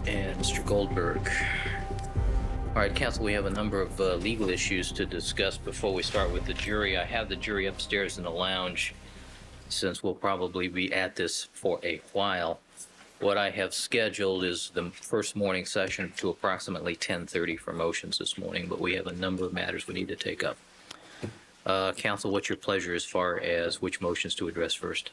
and Mr. Goldberg. All right, counsel, we have a number of legal issues to discuss before we start with the jury. I have the jury upstairs in the lounge, since we'll probably be at this for a while. What I have scheduled is the first morning session to approximately 10:30 for motions this morning, but we have a number of matters we need to take up. Counsel, what's your pleasure as far as which motions to address first?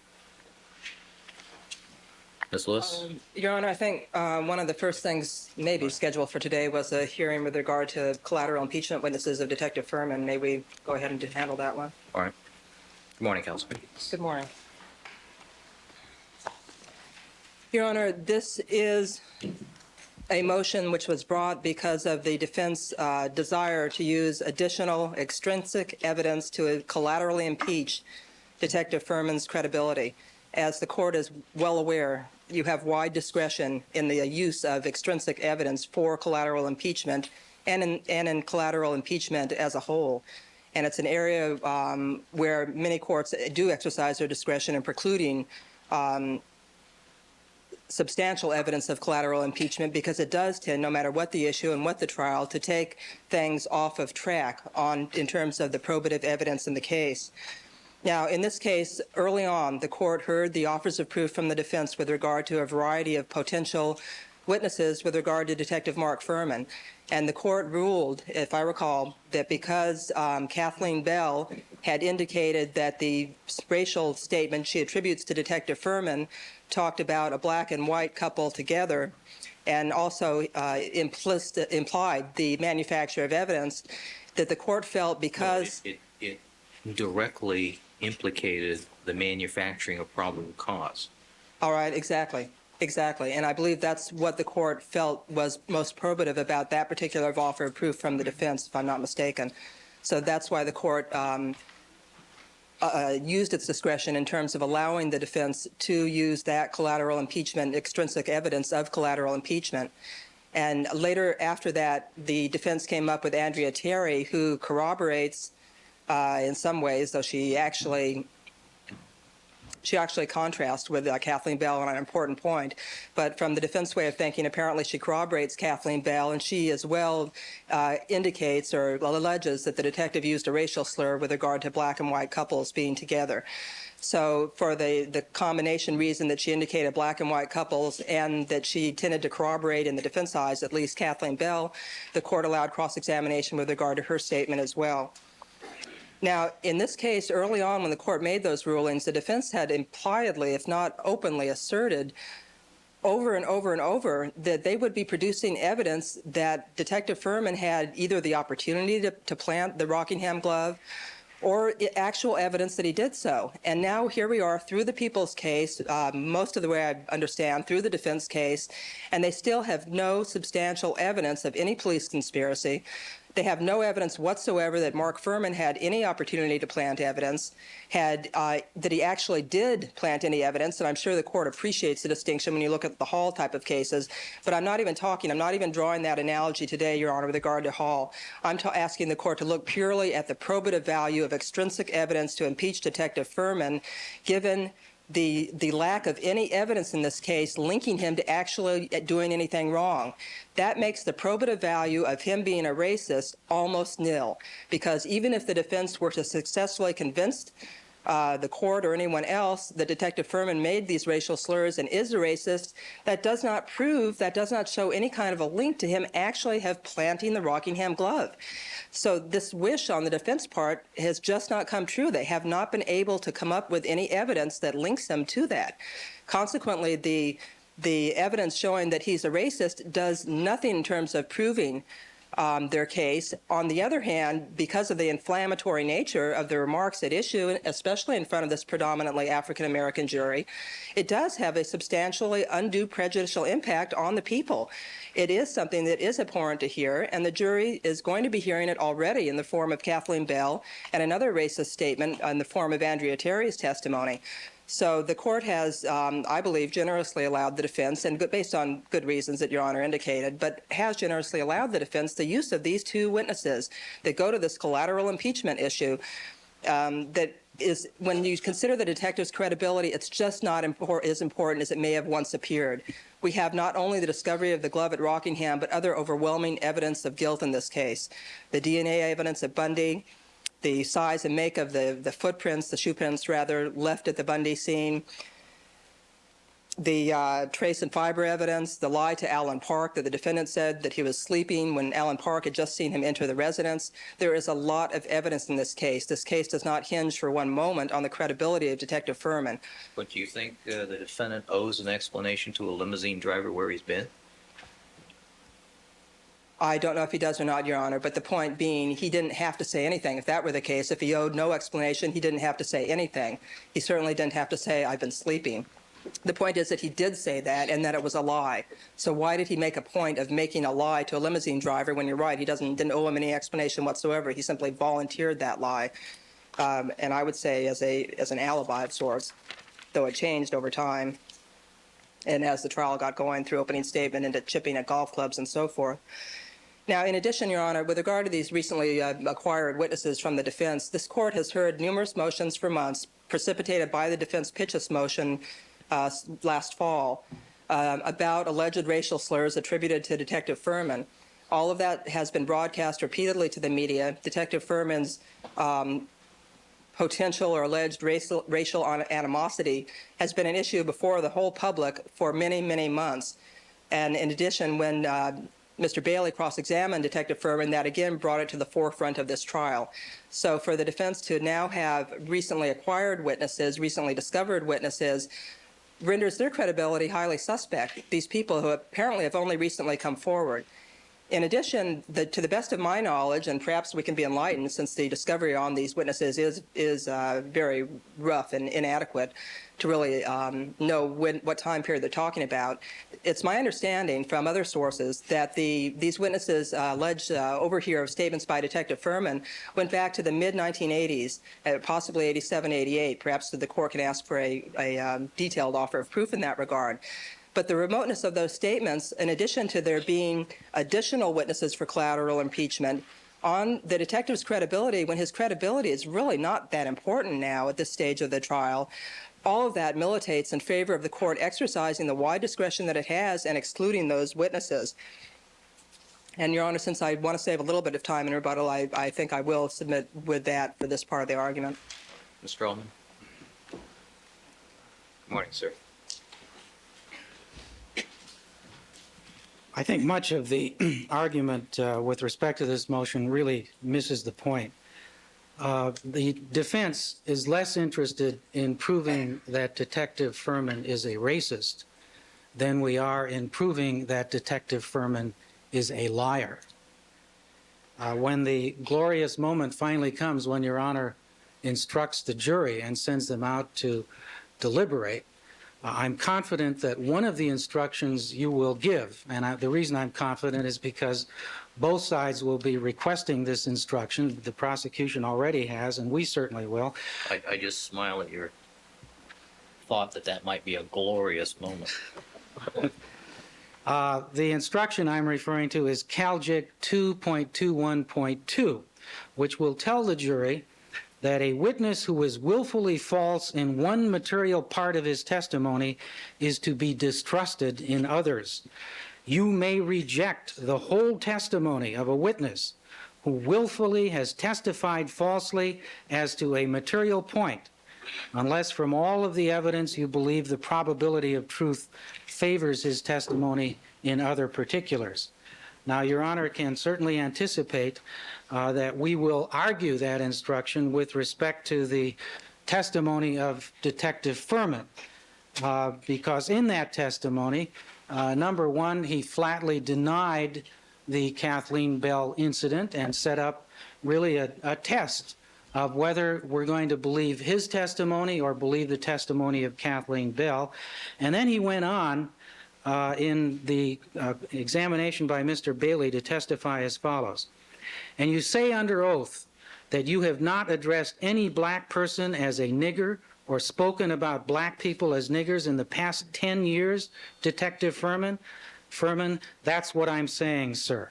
Ms. Lewis? Your Honor, I think one of the first things maybe scheduled for today was a hearing with regard to collateral impeachment witnesses of Detective Furman. May we go ahead and handle that one? All right. Good morning, counsel. Good morning. Your Honor, this is a motion which was brought because of the defense desire to use additional extrinsic evidence to collaterally impeach Detective Furman's credibility. As the court is well aware, you have wide discretion in the use of extrinsic evidence for collateral impeachment and in collateral impeachment as a whole. And it's an area where many courts do exercise their discretion in precluding substantial evidence of collateral impeachment, because it does tend, no matter what the issue and what the trial, to take things off of track in terms of the probative evidence in the case. Now, in this case, early on, the court heard the offers of proof from the defense with regard to a variety of potential witnesses with regard to Detective Mark Furman. And the court ruled, if I recall, that because Kathleen Bell had indicated that the racial statement she attributes to Detective Furman talked about a black and white couple together, and also implied the manufacture of evidence, that the court felt because... It directly implicated the manufacturing of probable cause. All right, exactly. And I believe that's what the court felt was most probative about that particular offer of proof from the defense, if I'm not mistaken. So that's why the court used its discretion in terms of allowing the defense to use that collateral impeachment, extrinsic evidence of collateral impeachment. And later, after that, the defense came up with Andrea Terry, who corroborates in some ways, though she actually contrasts with Kathleen Bell on an important point. But from the defense way of thinking, apparently she corroborates Kathleen Bell, and she as well indicates or alleges that the detective used a racial slur with regard to black and white couples being together. So for the combination reason that she indicated black and white couples and that she tended to corroborate in the defense eyes, at least Kathleen Bell, the court allowed cross-examination with regard to her statement as well. Now, in this case, early on when the court made those rulings, the defense had impliedly, if not openly, asserted over and over and over that they would be producing evidence that Detective Furman had either the opportunity to plant the Rockingham glove or actual evidence that he did so. And now here we are through the people's case, most of the way I understand, through the defense case, and they still have no substantial evidence of any police conspiracy. They have no evidence whatsoever that Mark Furman had any opportunity to plant evidence, that he actually did plant any evidence, and I'm sure the court appreciates the distinction when you look at the Hall type of cases, but I'm not even drawing that analogy today, Your Honor, with regard to Hall. I'm asking the court to look purely at the probative value of extrinsic evidence to impeach Detective Furman, given the lack of any evidence in this case linking him to actually doing anything wrong. That makes the probative value of him being a racist almost nil, because even if the defense were to successfully convince the court or anyone else that Detective Furman made these racial slurs and is a racist, that does not show any kind of a link to him actually have planting the Rockingham glove. So this wish on the defense part has just not come true. They have not been able to come up with any evidence that links them to that. Consequently, the evidence showing that he's a racist does nothing in terms of proving their case. On the other hand, because of the inflammatory nature of the remarks at issue, especially in front of this predominantly African-American jury, it does have a substantially undue prejudicial impact on the people. It is something that is abhorrent to hear, and the jury is going to be hearing it already in the form of Kathleen Bell and another racist statement in the form of Andrea Terry's testimony. So the court has, I believe, generously allowed the defense, and based on good reasons that Your Honor indicated, but has generously allowed the defense the use of these two witnesses that go to this collateral impeachment issue that is, when you consider the detective's credibility, it's just not as important as it may have once appeared. We have not only the discovery of the glove at Rockingham, but other overwhelming evidence of guilt in this case. The DNA evidence at Bundy, the size and make of the footprints, the shoe prints rather, left at the Bundy scene, the trace and fiber evidence, the lie to Alan Park that the defendant said that he was sleeping when Alan Park had just seen him enter the residence. There is a lot of evidence in this case. This case does not hinge for one moment on the credibility of Detective Furman. But do you think the defendant owes an explanation to a limousine driver where he's been? I don't know if he does or not, Your Honor, but the point being, he didn't have to say anything. If that were the case, if he owed no explanation, he didn't have to say anything. He certainly didn't have to say, I've been sleeping. The point is that he did say that and that it was a lie. So why did he make a point of making a lie to a limousine driver when you're right? He didn't owe him any explanation whatsoever. He simply volunteered that lie. And I would say as an alibi of sorts, though it changed over time. And as the trial got going through opening statement into chipping at golf clubs and so forth. Now, in addition, Your Honor, with regard to these recently acquired witnesses from the defense, this court has heard numerous motions for months precipitated by the defense pitches motion last fall about alleged racial slurs attributed to Detective Furman. All of that has been broadcast repeatedly to the media. Detective Furman's potential or alleged racial animosity has been an issue before the whole public for many, many months. And in addition, when Mr. Bailey cross-examined Detective Furman, that again brought it to the forefront of this trial. So for the defense to now have recently acquired witnesses, recently discovered witnesses, renders their credibility highly suspect, these people who apparently have only recently come forward. In addition, to the best of my knowledge, and perhaps we can be enlightened since the discovery on these witnesses is very rough and inadequate to really know what time period they're talking about, it's my understanding from other sources that these witnesses alleged over here of statements by Detective Furman went back to the mid-1980s, possibly 87, 88. Perhaps the court can ask for a detailed offer of proof in that regard. But the remoteness of those statements, in addition to there being additional witnesses for collateral impeachment, on the detective's credibility, when his credibility is really not that important now at this stage of the trial, all of that militates in favor of the court exercising the wide discretion that it has and excluding those witnesses. And, Your Honor, since I want to save a little bit of time in rebuttal, I think I will submit with that for this part of the argument. Mr. Ullman. Good morning, sir. I think much of the argument with respect to this motion really misses the point. The defense is less interested in proving that Detective Furman is a racist than we are in proving that Detective Furman is a liar. When the glorious moment finally comes when Your Honor instructs the jury and sends them out to deliberate, I'm confident that one of the instructions you will give, and the reason I'm confident is because both sides will be requesting this instruction. The prosecution already has, and we certainly will. I just smile at your thought that might be a glorious moment. The instruction I'm referring to is CalJIC 2.21.2, which will tell the jury that a witness who is willfully false in one material part of his testimony is to be distrusted in others. You may reject the whole testimony of a witness who willfully has testified falsely as to a material point, unless from all of the evidence you believe the probability of truth favors his testimony in other particulars. Now, Your Honor can certainly anticipate that we will argue that instruction with respect to the testimony of Detective Furman, because in that testimony, number one, he flatly denied the Kathleen Bell incident and set up really a test of whether we're going to believe his testimony or believe the testimony of Kathleen Bell. And then he went on in the examination by Mr. Bailey to testify as follows. And you say under oath that you have not addressed any black person as a nigger or spoken about black people as niggers in the past 10 years, Detective Furman? Furman, that's what I'm saying, sir.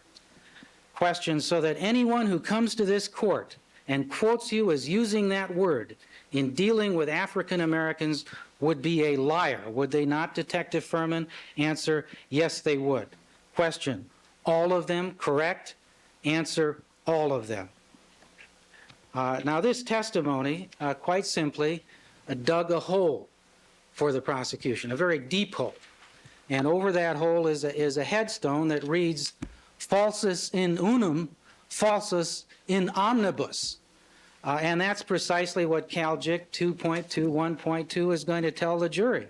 Question, so that anyone who comes to this court and quotes you as using that word in dealing with African Americans would be a liar, would they not, Detective Furman? Answer, yes, they would. Question, all of them correct? Answer, all of them. Now, this testimony, quite simply, dug a hole for the prosecution, a very deep hole. And over that hole is a headstone that reads, falsus in unum, falsus in omnibus. And that's precisely what CalJIC 2.21.2 is going to tell the jury.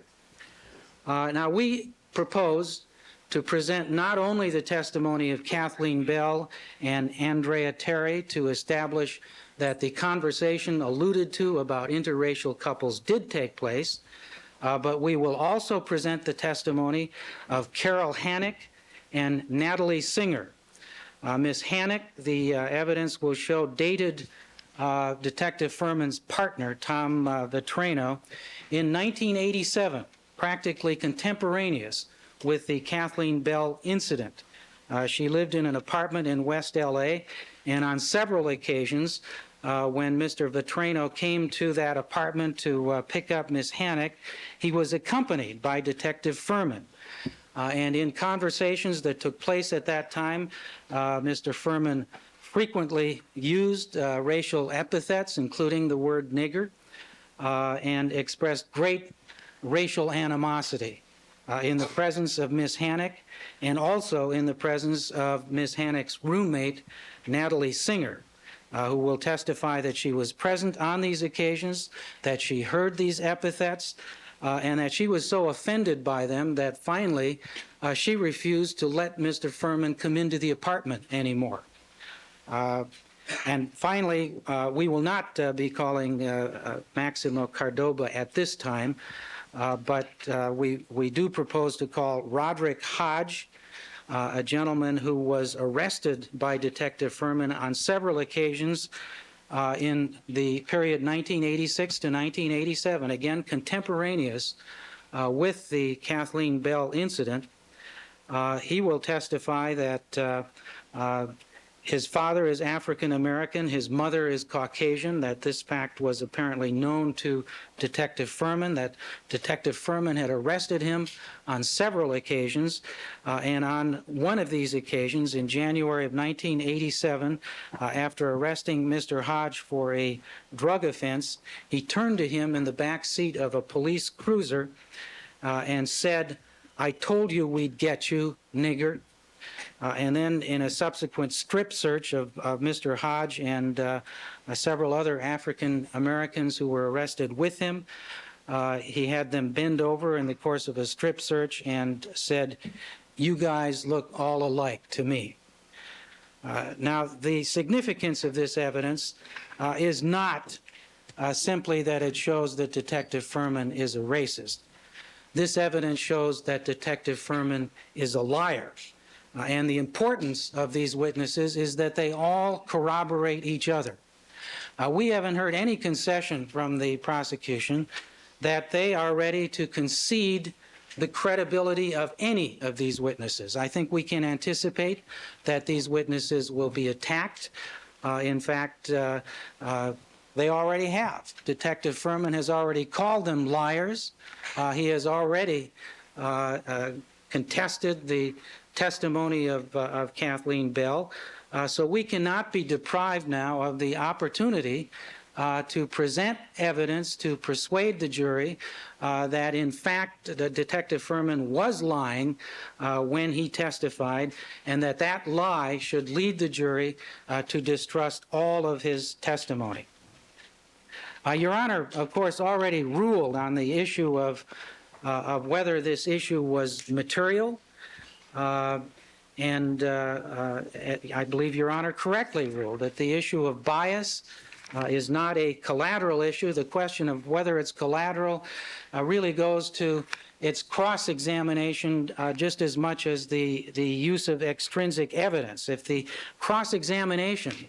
Now, we propose to present not only the testimony of Kathleen Bell and Andrea Terry to establish that the conversation alluded to about interracial couples did take place, but we will also present the testimony of Carol Hannock and Natalie Singer. Ms. Hannock, the evidence will show dated Detective Furman's partner, Tom Vetrano, in 1987, practically contemporaneous with the Kathleen Bell incident. She lived in an apartment in West LA, and on several occasions, when Mr. Vetrano came to that apartment to pick up Ms. Hannock, he was accompanied by Detective Furman. And in conversations that took place at that time, Mr. Furman frequently used racial epithets, including the word nigger, and expressed great racial animosity in the presence of Ms. Hannock and also in the presence of Ms. Hannock's roommate, Natalie Singer, who will testify that she was present on these occasions, that she heard these epithets, and that she was so offended by them that finally she refused to let Mr. Furman come into the apartment anymore. And finally, we will not be calling Maximo Cardoba at this time, but we do propose to call Roderick Hodge, a gentleman who was arrested by Detective Furman on several occasions in the period 1986 to 1987, again contemporaneous with the Kathleen Bell incident. He will testify that his father is African American, his mother is Caucasian, that this fact was apparently known to Detective Furman, that Detective Furman had arrested him on several occasions, and on one of these occasions, in January of 1987, after arresting Mr. Hodge for a drug offense, he turned to him in the back seat of a police cruiser and said, "I told you we'd get you, nigger." And then in a subsequent strip search of Mr. Hodge and several other African Americans who were arrested with him, he had them bend over in the course of a strip search and said, "You guys look all alike to me." Now, the significance of this evidence is not simply that it shows that Detective Furman is a racist. This evidence shows that Detective Furman is a liar. And the importance of these witnesses is that they all corroborate each other. We haven't heard any concession from the prosecution that they are ready to concede the credibility of any of these witnesses. I think we can anticipate that these witnesses will be attacked. In fact, they already have. Detective Furman has already called them liars. He has already contested the testimony of Kathleen Bell. So we cannot be deprived now of the opportunity to present evidence to persuade the jury that, in fact, Detective Furman was lying when he testified, and that that lie should lead the jury to distrust all of his testimony. Your Honor, of course, already ruled on the issue of whether this issue was material. And I believe Your Honor correctly ruled that the issue of bias is not a collateral issue. The question of whether it's collateral really goes to its cross-examination just as much as the use of extrinsic evidence. If the cross-examination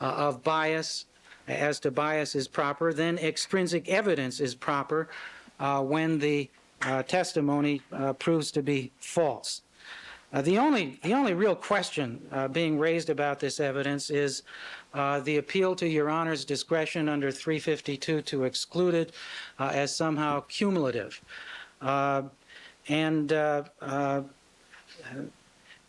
of bias as to bias is proper, then extrinsic evidence is proper when the testimony proves to be false. The only real question being raised about this evidence is the appeal to Your Honor's discretion under 352 to exclude it as somehow cumulative.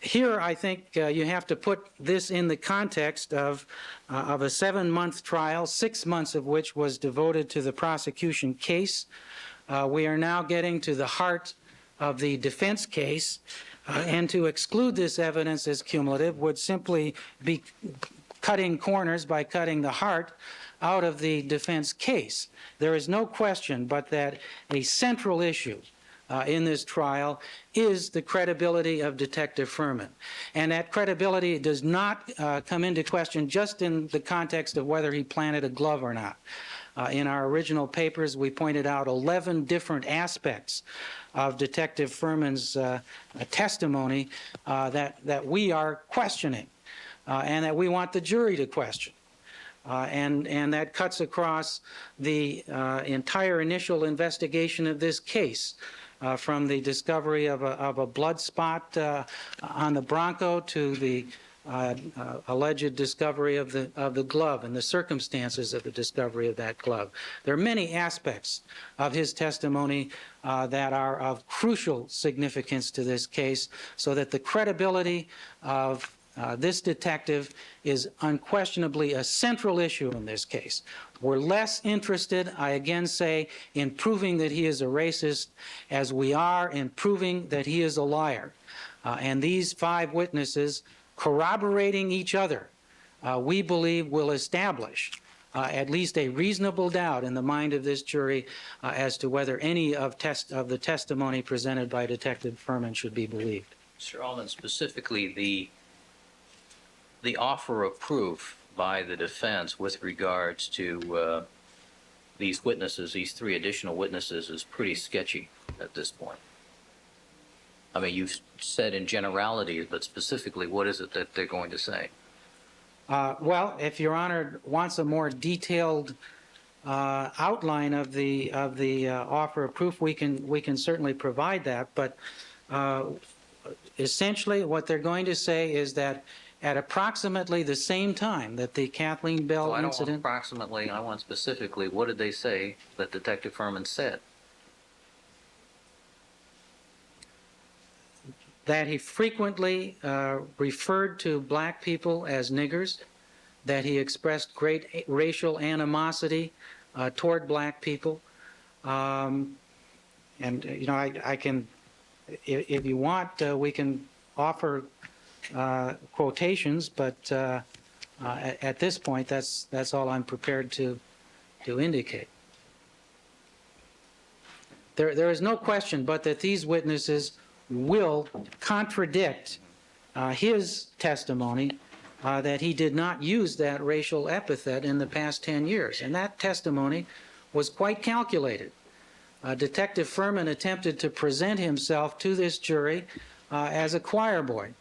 Here, I think you have to put this in the context of a 7-month trial, 6 months of which was devoted to the prosecution case. We are now getting to the heart of the defense case, and to exclude this evidence as cumulative would simply be cutting corners by cutting the heart out of the defense case. There is no question but that a central issue in this trial is the credibility of Detective Furman. And that credibility does not come into question just in the context of whether he planted a glove or not. In our original papers, we pointed out 11 different aspects of Detective Furman's testimony that we are questioning and that we want the jury to question. And that cuts across the entire initial investigation of this case, from the discovery of a blood spot on the Bronco to the alleged discovery of the glove and the circumstances of the discovery of that glove. There are many aspects of his testimony that are of crucial significance to this case, so that the credibility of this detective is unquestionably a central issue in this case. We're less interested, I again say, in proving that he is a racist as we are in proving that he is a liar. And these 5 witnesses corroborating each other, we believe will establish at least a reasonable doubt in the mind of this jury as to whether any of the testimony presented by Detective Furman should be believed. Mr. Allman, specifically the offer of proof by the defense with regards to these witnesses, these 3 additional witnesses, is pretty sketchy at this point. I mean, you've said in generalities, but specifically, what is it that they're going to say? Well, if Your Honor wants a more detailed outline of the offer of proof, we can certainly provide that. But essentially, what they're going to say is that at approximately the same time that the Kathleen Bell I don't incident... want approximately, I want specifically, what did they say that Detective Furman said? That he frequently referred to black people as niggers, that he expressed great racial animosity toward black people. And, you know, I can, if you want, we can offer quotations, but at this point, that's all I'm prepared to indicate. There is no question but that these witnesses will contradict his testimony that he did not use that racial epithet in the past 10 years. And that testimony was quite calculated. Detective Furman attempted to present himself to this jury as a choir boy.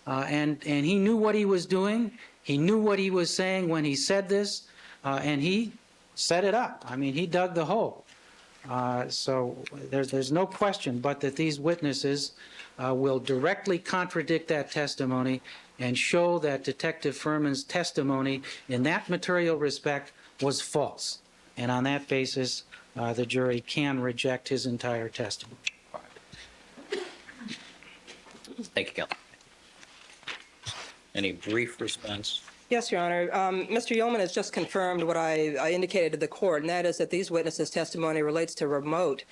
And he knew what he was doing. He knew what he was saying when he said this, and he set it up. I mean, he dug the hole. So there's no question but that these witnesses will directly contradict that testimony and show that Detective Furman's testimony in that material respect was false. And on that basis, the jury can reject his entire testimony. Thank you, Counsel. Any brief response? Yes, Your Honor. Mr. Yeoman has just confirmed what I indicated to the court, and that is that these witnesses' testimony relates to remote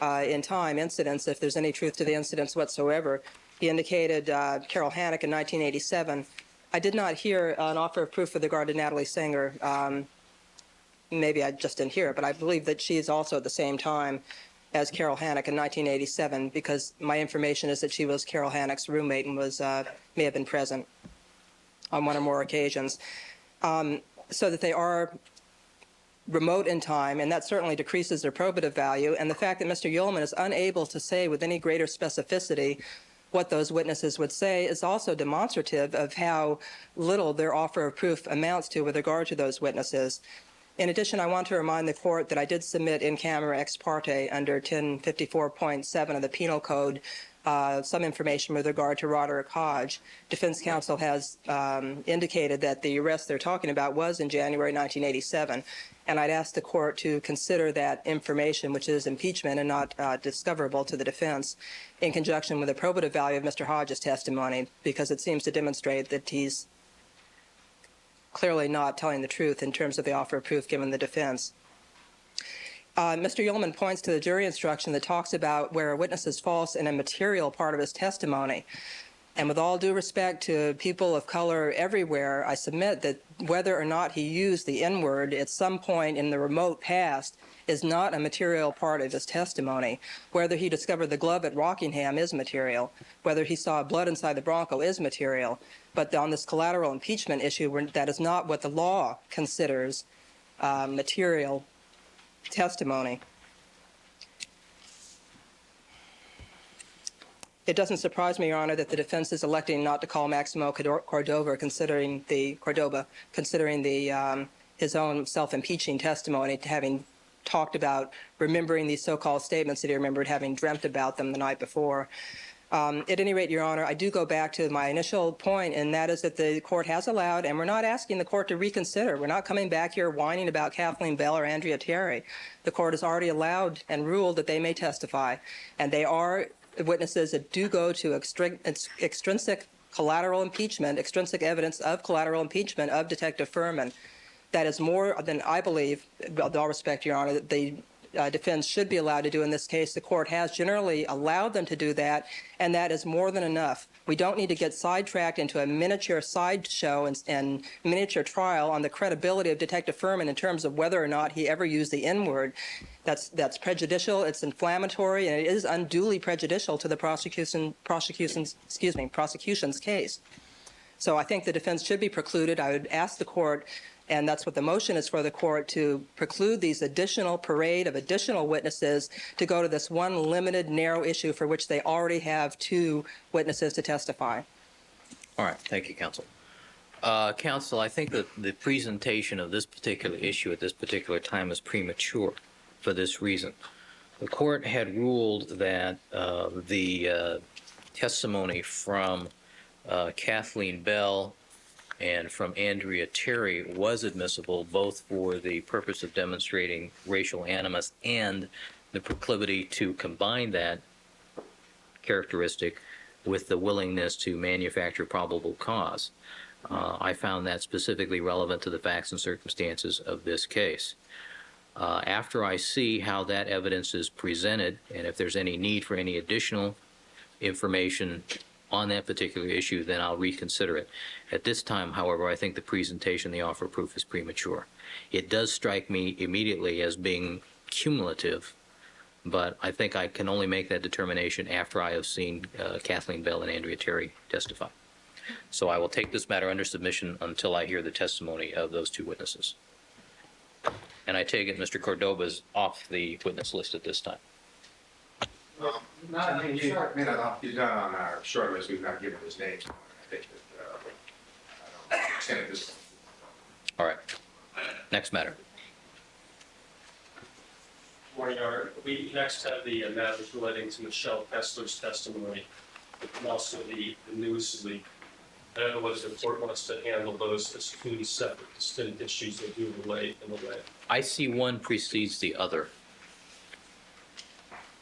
in time incidents, if there's any truth to the incidents whatsoever. He indicated Carol Hannock in 1987. I did not hear an offer of proof with regard to Natalie Singer. Maybe I just didn't hear it, but I believe that she is also at the same time as Carol Hannock in 1987, because my information is that she was Carol Hannock's roommate and was may have been present on one or more occasions, so that they are remote in time, and that certainly decreases their probative value. And the fact that Mr. Yeoman is unable to say with any greater specificity what those witnesses would say is also demonstrative of how little their offer of proof amounts to with regard to those witnesses. In addition, I want to remind the court that I did submit in camera ex parte under 1054.7 of the Penal Code some information with regard to Roderick Hodge. Defense counsel has indicated that the arrest they're talking about was in January 1987, and I'd ask the court to consider that information, which is impeachment and not discoverable to the defense, in conjunction with the probative value of Mr. Hodge's testimony, because it seems to demonstrate that he's clearly not telling the truth in terms of the offer of proof given the defense. Mr. Ullman points to the jury instruction that talks about where a witness is false in a material part of his testimony. And with all due respect to people of color everywhere, I submit that whether or not he used the N-word at some point in the remote past is not a material part of his testimony. Whether he discovered the glove at Rockingham is material. Whether he saw blood inside the Bronco is material. But on this collateral impeachment issue, that is not what the law considers material testimony. It doesn't surprise me, Your Honor, that the defense is electing not to call Maximo Cordova, considering his own self-impeaching testimony, having talked about remembering these so-called statements that he remembered having dreamt about them the night before. At any rate, Your Honor, I do go back to my initial point, and that is that the court has allowed, and we're not asking the court to reconsider. We're not coming back here whining about Kathleen Bell or Andrea Terry. The court has already allowed and ruled that they may testify, and they are witnesses that do go to extrinsic collateral impeachment, extrinsic evidence of collateral impeachment of Detective Furman. That is more than I believe, with all respect, Your Honor, that the defense should be allowed to do in this case. The court has generally allowed them to do that, and that is more than enough. We don't need to get sidetracked into a miniature sideshow and miniature trial on the credibility of Detective Furman in terms of whether or not he ever used the N-word. That's prejudicial, it's inflammatory, and it is unduly prejudicial to the prosecution's case. So I think the defense should be precluded. I would ask the court, and that's what the motion is for the court, to preclude these additional parade of additional witnesses to go to this one limited, narrow issue for which they already have 2 witnesses to testify. All right. Thank you, counsel. Counsel, I think that the presentation of this particular issue at this particular time is premature for this reason. The court had ruled that the testimony from Kathleen Bell and from Andrea Terry was admissible, both for the purpose of demonstrating racial animus and the proclivity to combine that characteristic with the willingness to manufacture probable cause. I found that specifically relevant to the facts and circumstances of this case. After I see how that evidence is presented, and if there's any need for any additional information on that particular issue, then I'll reconsider it. At this time, however, I think the presentation, the offer of proof, is premature. It does strike me immediately as being cumulative, but I think I can only make that determination after I have seen Kathleen Bell and Andrea Terry testify. So I will take this matter under submission until I hear the testimony of those 2 witnesses. And I take it Mr. Cordova is off the witness list at this time. He's not on our short list. We've not given his name. I think that I don't understand it this. All right. Next matter. Morning, Your Honor. We next have the matters relating to Michelle Kessler's testimony and also the news leak. I don't know whether the court wants to handle those as 2 separate, distinct issues that do relate in a way. I see one precedes the other.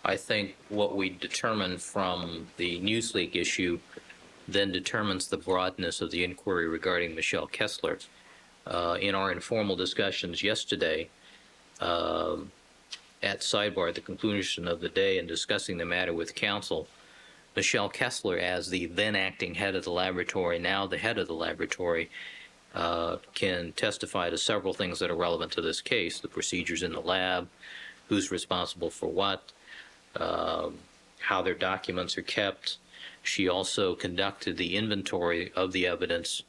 I think what we determine from the Newsleak issue then determines the broadness of the inquiry regarding Michelle Kessler. In our informal discussions yesterday at sidebar at the conclusion of the day and discussing the matter with counsel, Michelle Kessler, as the then acting head of the laboratory, now the head of the laboratory, can testify to several things that are relevant to this case: the procedures in the lab, who's responsible for what, how their documents are kept. She also conducted the inventory of the evidence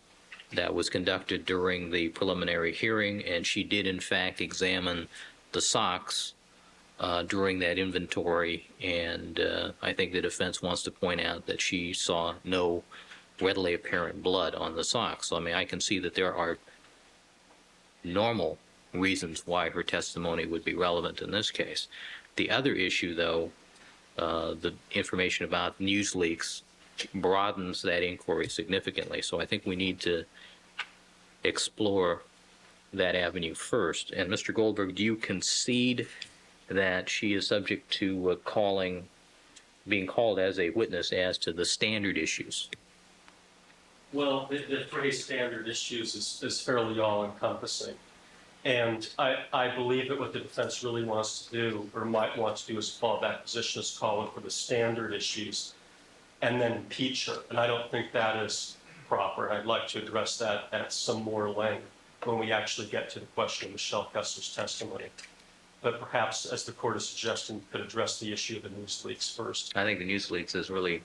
that was conducted during the preliminary hearing, and she did in fact examine the socks during that inventory, and I think the defense wants to point out that she saw no readily apparent blood on the socks. So, I mean, I can see that there are normal reasons why her testimony would be relevant in this case. The other issue, though, the information about news leaks broadens that inquiry significantly. So I think we need to explore that avenue first. And Mr. Goldberg, do you concede that she is subject to being called as a witness as to the standard issues? Well, the phrase standard issues is fairly all-encompassing. And I believe that what the defense really wants to do, or might want to do, is follow that position, is call it for the standard issues and then impeach her. And I don't think that is proper. I'd like to address that at some more length when we actually get to the question of Michelle Kessler's testimony. But perhaps, as the court is suggesting, we could address the issue of the news leaks first. I think the news leaks is really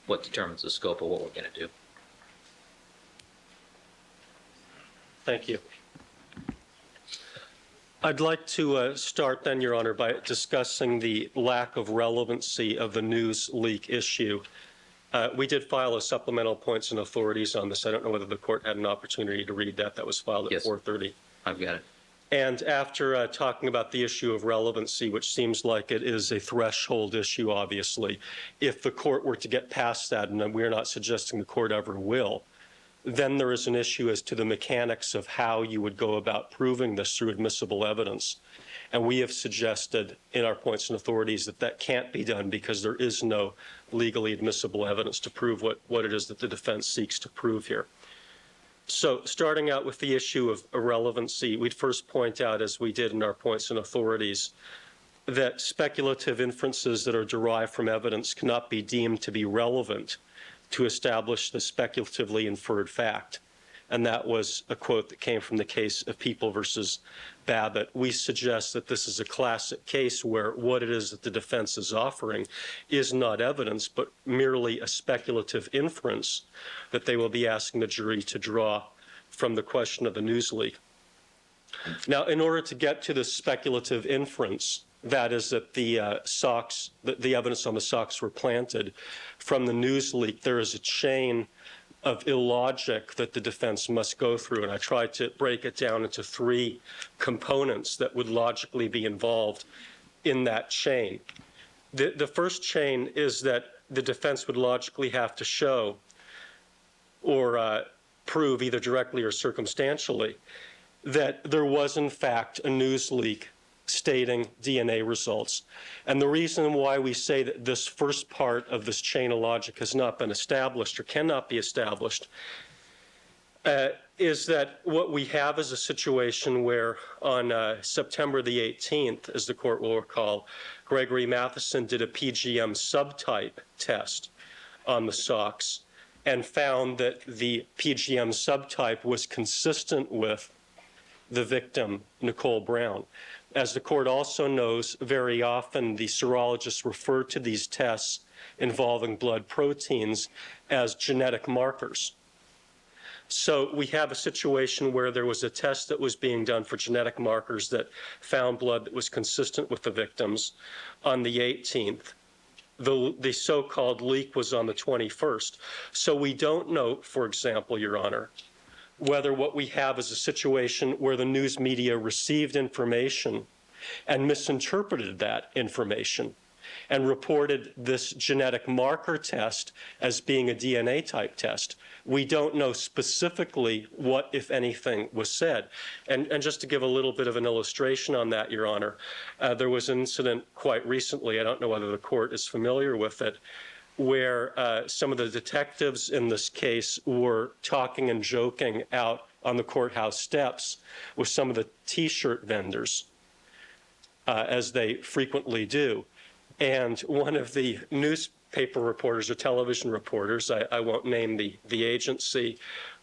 what determines the scope of what we're going to do. Thank you. I'd like to start then, Your Honor, by discussing the lack of relevancy of the news leak issue. We did file a supplemental points and authorities on this. I don't know whether the court had an opportunity to read that. That was filed at Yes. 4:30. I've got it. And after talking about the issue of relevancy, which seems like it is a threshold issue, obviously, if the court were to get past that, and we're not suggesting the court ever will, then there is an issue as to the mechanics of how you would go about proving this through admissible evidence. And we have suggested in our points and authorities that that can't be done because there is no legally admissible evidence to prove what it is that the defense seeks to prove here. So starting out with the issue of irrelevancy, we'd first point out, as we did in our points and authorities, that speculative inferences that are derived from evidence cannot be deemed to be relevant to establish the speculatively inferred fact. And that was a quote that came from the case of People versus Babbitt. We suggest that this is a classic case where what it is that the defense is offering is not evidence, but merely a speculative inference that they will be asking the jury to draw from the question of the news leak. Now, in order to get to the speculative inference, that is that the evidence on the socks were planted from the news leak, there is a chain of illogic that the defense must go through. And I tried to break it down into three components that would logically be involved in that chain. The first chain is that the defense would logically have to show or prove, either directly or circumstantially, that there was in fact a news leak stating DNA results. And the reason why we say that this first part of this chain of logic has not been established or cannot be established is that what we have is a situation where on September the 18th, as the court will recall, Gregory Matheson did a PGM subtype test on the socks and found that the PGM subtype was consistent with the victim, Nicole Brown. As the court also knows, very often the serologists refer to these tests involving blood proteins as genetic markers. So we have a situation where there was a test that was being done for genetic markers that found blood that was consistent with the victims on the 18th. The so-called leak was on the 21st. So we don't know, for example, Your Honor, whether what we have is a situation where the news media received information and misinterpreted that information and reported this genetic marker test as being a DNA type test. We don't know specifically what, if anything, was said. And just to give a little bit of an illustration on that, Your Honor, there was an incident quite recently, I don't know whether the court is familiar with it, where some of the detectives in this case were talking and joking out on the courthouse steps with some of the T-shirt vendors, as they frequently do. And one of the newspaper reporters or television reporters, I won't name the agency,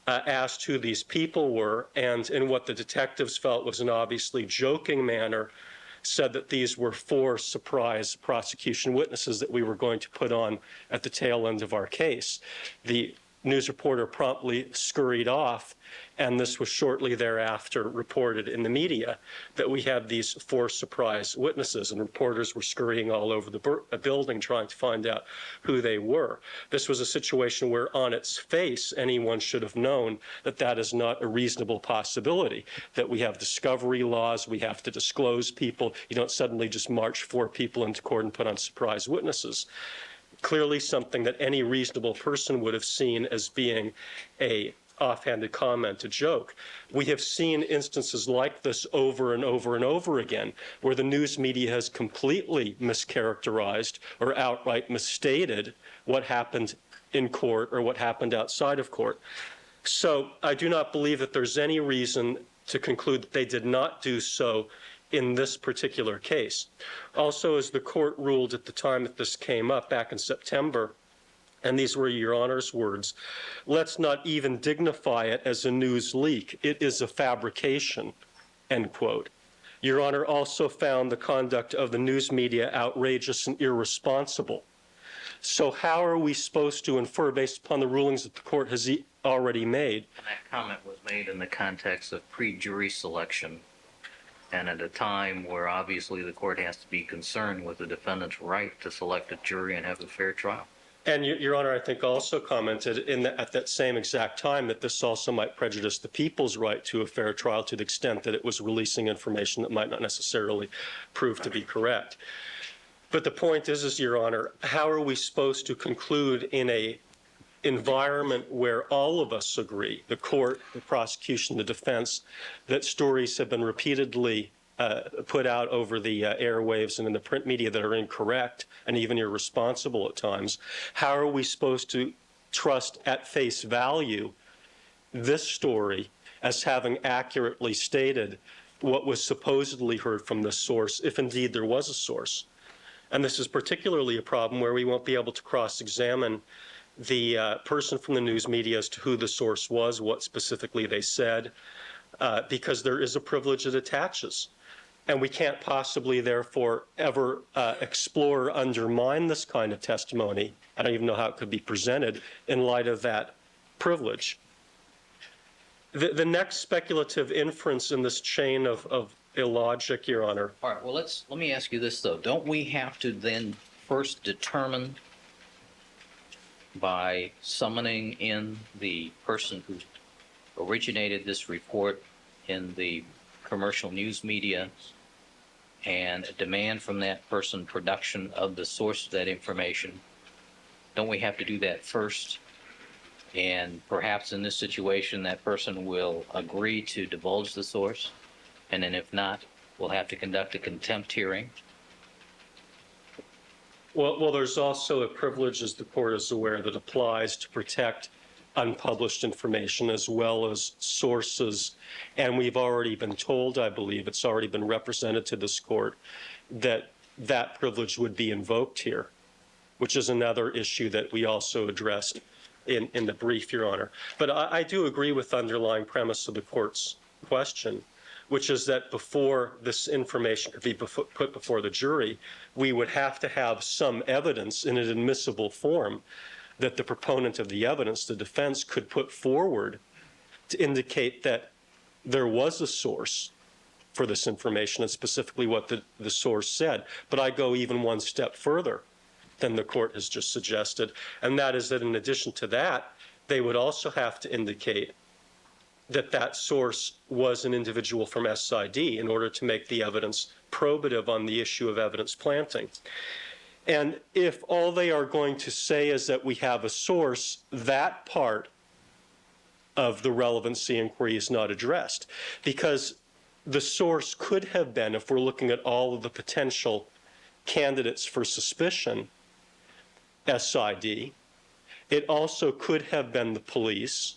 asked who these people were, and in what the detectives felt was an obviously joking manner, said that these were 4 surprise prosecution witnesses that we were going to put on at the tail end of our case. The news reporter promptly scurried off, and this was shortly thereafter reported in the media that we had these 4 surprise witnesses, and reporters were scurrying all over the building trying to find out who they were. This was a situation where on its face anyone should have known that that is not a reasonable possibility, that we have discovery laws, we have to disclose people. You don't suddenly just march 4 people into court and put on surprise witnesses. Clearly something that any reasonable person would have seen as being a offhanded comment, a joke. We have seen instances like this over and over and over again, where the news media has completely mischaracterized or outright misstated what happened in court or what happened outside of court. So I do not believe that there's any reason to conclude that they did not do so in this particular case. Also, as the court ruled at the time that this came up back in September, and these were Your Honor's words, let's not even dignify it as a news leak. It is a fabrication, end quote. Your Honor also found the conduct of the news media outrageous and irresponsible. So how are we supposed to infer, based upon the rulings that the court has already made? And that comment was made in the context of pre-jury selection, and at a time where obviously the court has to be concerned with the defendant's right to select a jury and have a fair trial. And Your Honor, I think also commented at that same exact time that this also might prejudice the people's right to a fair trial to the extent that it was releasing information that might not necessarily prove to be correct. But the point is, Your Honor, how are we supposed to conclude in a environment where all of us agree, the court, the prosecution, the defense, that stories have been repeatedly put out over the airwaves and in the print media that are incorrect and even irresponsible at times? How are we supposed to trust at face value this story as having accurately stated what was supposedly heard from this source, if indeed there was a source? And this is particularly a problem where we won't be able to cross-examine the person from the news media as to who the source was, what specifically they said, because there is a privilege that attaches. And we can't possibly, therefore, ever explore or undermine this kind of testimony. I don't even know how it could be presented in light of that privilege. The next speculative inference in this chain of illogic, Your Honor. All right, well, let me ask you this, though. Don't we have to then first determine by summoning in the person who originated this report in the commercial news media and a demand from that person production of the source of that information? Don't we have to do that first? And perhaps in this situation, that person will agree to divulge the source. And then if not, we'll have to conduct a contempt hearing. Well, there's also a privilege, as the court is aware, that applies to protect unpublished information as well as sources. And we've already been told, I believe, it's already been represented to this court, that that privilege would be invoked here, which is another issue that we also addressed in the brief, Your Honor. But I do agree with the underlying premise of the court's question, which is that before this information could be put before the jury, we would have to have some evidence in an admissible form that the proponent of the evidence, the defense, could put forward to indicate that there was a source for this information, and specifically what the source said. But I go even one step further than the court has just suggested, and that is that in addition to that, they would also have to indicate that that source was an individual from SID in order to make the evidence probative on the issue of evidence planting. And if all they are going to say is that we have a source, that part of the relevancy inquiry is not addressed, because the source could have been, if we're looking at all of the potential candidates for suspicion, SID. It also could have been the police.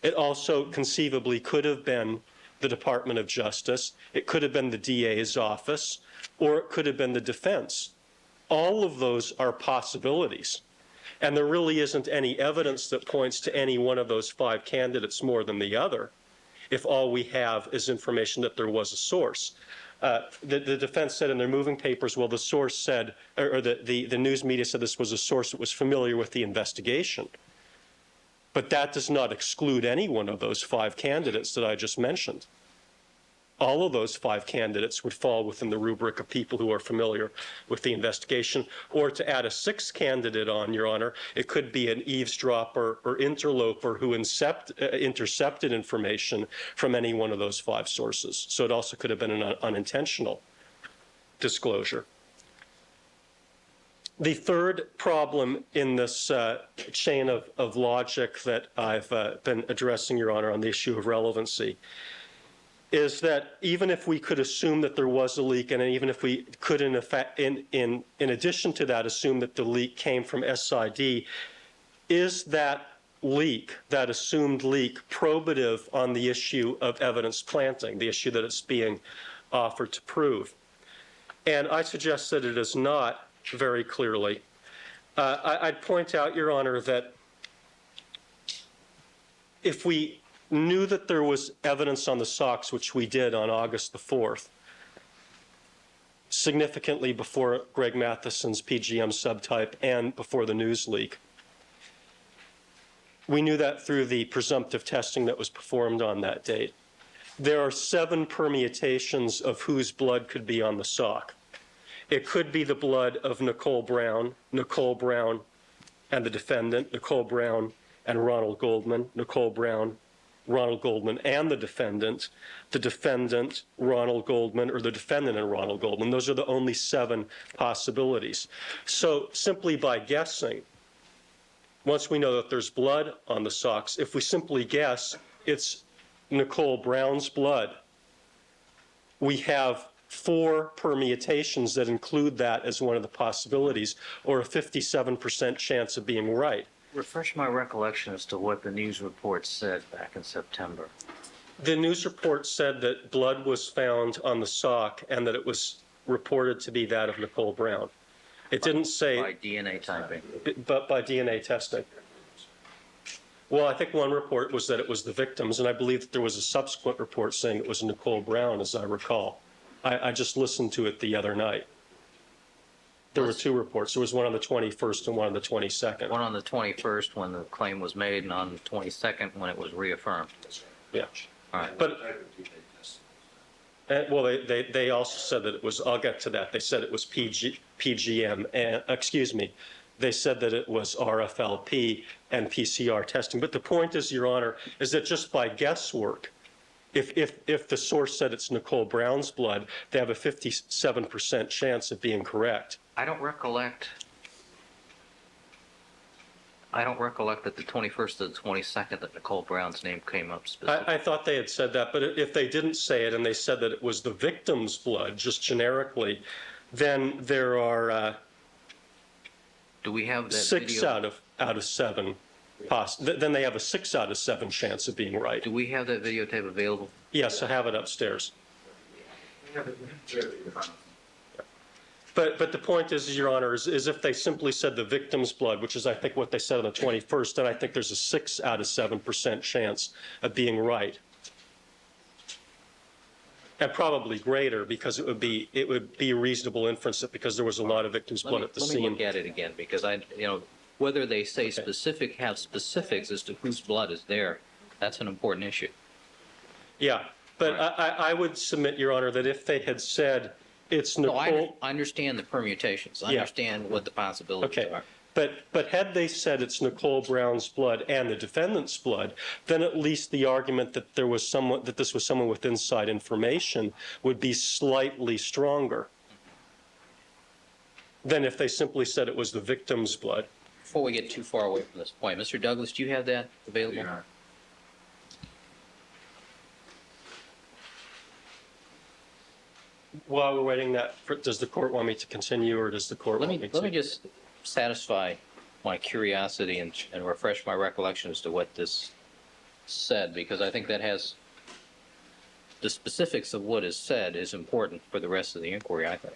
It also conceivably could have been the Department of Justice. It could have been the DA's office, or it could have been the defense. All of those are possibilities. And there really isn't any evidence that points to any one of those 5 candidates more than the other, if all we have is information that there was a source. The defense said in their moving papers, well, the source said, or the news media said this was a source that was familiar with the investigation. But that does not exclude any one of those 5 candidates that I just mentioned. All of those 5 candidates would fall within the rubric of people who are familiar with the investigation. Or to add a 6th candidate on, Your Honor, it could be an eavesdropper or interloper who intercepted information from any one of those 5 sources. So it also could have been an unintentional disclosure. The third problem in this chain of logic that I've been addressing, Your Honor, on the issue of relevancy is that even if we could assume that there was a leak, and even if we could, in effect, in addition to that, assume that the leak came from SID, is that leak, that assumed leak, probative on the issue of evidence planting, the issue that it's being offered to prove? And I suggest that it is not very clearly. I'd point out, Your Honor, that if we knew that there was evidence on the socks, which we did on August the 4th, significantly before Greg Matheson's PGM subtype and before the news leak. We knew that through the presumptive testing that was performed on that date. There are 7 permutations of whose blood could be on the sock. It could be the blood of Nicole Brown and the defendant, Nicole Brown and Ronald Goldman, Nicole Brown, Ronald Goldman and the defendant, Ronald Goldman, or the defendant and Ronald Goldman. Those are the only 7 possibilities. So simply by guessing, once we know that there's blood on the socks, if we simply guess it's Nicole Brown's blood, we have 4 permutations that include that as one of the possibilities, or a 57% chance of being right. Refresh my recollection as to what the news report said back in September. The news report said that blood was found on the sock and that it was reported to be that of Nicole Brown. It didn't say... By DNA typing. But by DNA testing. Well, I think one report was that it was the victims, and I believe that there was a subsequent report saying it was Nicole Brown, as I recall. I just listened to it the other night. There were 2 reports. There was one on the 21st and one on the 22nd. One on the 21st when the claim was made, and on the 22nd when it was reaffirmed. Yeah. All right. But, well, they also said that it was, I'll get to that. They said it was PGM, and, excuse me, they said that it was RFLP and PCR testing. But the point is, Your Honor, is that just by guesswork, if the source said it's Nicole Brown's blood, they have a 57% chance of being correct. I don't recollect that the 21st or the 22nd that Nicole Brown's name came up specifically. I thought they had said that, but if they didn't say it and they said that it was the victim's blood, just generically, then there are Do we have that 6 video? out of 7. Then they have a 6 out of 7 chance of being right. Do we have that videotape available? Yes, I have it upstairs. But the point is, Your Honor, is if they simply said the victim's blood, which is I think what they said on the 21st, then I think there's a 6 out of 7% chance of being right. And probably greater, because it would be a reasonable inference that because there was a lot of victims' blood at the scene. Let me look at it again, because whether they say have specifics as to whose blood is there, that's an important issue. Yeah, but Right. I would submit, Your Honor, that if they had said it's No, Nicole... I understand the permutations. I Yeah. understand what the possibilities Okay, are. but had they said it's Nicole Brown's blood and the defendant's blood, then at least the argument that this was someone with inside information would be slightly stronger than if they simply said it was the victim's blood. Before we get too far away from this point, Mr. Douglas, do you have that available? Yeah. While we're waiting does the court want me to continue, or does the court Let want me to? me just satisfy my curiosity and refresh my recollection as to what this said, because I think that has the specifics of what is said is important for the rest of the inquiry, I think.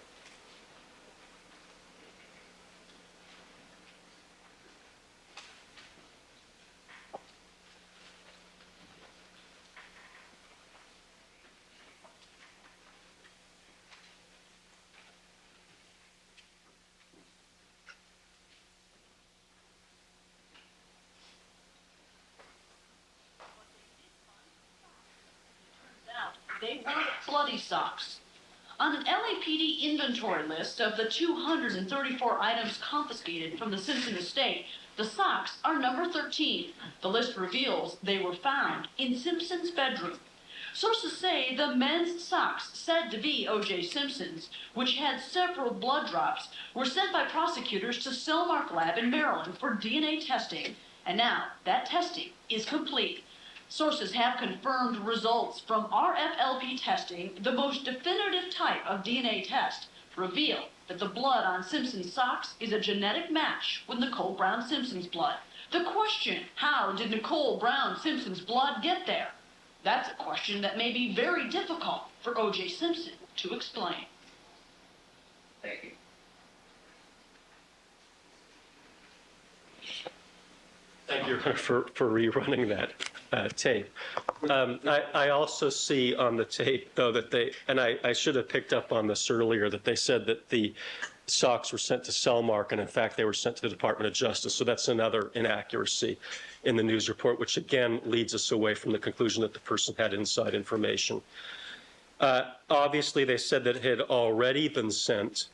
They were bloody socks. On an LAPD inventory list of the 234 items confiscated from the Simpson estate, the socks are number 13. The list reveals they were found in Simpson's bedroom. Sources say the men's socks, said to be OJ Simpson's, which had several blood drops, were sent by prosecutors to Cellmark Lab in Maryland for DNA testing. And now that testing is complete. Sources have confirmed results from RFLP testing, the most definitive type of DNA test, reveal that the blood on Simpson's socks is a genetic match with Nicole Brown Simpson's blood. The question, how did Nicole Brown Simpson's blood get there? That's a question that may be very difficult for OJ Simpson to explain. Thank you. Thank you for rerunning that tape. I also see on the tape, though, that and I should have picked up on this earlier, that they said that the socks were sent to Cellmark, and in fact, they were sent to the Department of Justice. So that's another inaccuracy in the news report, which again leads us away from the conclusion that the person had inside information. Obviously, they said that it had already been sent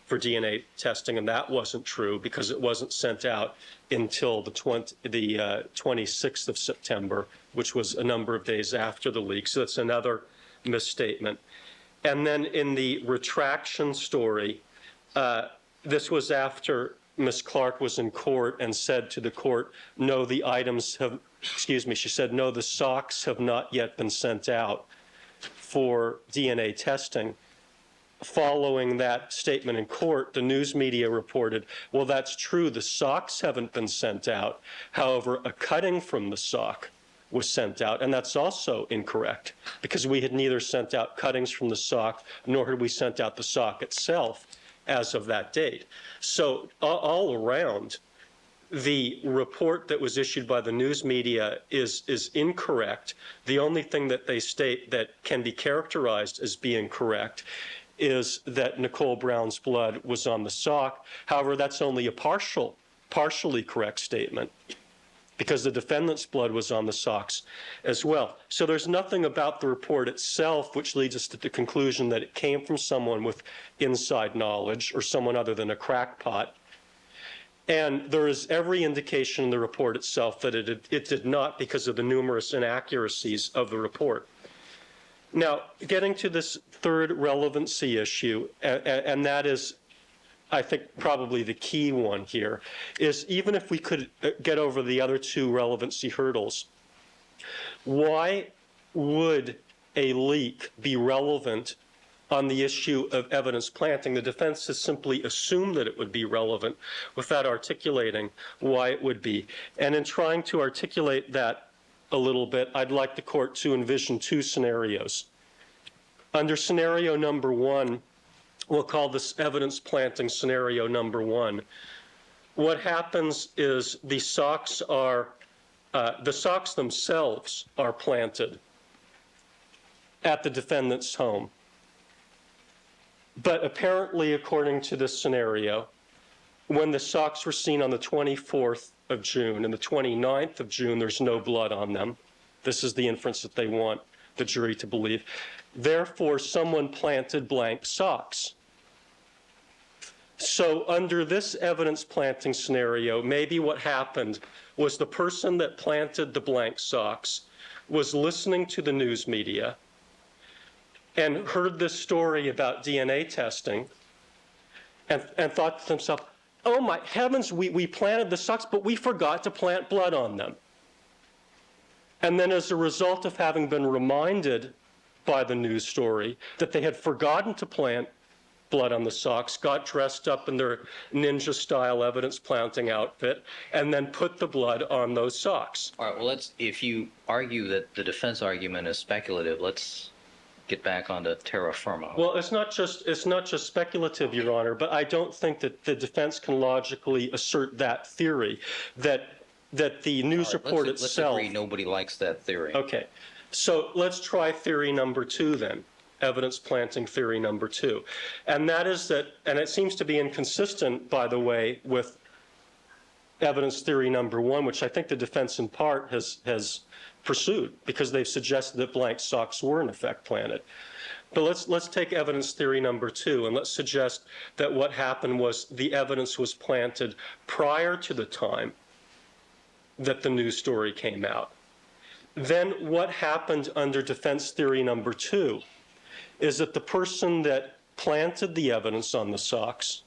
for DNA testing, and that wasn't true because it wasn't sent out until the 26th of September, which was a number of days after the leak. So that's another misstatement. And then in the retraction story, this was after Ms. Clark was in court and said to the court, no, the items have, excuse me, she said, no, the socks have not yet been sent out for DNA testing. Following that statement in court, the news media reported, well, that's true, the socks haven't been sent out. However, a cutting from the sock was sent out, and that's also incorrect because we had neither sent out cuttings from the sock nor had we sent out the sock itself as of that date. So all around, the report that was issued by the news media is incorrect. The only thing that they state that can be characterized as being correct is that Nicole Brown's blood was on the sock. However, that's only a partially correct statement because the defendant's blood was on the socks as well. So there's nothing about the report itself which leads us to the conclusion that it came from someone with inside knowledge or someone other than a crackpot. And there is every indication in the report itself that it did not because of the numerous inaccuracies of the report. Now, getting to this third relevancy issue, and that is, I think, probably the key one here, is even if we could get over the other two relevancy hurdles, why would a leak be relevant on the issue of evidence planting? The defense has simply assumed that it would be relevant without articulating why it would be. And in trying to articulate that a little bit, I'd like the court to envision two scenarios. Under scenario number one, we'll call this evidence planting scenario number one. What happens is the socks themselves are planted at the defendant's home. But apparently, according to this scenario, when the socks were seen on the 24th of June and the 29th of June, there's no blood on them. This is the inference that they want the jury to believe. Therefore, someone planted blank socks. So under this evidence planting scenario, maybe what happened was the person that planted the blank socks was listening to the news media and heard this story about DNA testing and thought to themselves, oh my heavens, we planted the socks, but we forgot to plant blood on them. And then as a result of having been reminded by the news story that they had forgotten to plant blood on the socks, got dressed up in their ninja-style evidence planting outfit, and then put the blood on those socks. All right, well, if you argue that the defense argument is speculative, let's get back onto terra firma. Well, it's not just speculative, Your Honor, but I don't think that the defense can logically assert that theory, that the news report itself... Let's agree nobody likes that theory. Okay, so let's try theory number two then, evidence planting theory number two. And that is that, and it seems to be inconsistent, by the way, with evidence theory number one, which I think the defense in part has pursued because they've suggested that blank socks were in effect planted. But let's take evidence theory number 2, and let's suggest that what happened was the evidence was planted prior to the time that the news story came out. Then what happened under defense theory number 2 is that the person that planted the evidence on the socks,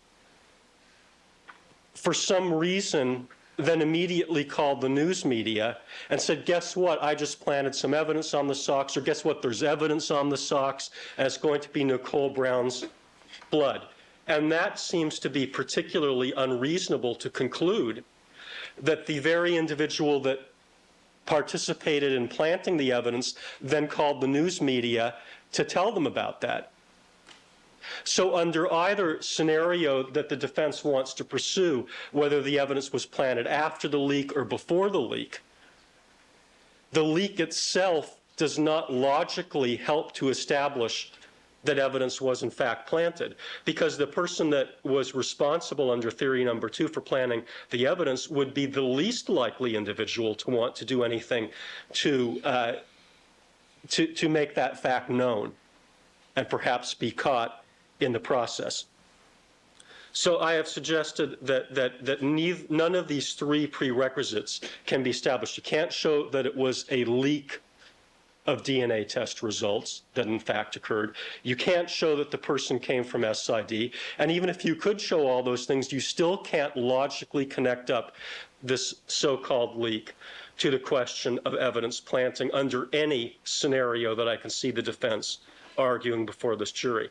for some reason, then immediately called the news media and said, guess what, I just planted some evidence on the socks, or guess what, there's evidence on the socks, and it's going to be Nicole Brown's blood. And that seems to be particularly unreasonable to conclude that the very individual that participated in planting the evidence then called the news media to tell them about that. So under either scenario that the defense wants to pursue, whether the evidence was planted after the leak or before the leak itself does not logically help to establish that evidence was in fact planted, because the person that was responsible under theory number 2 for planting the evidence would be the least likely individual to want to do anything to make that fact known and perhaps be caught in the process. So I have suggested that none of these 3 prerequisites can be established. You can't show that it was a leak of DNA test results that in fact occurred. You can't show that the person came from SID. And even if you could show all those things, you still can't logically connect up this so-called leak to the question of evidence planting under any scenario that I can see the defense arguing before this jury.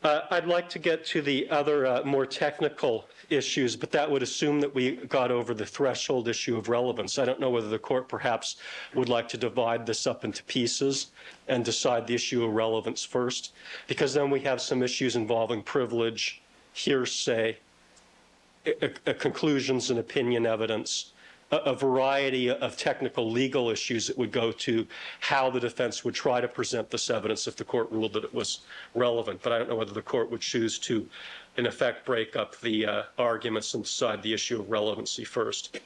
I'd like to get to the other more technical issues, but that would assume that we got over the threshold issue of relevance. I don't know whether the court perhaps would like to divide this up into pieces and decide the issue of relevance first, because then we have some issues involving privilege, hearsay, conclusions and opinion evidence, a variety of technical legal issues that would go to how the defense would try to present this evidence if the court ruled that it was relevant. But I don't know whether the court would choose to, in effect, break up the arguments and decide the issue of relevancy first.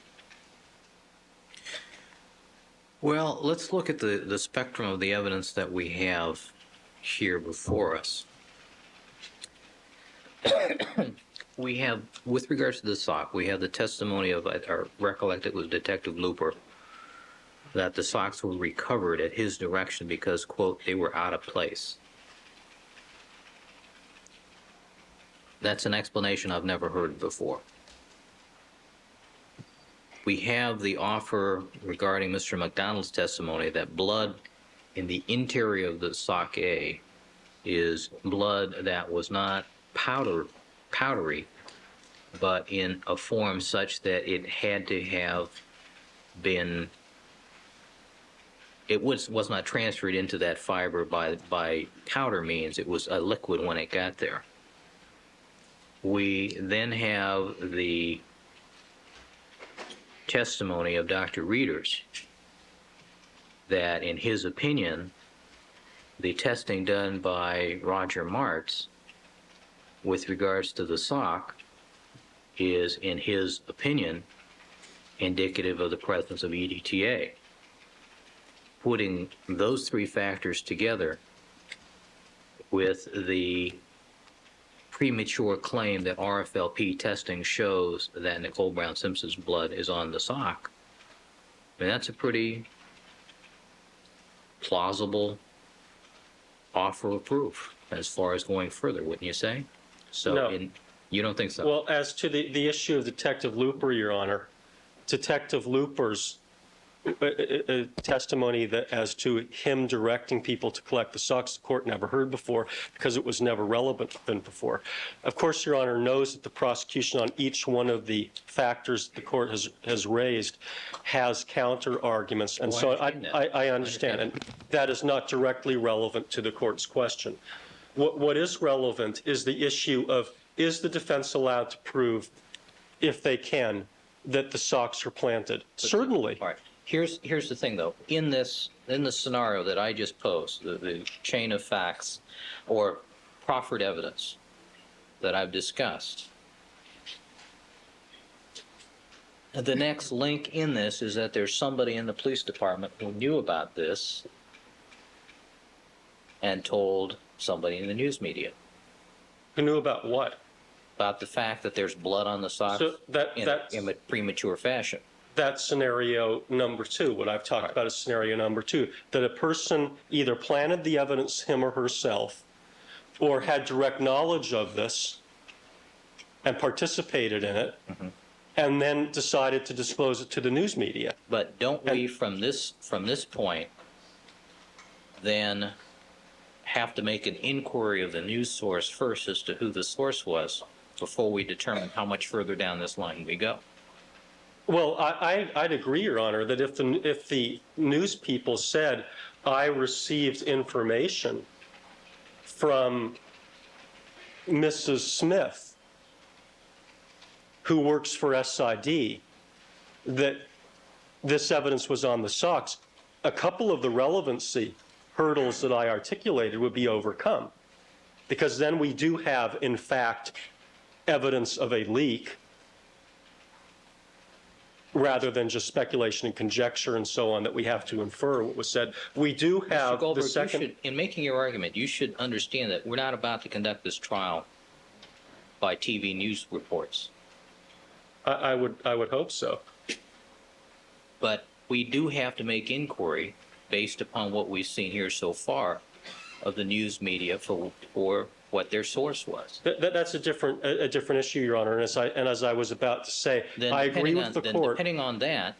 Well, let's look at the spectrum of the evidence that we have here before us. We have, with regards to the sock, we have the testimony of, or recollect it was Detective Looper, that the socks were recovered at his direction because, quote, they were out of place. That's an explanation I've never heard before. We have the offer regarding Mr. McDonald's testimony that blood in the interior of the sock A is blood that was not powdery, but in a form such that it had to have been, it was not transferred into that fiber by powder means. It was a liquid when it got there. We then have the testimony of Dr. Reeders that, in his opinion, the testing done by Roger Martz with regards to the sock is, in his opinion, indicative of the presence of EDTA. Putting those 3 factors together with the premature claim that RFLP testing shows that Nicole Brown Simpson's blood is on the sock, I mean, that's a pretty plausible offer of proof as far as going further, wouldn't you say? So No. You don't think so? Well, as to the issue of Detective Looper, Your Honor, Detective Looper's testimony that as to him directing people to collect the socks, the court never heard before because it was never relevant before. Of course, Your Honor knows that the prosecution on each one of the factors the court has raised has counter arguments, and so I understand, and that is not directly relevant to the court's question. What is relevant is the issue of, is the defense allowed to prove, if they can, that the socks are planted? Certainly. All right. Here's the thing, though. In the scenario that I just posed, the chain of facts or proffered evidence that I've discussed, The next link in this is that there's somebody in the police department who knew about this and told somebody in the news media Who knew about what? about the fact that there's blood on the socks So in a premature fashion. That's scenario number two. What I've talked about is scenario number two, that a person either planted the evidence, him or herself, or had direct knowledge of this and participated in it, and then decided to disclose it to the news media. But don't we, from this point, then have to make an inquiry of the news source first as to who the source was before we determine how much further down this line we go? Well, I'd agree, Your Honor, that if the news people said, I received information from Mrs. Smith, who works for SID, that this evidence was on the socks, a couple of the relevancy hurdles that I articulated would be overcome. Because then we do have, in fact, evidence of a leak rather than just speculation and conjecture and so on that we have to infer what was said. We do have Mr. Goldberg, the second. in making your argument, you should understand that we're not about to conduct this trial by TV news reports. I would hope so. But we do have to make inquiry based upon what we've seen here so far of the news media for what their source was. That's a different issue, Your Honor. And as I was about to say, Then I agree with the court. Depending on that,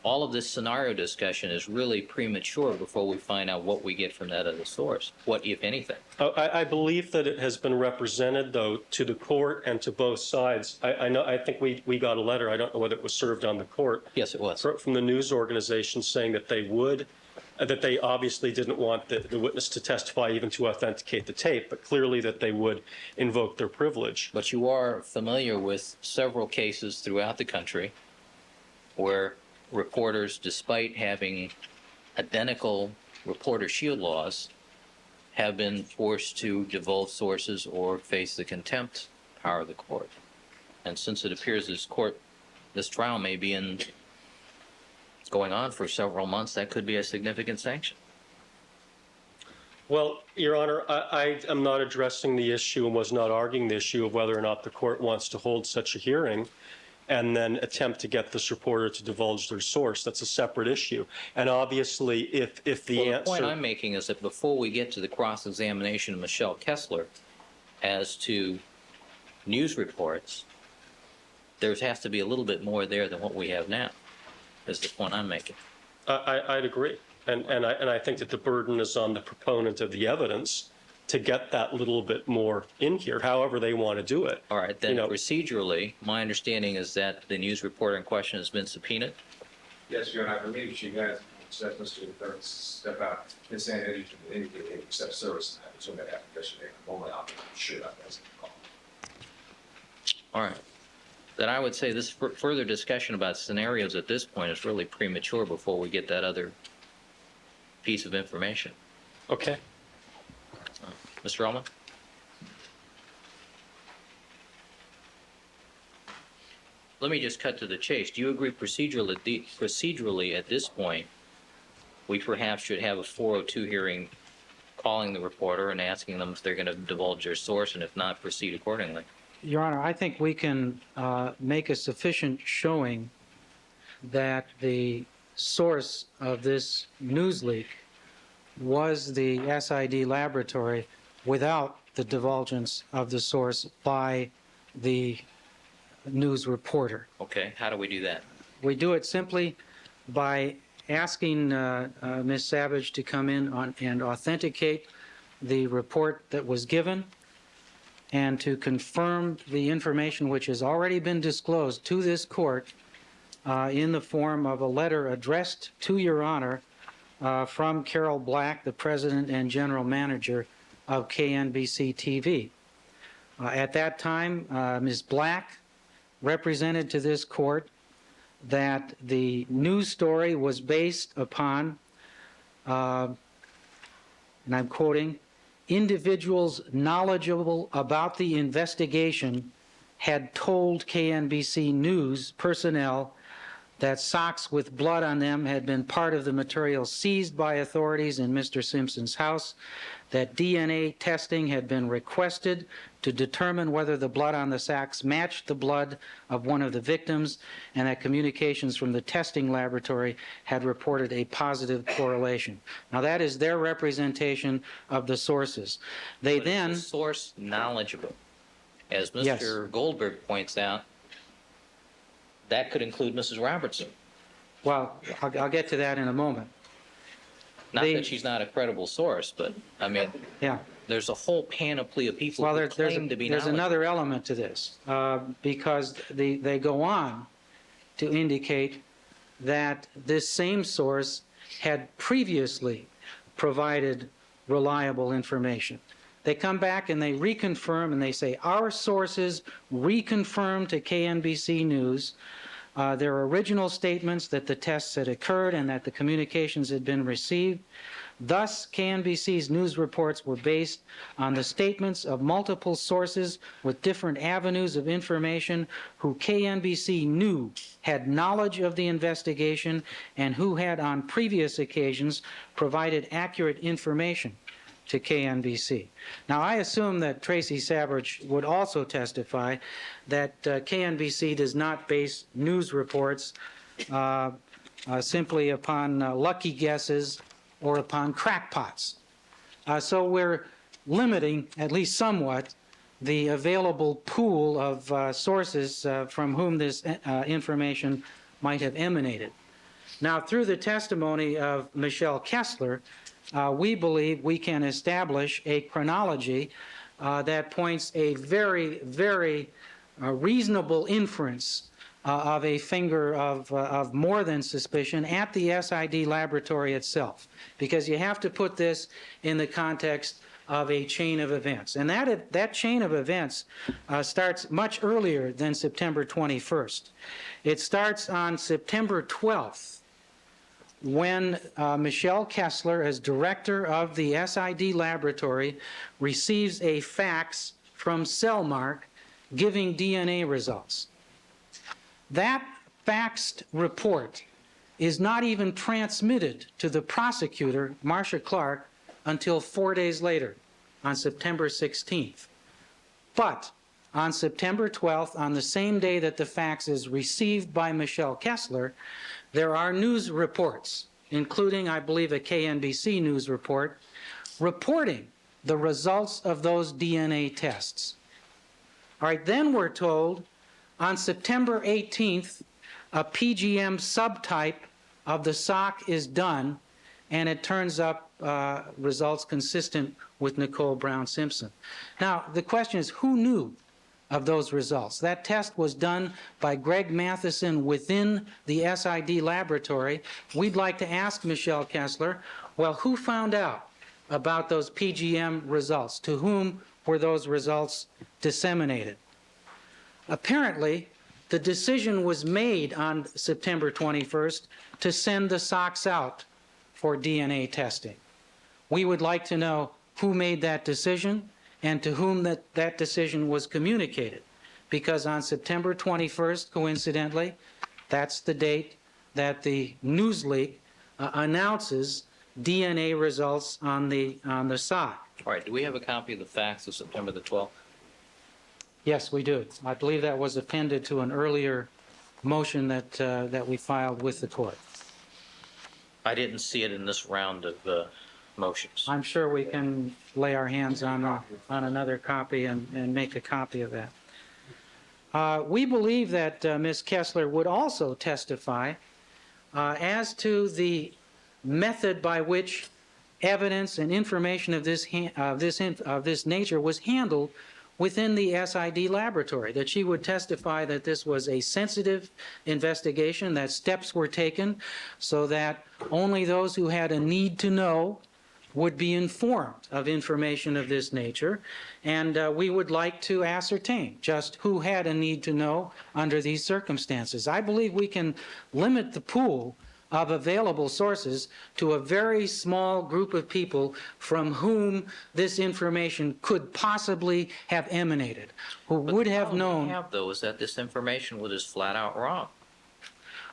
all of this scenario discussion is really premature before we find out what we get from that other source, what, if anything. I believe that it has been represented, though, to the court and to both sides. I think we got a letter. I don't know whether it was served on the court. Yes, it was. From the news organization saying that they would, that they obviously didn't want the witness to testify even to authenticate the tape, but clearly that they would invoke their privilege. But you are familiar with several cases throughout the country where reporters, despite having identical reporter shield laws, have been forced to divulge sources or face the contempt power of the court. And since it appears this trial may be going on for several months, that could be a significant sanction. Well, Your Honor, I am not addressing the issue and was not arguing the issue of whether or not the court wants to hold such a hearing and then attempt to get this reporter to divulge their source. That's a separate issue. And obviously, if the answer... The point I'm making is that before we get to the cross-examination of Michelle Kessler as to news reports, there has to be a little bit more there than what we have now, is the point I'm making. I'd agree. And I think that the burden is on the proponent of the evidence to get that little bit more in here, however they want to do it. All right, then procedurally, my understanding is that the news reporter in question has been subpoenaed? Yes, Your Honor, I believe she has said Mr. Third step out and saying that he can indicate they accept service. So that happened yesterday. I'm only out sure that that's the call. All right. Then I would say this further discussion about scenarios at this point is really premature before we get that other piece of information. Okay. Mr. Ullman? Let me just cut to the chase. Do you agree procedurally at this point, we perhaps should have a 402 hearing calling the reporter and asking them if they're going to divulge their source, and if not, proceed accordingly? Your Honor, I think we can make a sufficient showing that the source of this news leak was the SID laboratory without the divulgence of the source by the news reporter. Okay, how do we do that? We do it simply by asking Ms. Savage to come in and authenticate the report that was given and to confirm the information which has already been disclosed to this court in the form of a letter addressed to Your Honor from Carol Black, the President and General Manager of KNBC TV. At that time, Ms. Black represented to this court that the news story was based upon, and I'm quoting, individuals knowledgeable about the investigation had told KNBC News personnel that socks with blood on them had been part of the material seized by authorities in Mr. Simpson's house, that DNA testing had been requested to determine whether the blood on the socks matched the blood of one of the victims, and that communications from the testing laboratory had reported a positive correlation. Now, that is their representation of the sources. They But is then... the source knowledgeable? As Mr. Yes. Goldberg points out, that could include Mrs. Robertson. Well, I'll get to that in a moment. Not The- that she's not a credible source, but, I mean, Yeah. there's a whole panoply of people Well, who there's claim to be there's knowledgeable. another element to this, because they go on to indicate that this same source had previously provided reliable information. They come back and they reconfirm and they say, our sources reconfirm to KNBC News their original statements that the tests had occurred and that the communications had been received. Thus, KNBC's news reports were based on the statements of multiple sources with different avenues of information who KNBC knew had knowledge of the investigation and who had on previous occasions provided accurate information to KNBC. Now, I assume that Tracy Savage would also testify that KNBC does not base news reports simply upon lucky guesses or upon crackpots. So we're limiting, at least somewhat, the available pool of sources from whom this information might have emanated. Now, through the testimony of Michelle Kessler, we believe we can establish a chronology that points a very, very reasonable inference of a finger of more than suspicion at the SID laboratory itself, because you have to put this in the context of a chain of events. And that chain of events starts much earlier than September 21st. It starts on September 12th, when Michelle Kessler, as director of the SID laboratory, receives a fax from Cellmark giving DNA results. That faxed report is not even transmitted to the prosecutor, Marcia Clark, until 4 days later, on September 16th. But on September 12th, on the same day that the fax is received by Michelle Kessler, there are news reports, including, I believe, a KNBC news report, reporting the results of those DNA tests. All right, then we're told on September 18th, a PGM subtype of the sock is done, and it turns up results consistent with Nicole Brown Simpson. Now, the question is, who knew of those results? That test was done by Greg Matheson within the SID laboratory. We'd like to ask Michelle Kessler, well, who found out about those PGM results? To whom were those results disseminated? Apparently, the decision was made on September 21st to send the socks out for DNA testing. We would like to know who made that decision and to whom that decision was communicated, because on September 21st, coincidentally, that's the date that the news leak announces DNA results on the sock. All right, do we have a copy of the fax of September the 12th? Yes, we do. I believe that was appended to an earlier motion that we filed with the court. I didn't see it in this round of motions. I'm sure we can lay our hands on another copy and make a copy of that. We believe that Ms. Kessler would also testify as to the method by which evidence and information of this nature was handled within the SID laboratory, that she would testify that this was a sensitive investigation, that steps were taken so that only those who had a need to know would be informed of information of this nature, and we would like to ascertain just who had a need to know under these circumstances. I believe we can limit the pool of available sources to a very small group of people from whom this information could possibly have emanated, who would have known. What we have, though, is that this information was just flat out wrong.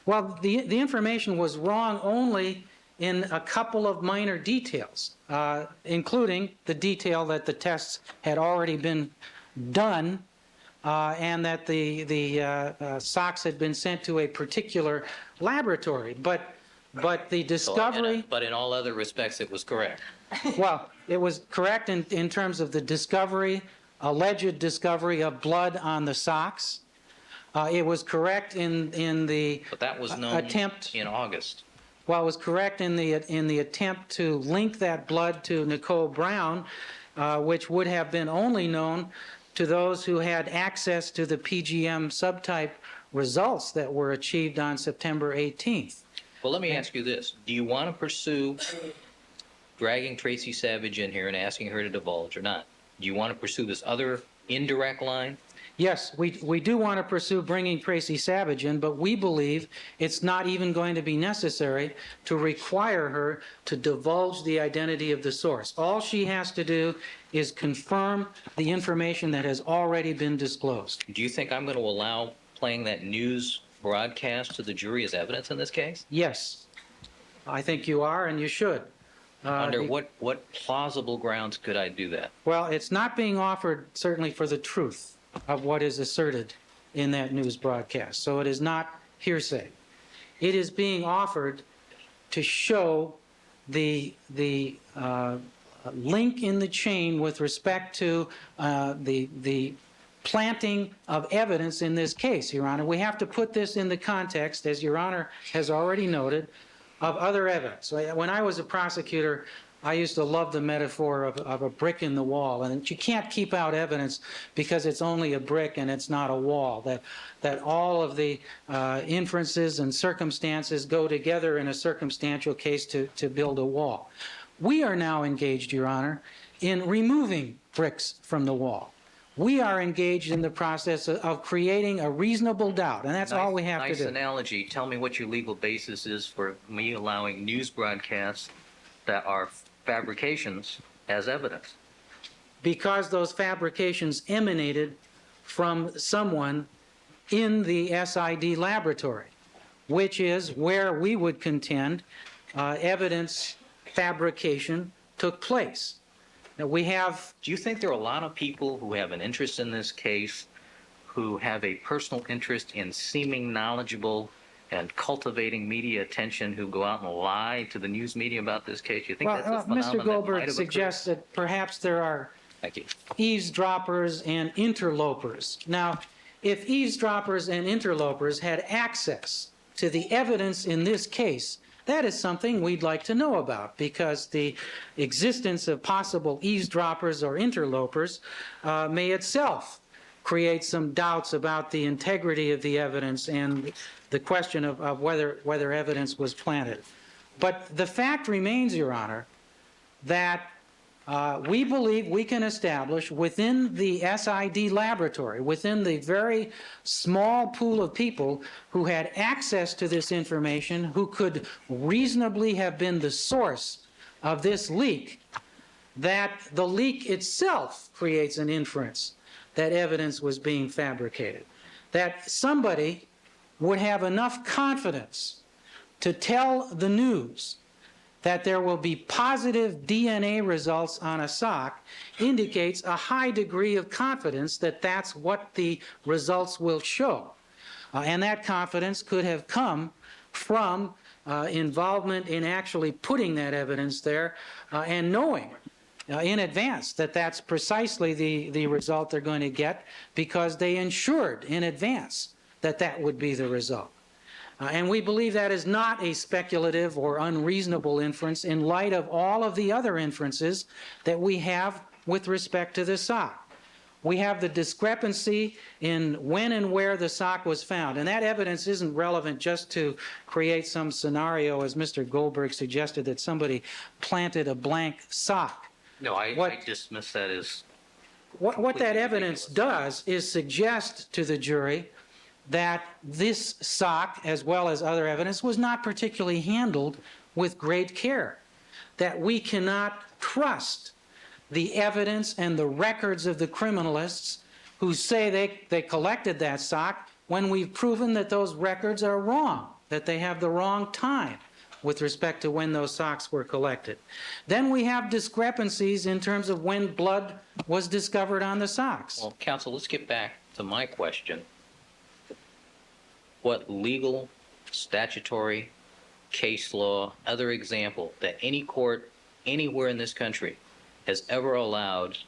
Well, the information was wrong only in a couple of minor details, including the detail that the tests had already been done and that the socks had been sent to a particular laboratory. But the discovery... But in all other respects, it was correct. Well, it was correct in terms of the discovery, alleged discovery of blood on the socks. It was correct in the But that was known attempt... in August. Well, it was correct in the attempt to link that blood to Nicole Brown, which would have been only known to those who had access to the PGM subtype results that were achieved on September 18th. Well, let me ask you this. Do you want to pursue dragging Tracy Savage in here and asking her to divulge or not? Do you want to pursue this other indirect line? Yes, we do want to pursue bringing Tracy Savage in, but we believe it's not even going to be necessary to require her to divulge the identity of the source. All she has to do is confirm the information that has already been disclosed. Do you think I'm going to allow playing that news broadcast to the jury as evidence in this case? Yes, I think you are, and you should. Under what plausible grounds could I do that? Well, it's not being offered certainly for the truth of what is asserted in that news broadcast, so it is not hearsay. It is being offered to show the link in the chain with respect to the planting of evidence in this case, Your Honor. We have to put this in the context, as Your Honor has already noted, of other evidence. When I was a prosecutor, I used to love the metaphor of a brick in the wall, and you can't keep out evidence because it's only a brick and it's not a wall, that all of the inferences and circumstances go together in a circumstantial case to build a wall. We are now engaged, Your Honor, in removing bricks from the wall. We are engaged in the process of creating a reasonable doubt, and that's all we have to do. Nice analogy. Tell me what your legal basis is for me allowing news broadcasts that are fabrications as evidence. Because those fabrications emanated from someone in the SID laboratory, which is where we would contend evidence fabrication took place. Now we have... Do you think there are a lot of people who have an interest in this case who have a personal interest in seeming knowledgeable and cultivating media attention who go out and lie to the news media about this case? You think that's a phenomenon Mr. that might Goldberg have suggests that perhaps there are Thank you. eavesdroppers and interlopers. Now, if eavesdroppers and interlopers had access to the evidence in this case, that is something we'd like to know about, because the existence of possible eavesdroppers or interlopers may itself create some doubts about the integrity of the evidence and the question of whether evidence was planted. But the fact remains, Your Honor, that we believe we can establish within the SID laboratory, within the very small pool of people who had access to this information, who could reasonably have been the source of this leak, that the leak itself creates an inference that evidence was being fabricated. That somebody would have enough confidence to tell the news that there will be positive DNA results on a sock indicates a high degree of confidence that that's what the results will show. And that confidence could have come from involvement in actually putting that evidence there and knowing in advance that that's precisely the result they're going to get, because they ensured in advance that that would be the result. And we believe that is not a speculative or unreasonable inference in light of all of the other inferences that we have with respect to the sock. We have the discrepancy in when and where the sock was found, and that evidence isn't relevant just to create some scenario, as Mr. Goldberg suggested, that somebody planted a blank sock. No, I dismiss that as... What that evidence does is suggest to the jury that this sock, as well as other evidence, was not particularly handled with great care, that we cannot trust the evidence and the records of the criminalists who say they collected that sock when we've proven that those records are wrong. that they have the wrong time with respect to when those socks were collected. Then we have discrepancies in terms of when blood was discovered on the socks. Well, counsel, let's get back to my question. What legal, statutory, case law, other example that any court anywhere in this country has ever allowed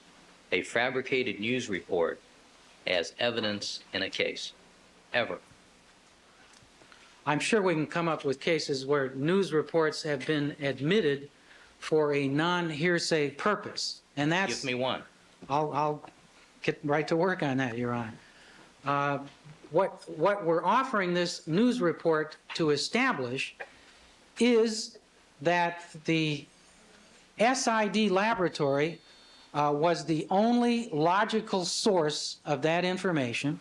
a fabricated news report as evidence in a case? Ever? I'm sure we can come up with cases where news reports have been admitted for a non-hearsay purpose, and that's... Give me one. I'll get right to work on that, Your Honor. What we're offering this news report to establish is that the SID laboratory was the only logical source of that information,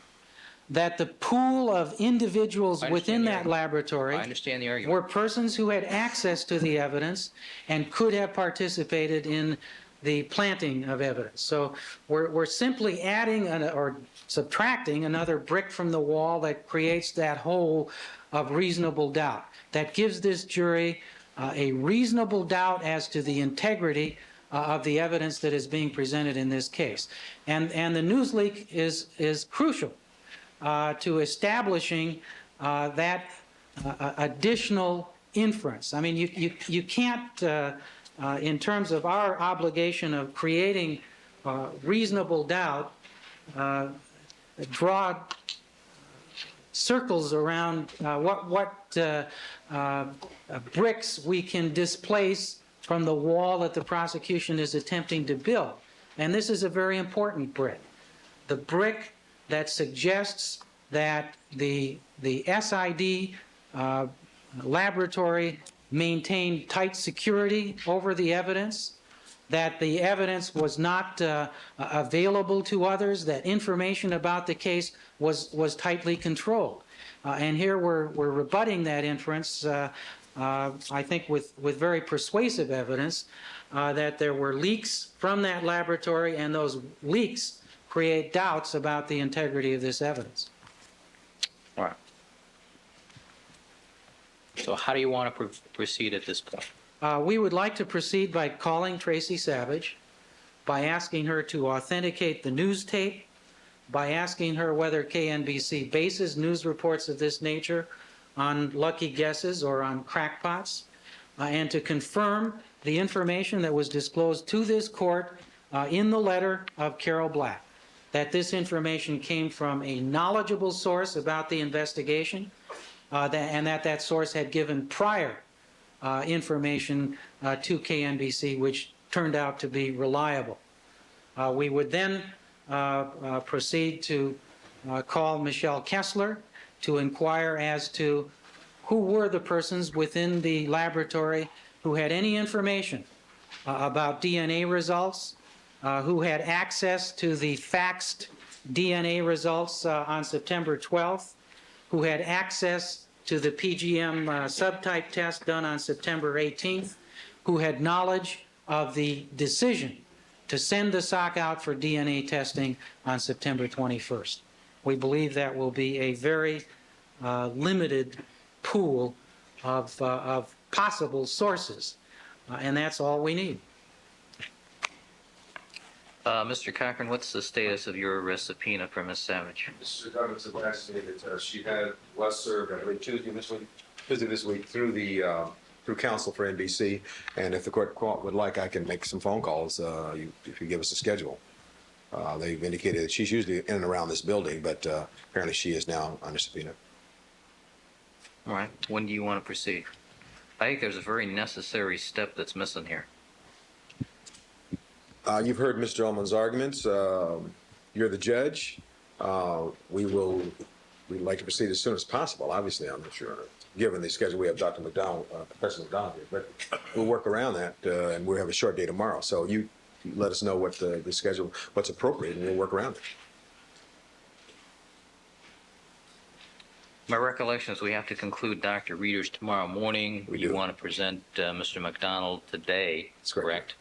that the pool of individuals within that laboratory I understand the argument. were persons who had access to the evidence and could have participated in the planting of evidence. So we're simply adding or subtracting another brick from the wall that creates that hole of reasonable doubt. That gives this jury a reasonable doubt as to the integrity of the evidence that is being presented in this case. And the news leak is crucial to establishing that additional inference. I mean, you can't, in terms of our obligation of creating reasonable doubt, draw circles around what bricks we can displace from the wall that the prosecution is attempting to build. And this is a very important brick. The brick that suggests that the SID laboratory maintained tight security over the evidence, that the evidence was not available to others, that information about the case was tightly controlled. And here we're rebutting that inference, I think with very persuasive evidence, that there were leaks from that laboratory, and those leaks create doubts about the integrity of this evidence. All right. So how do you want to proceed at this point? We would like to proceed by calling Tracy Savage, by asking her to authenticate the news tape, by asking her whether KNBC bases news reports of this nature on lucky guesses or on crackpots, and to confirm the information that was disclosed to this court in the letter of Carol Black, that this information came from a knowledgeable source about the investigation, and that source had given prior information to KNBC, which turned out to be reliable. We would then proceed to call Michelle Kessler to inquire as to who were the persons within the laboratory who had any information about DNA results, who had access to the faxed DNA results on September 12th, who had access to the PGM subtype test done on September 18th, who had knowledge of the decision to send the sock out for DNA testing on September 21st. We believe that will be a very limited pool of possible sources, and that's all we need. Mr. Cochran, what's the status of your subpoena for Ms. Savage? Mr. Douglas advised me that she was served, I believe, Tuesday this week through counsel for NBC, and if the court would like, I can make some phone calls if you give us a schedule. They've indicated that she's usually in and around this building, but apparently she is now under subpoena. All right. When do you want to proceed? I think there's a very necessary step that's missing here. You've heard Mr. Ullman's arguments. You're the judge. We'd like to proceed as soon as possible. Obviously, I'm not sure, given the schedule we have Dr. McDonald, Professor McDonald here, but we'll work around that, and we'll have a short day tomorrow. So you let us know what the schedule, what's appropriate, and we'll work around it. My recollection is we have to conclude Dr. Reeder's tomorrow morning. We You do. want to present Mr. McDonald today, That's correct.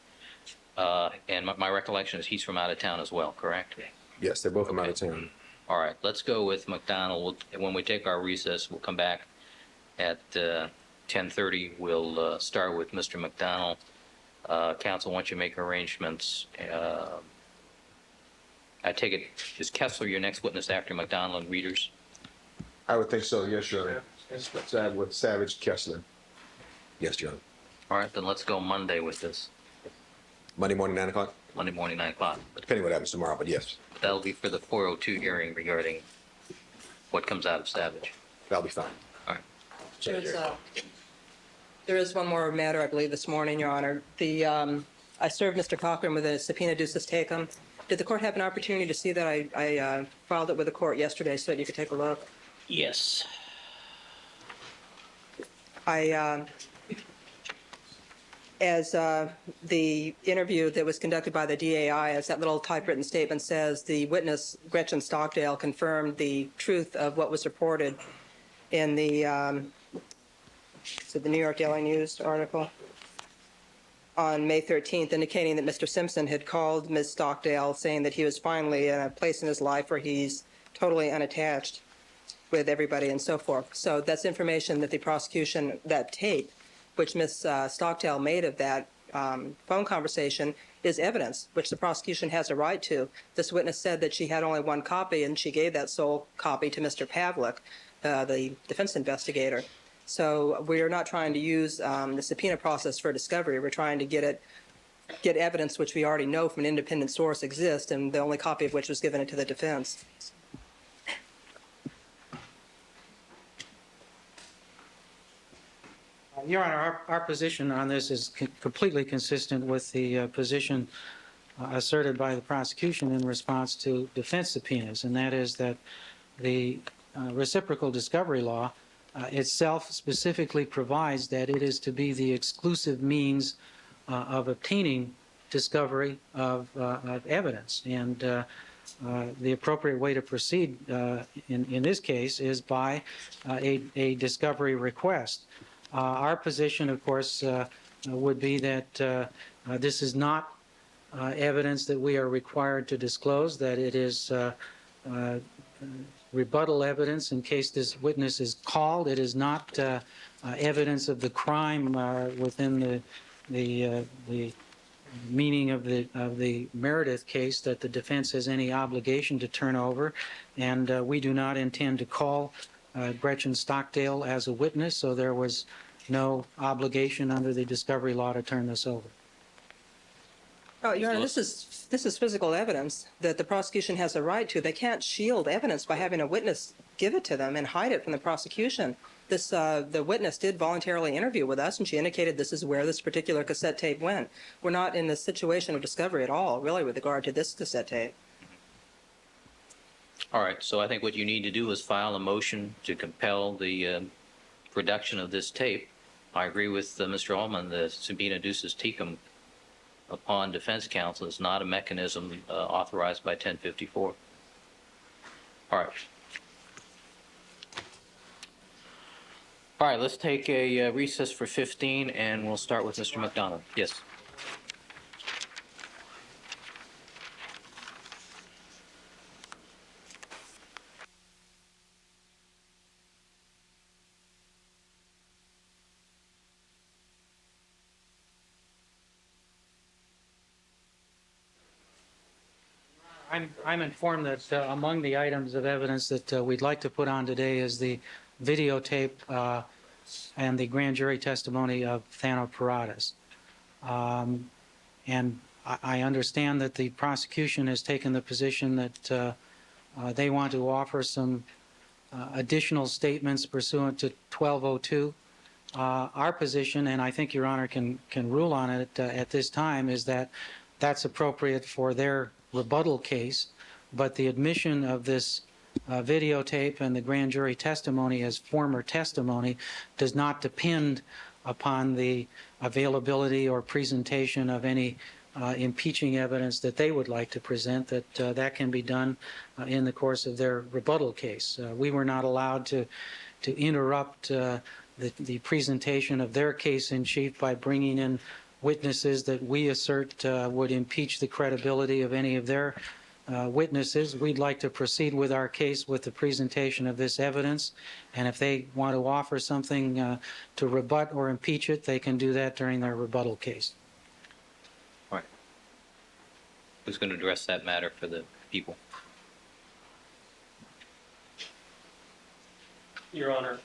And my recollection is he's from out of town as well, correct? Yes, they're both from out of town. All right, let's go with McDonald. When we take our recess, we'll come back At 10:30, we'll start with Mr. McDonald. Council, once you make arrangements, I take it, is Kessler your next witness after McDonald and Readers? I would think so, yes, Your Honor. Side with Savage Kessler. Yes, Your Honor. All right, then let's go Monday with this. Monday morning, 9 o'clock, Monday morning, 9 o'clock. depending what happens tomorrow, but yes, That'll be for the 402 hearing regarding what comes out of Savage. that'll be fine. All right. There is one more matter, I believe, this morning, Your Honor. I served Mr. Cochran with a subpoena ducis tecum. Did the court have an opportunity to see that? I filed it with the court yesterday so that you could take a look. Yes. As the interview that was conducted by the DAI, as that little typewritten statement says, the witness, Gretchen Stockdale, confirmed the truth of what was reported in the New York Daily News article on May 13th, indicating that Mr. Simpson had called Ms. Stockdale saying that he was finally in a place in his life where he's totally unattached with everybody and so forth. So that's information that the prosecution, that tape, which Ms. Stockdale made of that phone conversation, is evidence, which the prosecution has a right to. This witness said that she had only one copy, and she gave that sole copy to Mr. Pavlik, the defense investigator. So we're not trying to use the subpoena process for discovery. We're trying to get evidence which we already know from an independent source exists, and the only copy of which was given to the defense. Your Honor, our position on this is completely consistent with the position asserted by the prosecution in response to defense subpoenas, and that is that the reciprocal discovery law itself specifically provides that it is to be the exclusive means of obtaining discovery of evidence. And the appropriate way to proceed in this case is by a discovery request. Our position, of course, would be that this is not evidence that we are required to disclose, that it is rebuttal evidence in case this witness is called. It is not evidence of the crime within the meaning of the Meredith case that the defense has any obligation to turn over, and we do not intend to call Gretchen Stockdale as a witness, so there was no obligation under the discovery law to turn this over. Oh, Your Honor, this is physical evidence that the prosecution has a right to. They can't shield evidence by having a witness give it to them and hide it from the prosecution. The witness did voluntarily interview with us, and she indicated this is where this particular cassette tape went. We're not in the situation of discovery at all, really, with regard to this cassette tape. All right, so I think what you need to do is file a motion to compel the production of this tape. I agree with Mr. Ullman, the subpoena ducis tecum upon defense counsel is not a mechanism authorized by 1054. All right. All right, let's take a recess for 15, and we'll start with Mr. McDonough. Yes. I'm informed that among the items of evidence that we'd like to put on today is the videotape and the grand jury testimony of Thano Paradas. And I understand that the prosecution has taken the position that they want to offer some additional statements pursuant to 1202. Our position, and I think Your Honor can rule on it at this time, is that that's appropriate for their rebuttal case, but the admission of this videotape and the grand jury testimony as former testimony does not depend upon the availability or presentation of any impeaching evidence that they would like to present, that can be done in the course of their rebuttal case. We were not allowed to interrupt the presentation of their case in chief by bringing in witnesses that we assert would impeach the credibility of any of their witnesses, we'd like to proceed with our case with the presentation of this evidence. And if they want to offer something to rebut or impeach it, they can do that during their rebuttal case. All right. Who's going to address that matter for the people? Your Honor,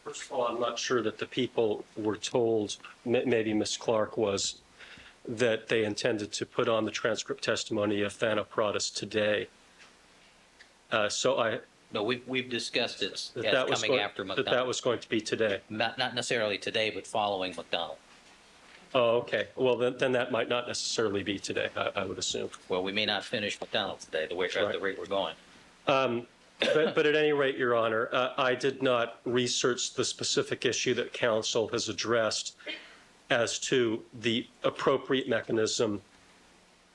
first of all, I'm not sure that the people were told, maybe Ms. Clark was, that they intended to put on the transcript testimony of Thanopratis today. No, we've discussed it as That was coming after McDonald. that was going to be today. Not necessarily today, but following McDonald. Oh, okay. Well, then that might not necessarily be today, I would assume. Well, we may not finish McDonald today, at the rate we're going. But at any rate, Your Honor, I did not research the specific issue that counsel has addressed as to the appropriate mechanism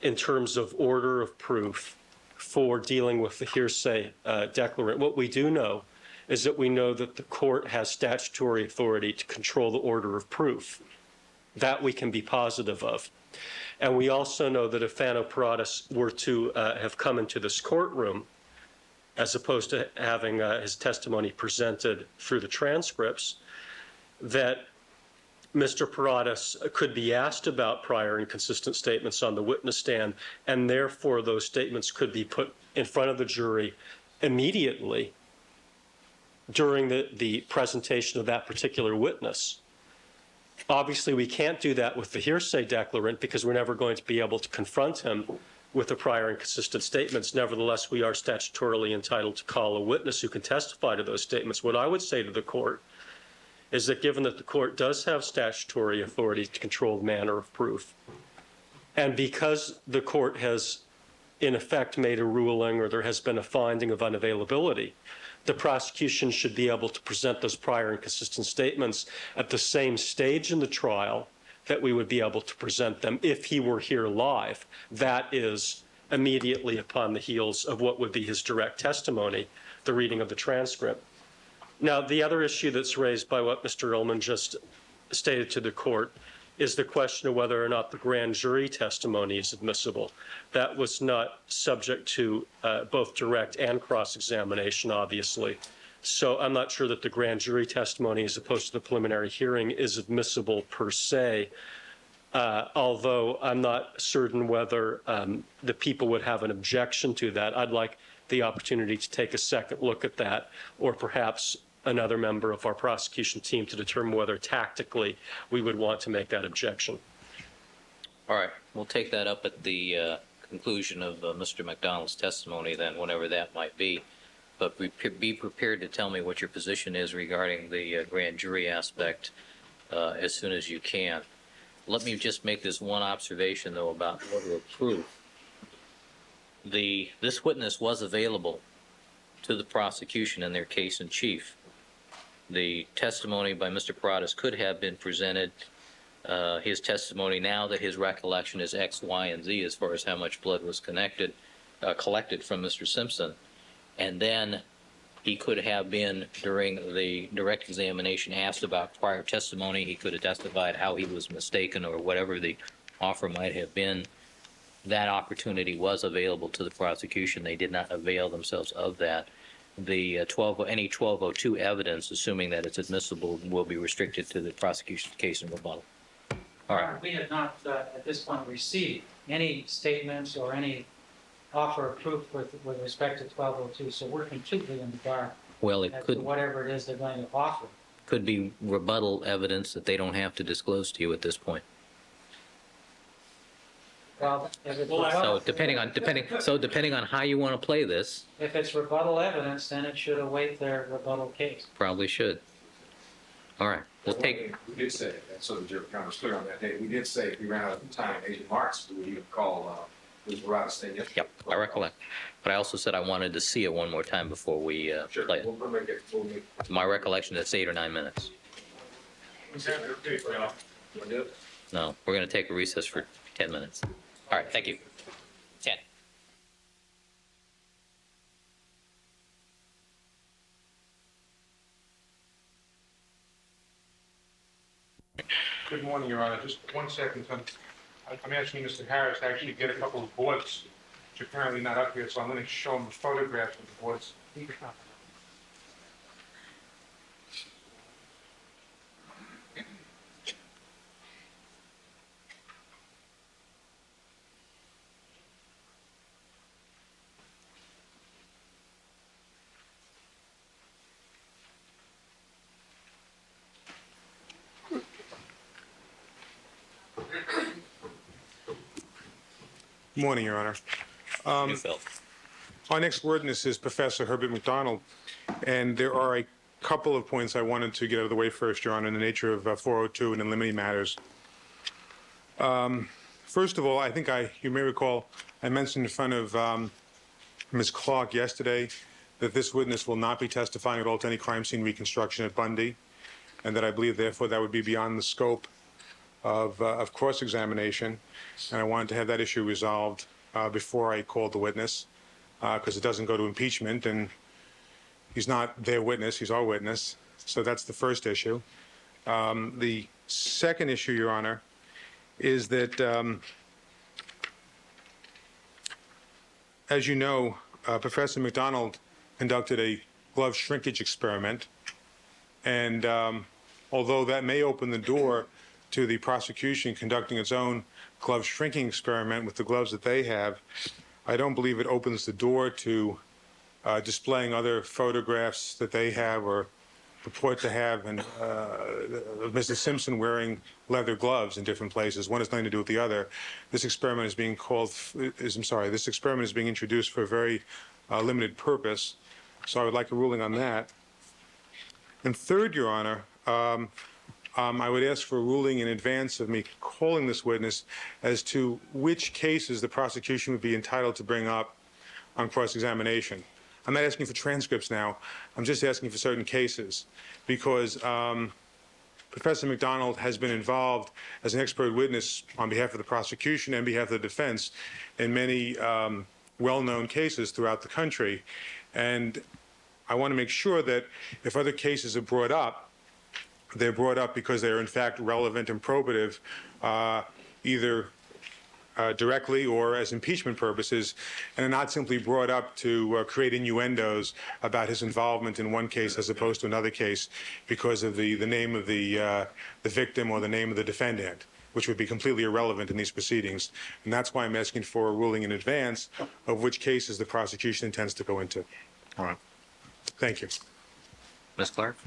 in terms of order of proof for dealing with the hearsay declarant. What we do know is that we know that the court has statutory authority to control the order of proof. That we can be positive of. And we also know that if Thanopratis were to have come into this courtroom, as opposed to having his testimony presented through the transcripts, that Mr. Paratus could be asked about prior inconsistent statements on the witness stand, and therefore those statements could be put in front of the jury immediately during the presentation of that particular witness. Obviously, we can't do that with the hearsay declarant because we're never going to be able to confront him with the prior inconsistent statements. Nevertheless, we are statutorily entitled to call a witness who can testify to those statements. What I would say to the court is that given that the court does have statutory authority to control the manner of proof, and because the court has in effect made a ruling or there has been a finding of unavailability, the prosecution should be able to present those prior inconsistent statements at the same stage in the trial that we would be able to present them if he were here live. That is immediately upon the heels of what would be his direct testimony, the reading of the transcript. Now, the other issue that's raised by what Mr. Ullman just stated to the court is the question of whether or not the grand jury testimony is admissible. That was not subject to both direct and cross-examination, obviously. So I'm not sure that the grand jury testimony, as opposed to the preliminary hearing, is admissible per se, although I'm not certain whether the people would have an objection to that. I'd like the opportunity to take a second look at that, or perhaps another member of our prosecution team to determine whether tactically we would want to make that objection. All right, we'll take that up at the conclusion of Mr. McDonald's testimony then, whenever that might be. But be prepared to tell me what your position is regarding the grand jury aspect as soon as you can. Let me just make this one observation, though, about order of proof. This witness was available to the prosecution in their case in chief. The testimony by Mr. Paratus could have been presented. His testimony now that his recollection is X, Y, and Z as far as how much blood was collected from Mr. Simpson. And then he could have been, during the direct examination, asked about prior testimony. He could have testified how he was mistaken or whatever the offer might have been. That opportunity was available to the prosecution. They did not avail themselves of that. The any 1202 evidence, assuming that it's admissible, will be restricted to the prosecution's case and rebuttal. All right. We have not, at this point, received any statements or any offer of proof with respect to 1202, so we're completely in the dark Well, it as could to whatever it is they're going to offer. could be rebuttal evidence that they don't have to disclose to you at this point. Well, if it's So depending on how you want to play this, if it's rebuttal evidence, then it should await their rebuttal case. probably should. All right, we'll take. We did say, and so the jury was clear on that day, we did say if we ran out of time, Agent Marks, we would call Ms. Morales staying yesterday. Yep, I recollect. But I also said I wanted to see it one more time before we Sure, play it. we'll make it, My recollection is 8 or 9 minutes. No, we're going to take a recess for 10 minutes. All right, thank you. 10. Good morning, Your Honor. Just 1 second. I'm asking Mr. Harris to actually get a couple of boards She's apparently not up here, so I'm going to show him a photograph of the board's. Good morning, Your Honor. Neufeld. Our next witness is Professor Herbert McDonald, and there are a couple of points I wanted to get out of the way first, Your Honor, in the nature of 402 and in limiting matters. First of all, I think you may recall, I mentioned in front of Ms. Clark yesterday that this witness will not be testifying at all to any crime scene reconstruction at Bundy, and that I believe, therefore, that would be beyond the scope of cross-examination, and I wanted to have that issue resolved before I called the witness, because it doesn't go to impeachment, and he's not their witness, he's our witness. So that's the first issue. The second issue, Your Honor, is that, as you know, Professor McDonald conducted a glove shrinkage experiment, and although that may open the door to the prosecution conducting its own glove shrinking experiment with the gloves that they have, I don't believe it opens the door to displaying other photographs that they have or purport to have of Mr. Simpson wearing leather gloves in different places. One has nothing to do with the other. This experiment is being this experiment is being introduced for a very limited purpose, so I would like a ruling on that. And third, Your Honor, I would ask for a ruling in advance of me calling this witness as to which cases the prosecution would be entitled to bring up on cross-examination. I'm not asking for transcripts now. I'm just asking for certain cases, because Professor McDonald has been involved as an expert witness on behalf of the prosecution and behalf of the defense in many well-known cases throughout the country. And I want to make sure that if other cases are brought up, they're brought up because they are in fact relevant and probative, either directly or as impeachment purposes, and are not simply brought up to create innuendos about his involvement in one case as opposed to another case because of the name of the victim or the name of the defendant, which would be completely irrelevant in these proceedings. And that's why I'm asking for a ruling in advance of which cases the prosecution intends to go into. All right. Thank you. Ms. Clark?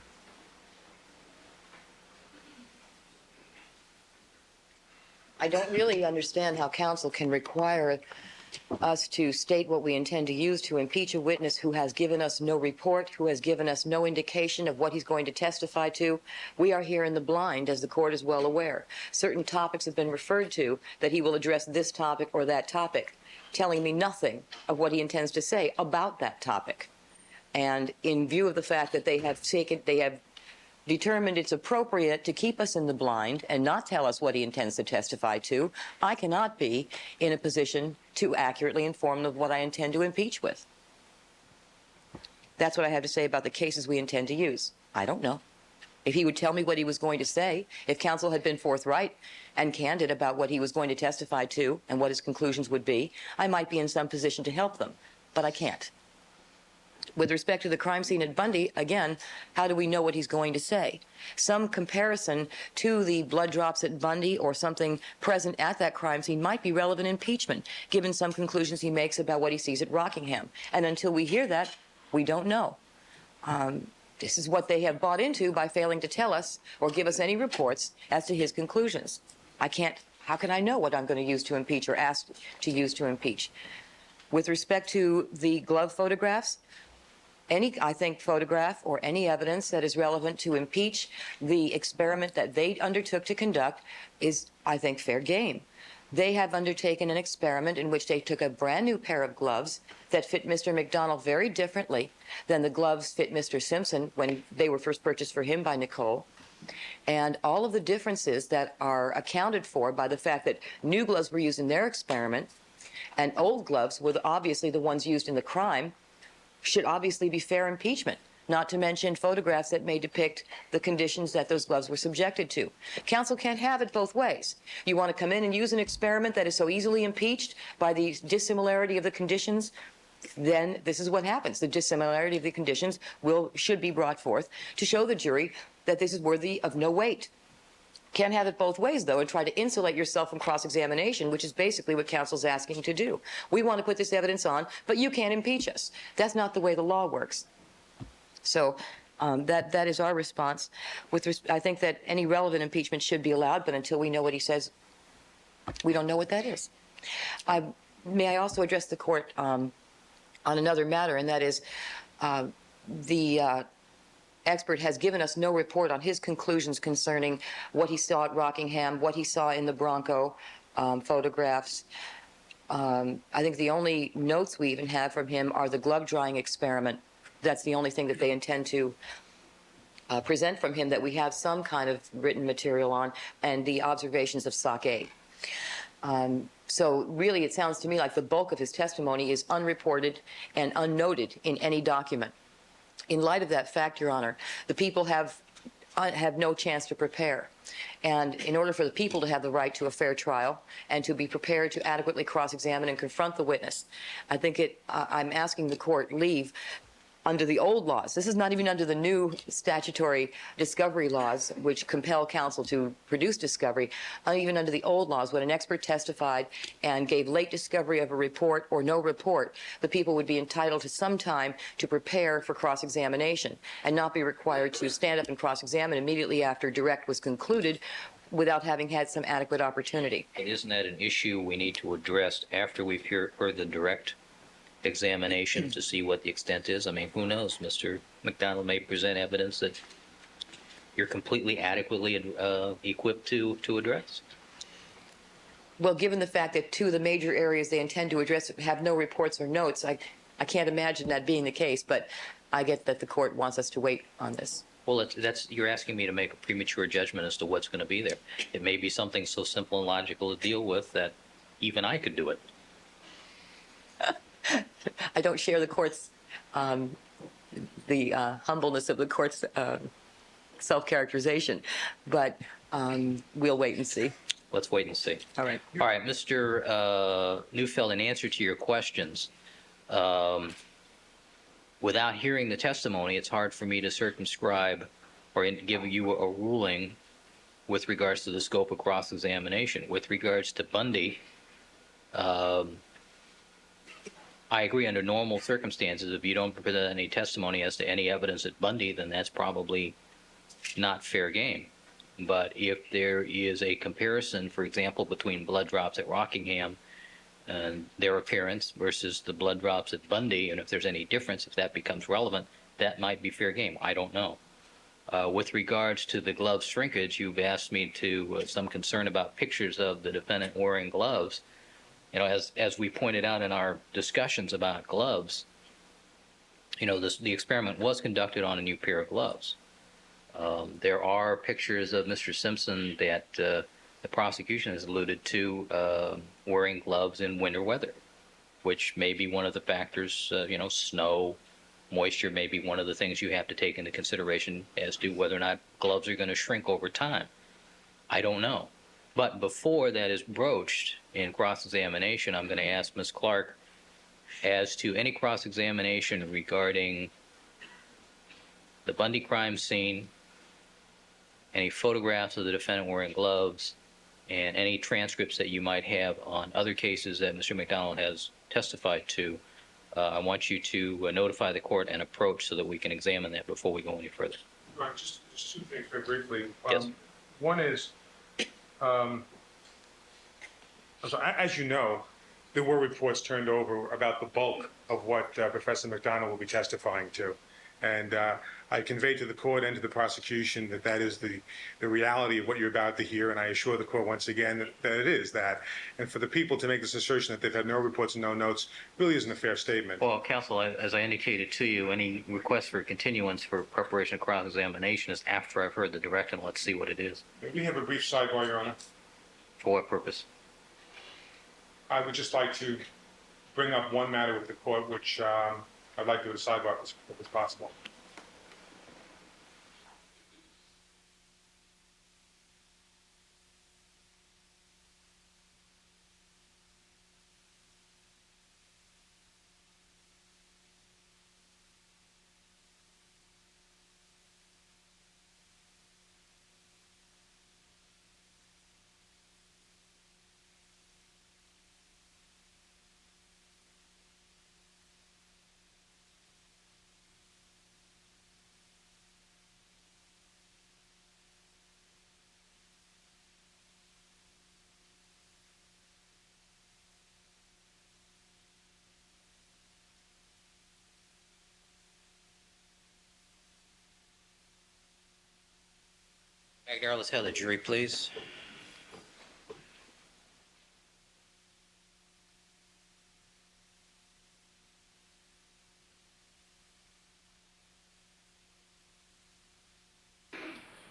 I don't really understand how counsel can require us to state what we intend to use to impeach a witness who has given us no report, who has given us no indication of what he's going to testify to. We are here in the blind, as the court is well aware. Certain topics have been referred to that he will address this topic or that topic, telling me nothing of what he intends to say about that topic. And in view of the fact that they have determined it's appropriate to keep us in the blind and not tell us what he intends to testify to, I cannot be in a position to accurately inform them of what I intend to impeach with. That's what I have to say about the cases we intend to use. I don't know. If he would tell me what he was going to say, if counsel had been forthright and candid about what he was going to testify to and what his conclusions would be, I might be in some position to help them, but I can't. With respect to the crime scene at Bundy, again, how do we know what he's going to say? Some comparison to the blood drops at Bundy or something present at that crime scene might be relevant impeachment, given some conclusions he makes about what he sees at Rockingham. And until we hear that, we don't know. This is what they have bought into by failing to tell us or give us any reports as to his conclusions. How can I know what I'm going to use to impeach or ask to use to impeach? With respect to the glove photographs, any, I think, photograph or any evidence that is relevant to impeach the experiment that they undertook to conduct is, I think, fair game. They have undertaken an experiment in which they took a brand new pair of gloves that fit Mr. McDonald very differently than the gloves fit Mr. Simpson when they were first purchased for him by Nicole. And all of the differences that are accounted for by the fact that new gloves were used in their experiment and old gloves were obviously the ones used in the crime should obviously be fair impeachment. not to mention photographs that may depict the conditions that those gloves were subjected to. Counsel can't have it both ways. You want to come in and use an experiment that is so easily impeached by the dissimilarity of the conditions, then this is what happens. The dissimilarity of the conditions should be brought forth to show the jury that this is worthy of no weight. Can't have it both ways, though, and try to insulate yourself from cross-examination, which is basically what counsel's asking to do. We want to put this evidence on, but you can't impeach us. That's not the way the law works. So that is our response. I think that any relevant impeachment should be allowed, but until we know what he says, we don't know what that is. May I also address the court on another matter, and that is the expert has given us no report on his conclusions concerning what he saw at Rockingham, what he saw in the Bronco photographs. I think the only notes we even have from him are the glove drying experiment. That's the only thing that they intend to present from him that we have some kind of written material on, and the observations of sake. So really, it sounds to me like the bulk of his testimony is unreported and unnoted in any document. In light of that fact, Your Honor, the people have no chance to prepare. And in order for the people to have the right to a fair trial and to be prepared to adequately cross-examine and confront the witness, I think I'm asking the court leave under the old laws. This is not even under the new statutory discovery laws, which compel counsel to produce discovery. Even under the old laws, when an expert testified and gave late discovery of a report or no report, the people would be entitled to some time to prepare for cross-examination and not be required to stand up and cross-examine immediately after direct was concluded without having had some adequate opportunity. And isn't that an issue we need to address after we've heard the direct examination to see what the extent is? I mean, who knows? Mr. McDonald may present evidence that you're completely adequately equipped to address. Well, given the fact that two of the major areas they intend to address have no reports or notes, I can't imagine that being the case, but I get that the court wants us to wait on this. Well, you're asking me to make a premature judgment as to what's going to be there. It may be something so simple and logical to deal with that even I could do it. I don't share the court's, the humbleness of the court's self-characterization, but we'll wait and see. Let's wait and see. All right. All right, Mr. Neufeld, in answer to your questions, without hearing the testimony, it's hard for me to circumscribe or give you a ruling with regards to the scope of cross-examination. With regards to Bundy, I agree under normal circumstances, if you don't present any testimony as to any evidence at Bundy, then that's probably not fair game. But if there is a comparison, for example, between blood drops at Rockingham and their appearance versus the blood drops at Bundy, and if there's any difference, if that becomes relevant, that might be fair game. I don't know. With regards to the glove shrinkage, you've asked me to some concern about pictures of the defendant wearing gloves. You know, as we pointed out in our discussions about gloves, you know, the experiment was conducted on a new pair of gloves. There are pictures of Mr. Simpson that the prosecution has alluded to wearing gloves in winter weather, which may be one of the factors, you know, snow, moisture may be one of the things you have to take into consideration as to whether or not gloves are going to shrink over time. I don't know. But before that is broached in cross-examination, I'm going to ask Ms. Clark as to any cross-examination regarding the Bundy crime scene, any photographs of the defendant wearing gloves, and any transcripts that you might have on other cases that Mr. McDonald has testified to. I want you to notify the court and approach so that we can examine that before we go any further. Right, just two things very briefly. Yes. One is, so as you know, there were reports turned over about the bulk of what Professor McDonald will be testifying to. And I conveyed to the court and to the prosecution that that is the reality of what you're about to hear, and I assure the court once again that it is that. And for the people to make this assertion that they've had no reports and no notes really isn't a fair statement. Well, counsel, as I indicated to you, any request for continuance for preparation of cross-examination is after I've heard the direct, and let's see what it is. May we have a brief sidebar, Your Honor? For what purpose? I would just like to bring up one matter with the court, which I'd like to do a sidebar if it's possible. Aguilar, let's have the jury, please.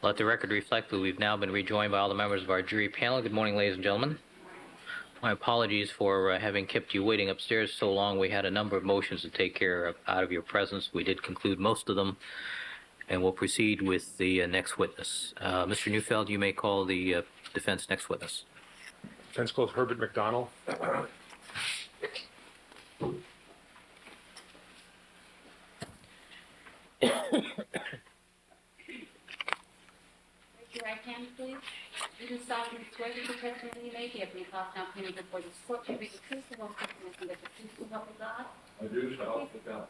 Let the record reflect that we've now been rejoined by all the members of our jury panel. Good morning, ladies and gentlemen. My apologies for having kept you waiting upstairs so long. We had a number of motions to take care of out of your presence. We did conclude most of them, and we'll proceed with the next witness. Mr. Neufeld, you may call the defense next witness. Defense close Herbert McDonald. Raise your right hand, please. You do solemnly swear that the testimony you may give me cause now coming before this court to be the truth, the whole truth, and nothing but the truth, so help me God. I do, so help me God.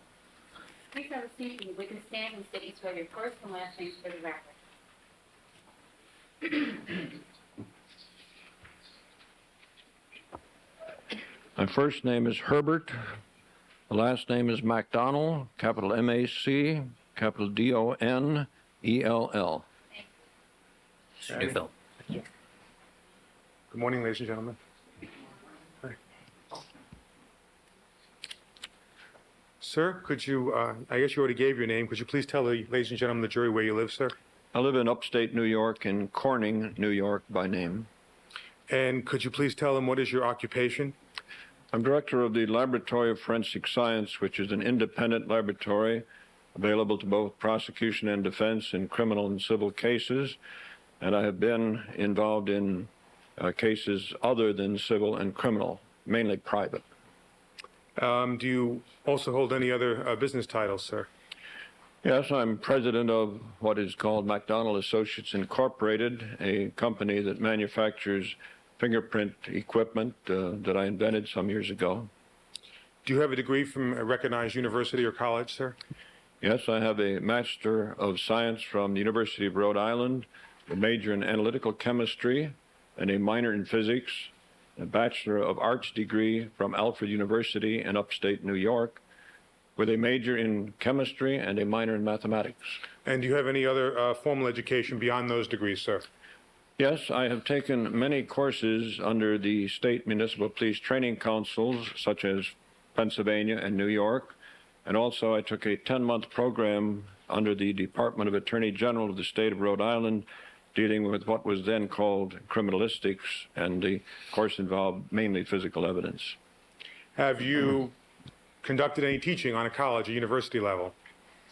Please have a seat and you witness stand and state each of your first and last names for the record. My first name is Herbert. The last name is MacDonald, capital M-A-C, capital D-O-N-E-L-L. Mr. Neufeld. Good morning, ladies and gentlemen. Hi. Sir, could you, I guess you already gave your name. Could you please tell the ladies and gentlemen of the jury where you live, sir? I live in upstate New York, in Corning, New York by name. And could you please tell them what is your occupation? I'm director of the Laboratory of Forensic Science, which is an independent laboratory available to both prosecution and defense in criminal and civil cases. And I have been involved in cases other than civil and criminal, mainly private. Do you also hold any other business titles, sir? Yes, I'm president of what is called McDonald Associates Incorporated, a company that manufactures fingerprint equipment that I invented some years ago. Do you have a degree from a recognized university or college, sir? Yes, I have a Master of Science from the University of Rhode Island, a major in analytical chemistry, and a minor in physics, a Bachelor of Arts degree from Alfred University in upstate New York, with a major in chemistry and a minor in mathematics. And do you have any other formal education beyond those degrees, sir? Yes, I have taken many courses under the state municipal police training councils, such as Pennsylvania and New York, and also I took a 10-month program under the Department of Attorney General of the state of Rhode Island, dealing with what was then called criminalistics, and the course involved mainly physical evidence. Have you conducted any teaching on a college or university level?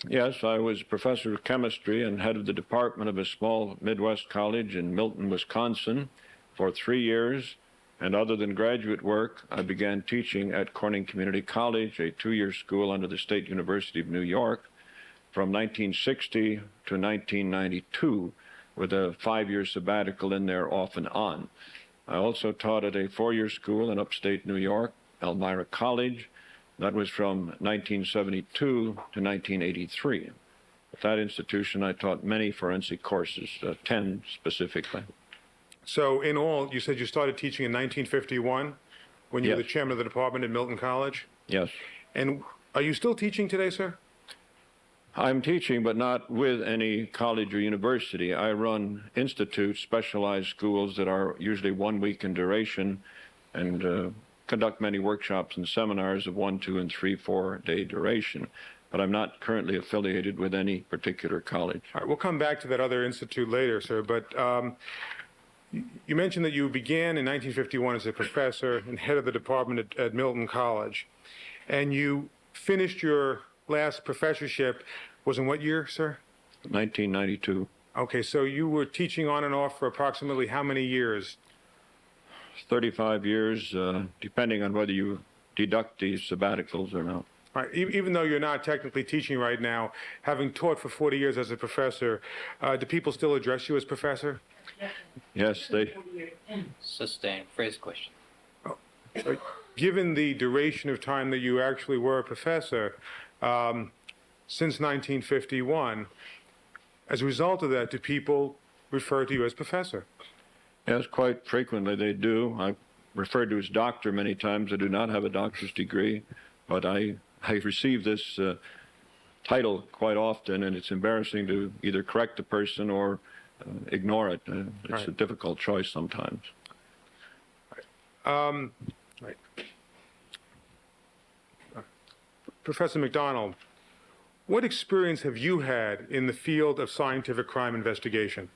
Yes, I was professor of chemistry and head of the department of a small Midwest college in Milton, Wisconsin for 3 years. And other than graduate work, I began teaching at Corning Community College, a 2-year school under the State University of New York, from 1960 to 1992, with a 5-year sabbatical in there off and on. I also taught at a 4-year school in upstate New York, Elmira College. That was from 1972 to 1983. At that institution, I taught many forensic courses, 10 specifically. So in all, you said you started teaching in 1951 when you were Yes. the chairman of the department at Milton College? Yes. And are you still teaching today, sir? I'm teaching, but not with any college or university. I run institutes, specialized schools that are usually 1 week in duration, and conduct many workshops and seminars of 1, 2, and 3, 4-day duration. But I'm not currently affiliated with any particular college. All right, we'll come back to that other institute later, sir, but you mentioned that you began in 1951 as a professor and head of the department at Milton College, and you finished your last professorship, was in what year, sir? 1992. Okay, so you were teaching on and off for approximately how many years? 35 years, depending on whether you deduct these sabbaticals or not. All right, even though you're not technically teaching right now, having taught for 40 years as a professor, do people still address you as professor? Yes, they. Sustained. Phrase question. Given the duration of time that you actually were a professor, since 1951, as a result of that, do people refer to you as professor? Yes, quite frequently they do. I've referred to as doctor many times. I do not have a doctor's degree, but I receive this title quite often, and it's embarrassing to either correct the person or ignore it. It's Right. a difficult choice sometimes. Right. Professor McDonald, what experience have you had in the field of scientific crime investigation?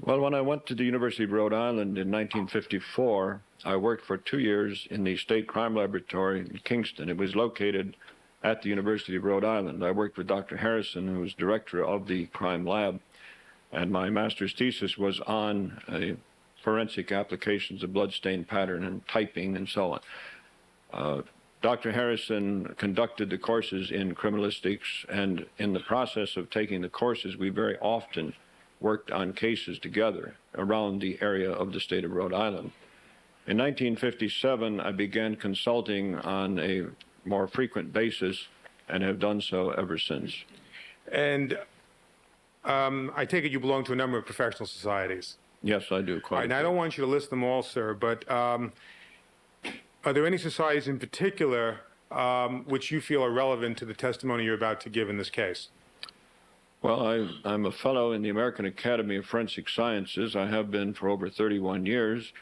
Well, when I went to the University of Rhode Island in 1954, I worked for 2 years in the State Crime Laboratory in Kingston. It was located at the University of Rhode Island. I worked with Dr. Harrison, who was director of the crime lab, and my master's thesis was on forensic applications of bloodstain pattern and typing and so on. Dr. Harrison conducted the courses in criminalistics, and in the process of taking the courses, we very often worked on cases together around the area of the state of Rhode Island. In 1957, I began consulting on a more frequent basis and have done so ever since. And I take it you belong to a number of professional societies. Yes, I do. All Quite. right, now I don't want you to list them all, sir, but are there any societies in particular which you feel are relevant to the testimony you're about to give in this case? Well, I'm a fellow in the American Academy of Forensic Sciences. I have been for over 31 years,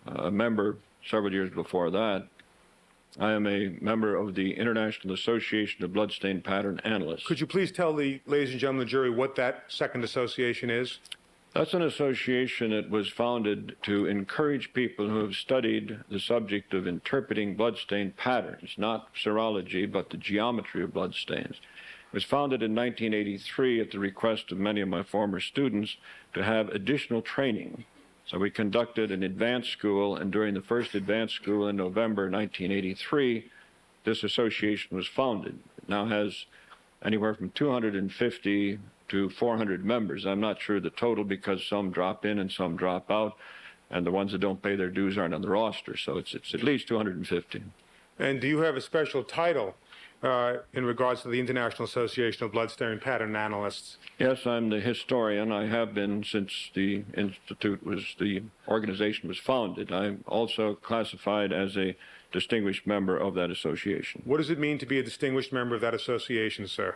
a member several years before that. I am a member of the International Association of Bloodstain Pattern Analysts. Could you please tell the ladies and gentlemen of the jury what that second association is? That's an association that was founded to encourage people who have studied the subject of interpreting bloodstain patterns, not serology, but the geometry of bloodstains. It was founded in 1983 at the request of many of my former students to have additional training. So we conducted an advanced school, and during the first advanced school in November 1983, this association was founded. It now has anywhere from 250 to 400 members. I'm not sure the total because some drop in and some drop out, and the ones that don't pay their dues aren't on the roster, so it's at least 250. And do you have a special title in regards to the International Association of Bloodstain Pattern Analysts? Yes, I'm the historian. I have been since the organization was founded. I'm also classified as a distinguished member of that association. What does it mean to be a distinguished member of that association, sir?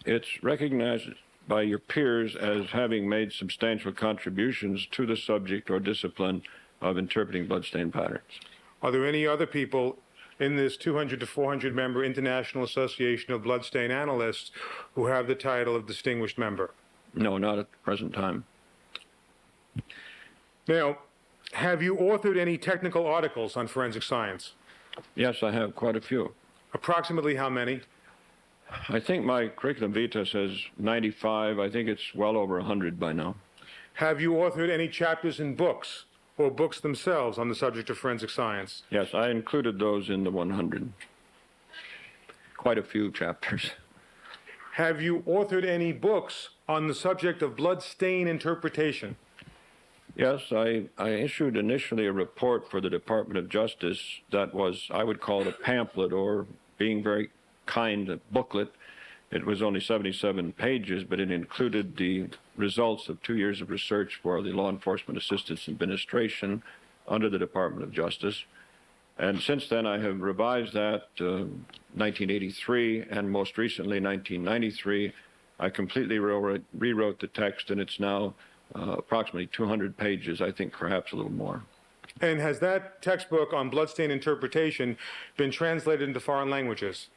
It's recognized by your peers as having made substantial contributions to the subject or discipline of interpreting bloodstain patterns. Are there any other people in this 200 to 400 member International Association of Bloodstain Analysts who have the title of distinguished member? No, not at the present time. Now, have you authored any technical articles on forensic science? Yes, I have quite a few. Approximately how many? I think my curriculum vitae says 95. I think it's well over 100 by now. Have you authored any chapters in books or books themselves on the subject of forensic science? Yes, I included those in the 100. Quite a few chapters. Have you authored any books on the subject of bloodstain interpretation? Yes, I issued initially a report for the Department of Justice that was, I would call it a pamphlet, or being very kind, a booklet. It was only 77 pages, but it included the results of 2 years of research for the Law Enforcement Assistance Administration under the Department of Justice. And since then, I have revised that 1983, and most recently 1993. I completely rewrote the text, and it's now approximately 200 pages, I think perhaps a little more. And has that textbook on bloodstain interpretation been translated into foreign languages?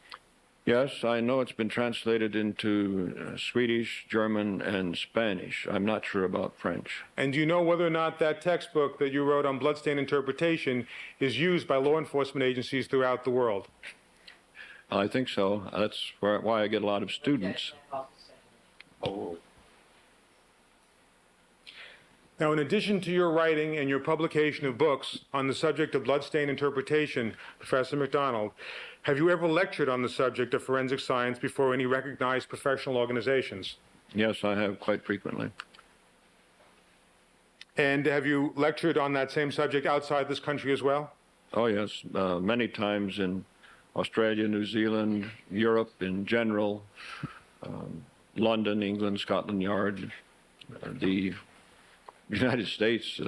Yes, I know it's been translated into Swedish, German, and Spanish. I'm not sure about French. And do you know whether or not that textbook that you wrote on bloodstain interpretation is used by law enforcement agencies throughout the world? I think so. That's why I get a lot of students. Now, in addition to your writing and your publication of books on the subject of bloodstain interpretation, Professor McDonald, have you ever lectured on the subject of forensic science before any recognized professional organizations? Yes, I have quite frequently. And have you lectured on that same subject outside this country as well? Oh, yes, many times in Australia, New Zealand, Europe in general, London, England, Scotland Yard, the United States,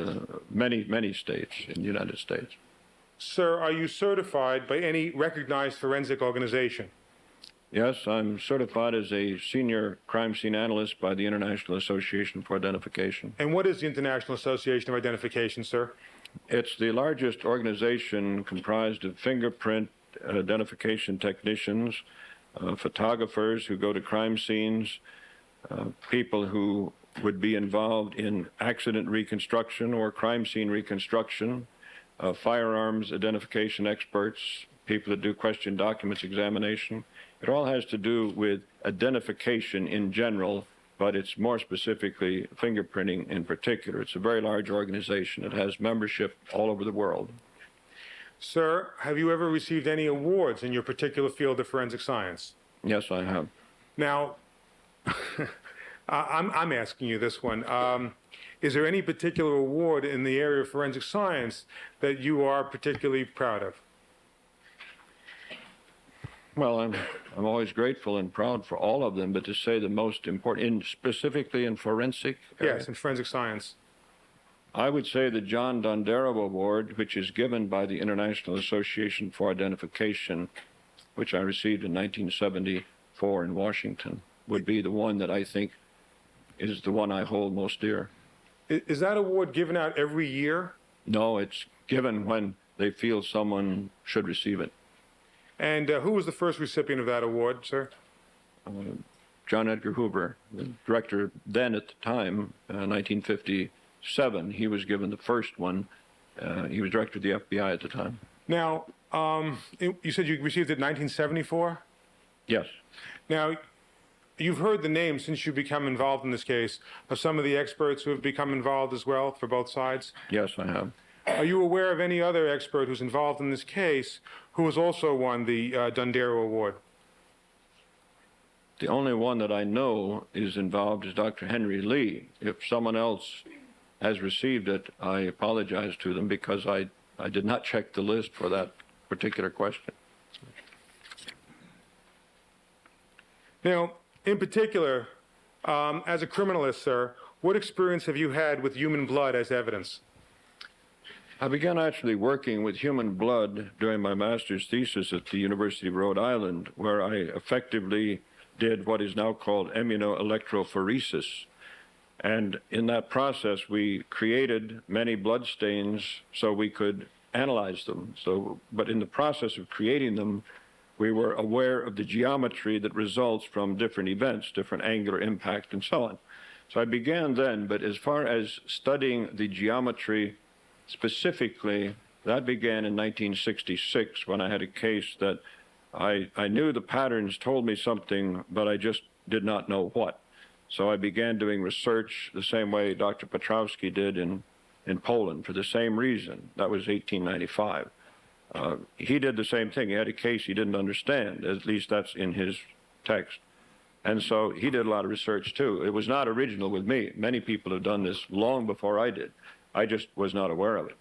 many states in the United States. Sir, are you certified by any recognized forensic organization? Yes, I'm certified as a senior crime scene analyst by the International Association for Identification. And what is the International Association of Identification, sir? It's the largest organization comprised of fingerprint identification technicians, photographers who go to crime scenes, people who would be involved in accident reconstruction or crime scene reconstruction, firearms identification experts, people that do question documents examination. It all has to do with identification in general, but it's more specifically fingerprinting in particular. It's a very large organization. It has membership all over the world. Sir, have you ever received any awards in your particular field of forensic science? Yes, I have. Now, I'm asking you this one. Is there any particular award in the area of forensic science that you are particularly proud of? Well, I'm always grateful and proud for all of them, but to say the most important, specifically in forensic area, Yes, in forensic science. I would say the John Dondero Award, which is given by the International Association for Identification, which I received in 1974 in Washington, would be the one that I think is the one I hold most dear. Is that award given out every year? No, it's given when they feel someone should receive it. And who was the first recipient of that award, sir? John Edgar Hoover, the director then at the time, 1957, he was given the first one. He was director of the FBI at the time. Now, you said you received it in 1974? Yes. Now, you've heard the names since you've become involved in this case of some of the experts who have become involved as well for both sides. Yes, I have. Are you aware of any other expert who's involved in this case who has also won the Dondero Award? The only one that I know is involved is Dr. Henry Lee. If someone else has received it, I apologize to them because I did not check the list for that particular question. Now, in particular, as a criminalist, sir, what experience have you had with human blood as evidence? I began actually working with human blood during my master's thesis at the University of Rhode Island, where I effectively did what is now called immunoelectrophoresis. And in that process, we created many blood stains so we could analyze them. But in the process of creating them, we were aware of the geometry that results from different events, different angular impact, and so on. So I began then, but as far as studying the geometry specifically, that began in 1966 when I had a case that I knew the patterns told me something, but I just did not know what. So I began doing research the same way Dr. Petrowski did in Poland for the same reason. That was 1895. He did the same thing. He had a case he didn't understand, at least that's in his text. And so he did a lot of research too. It was not original with me. Many people have done this long before I did. I just was not aware of it.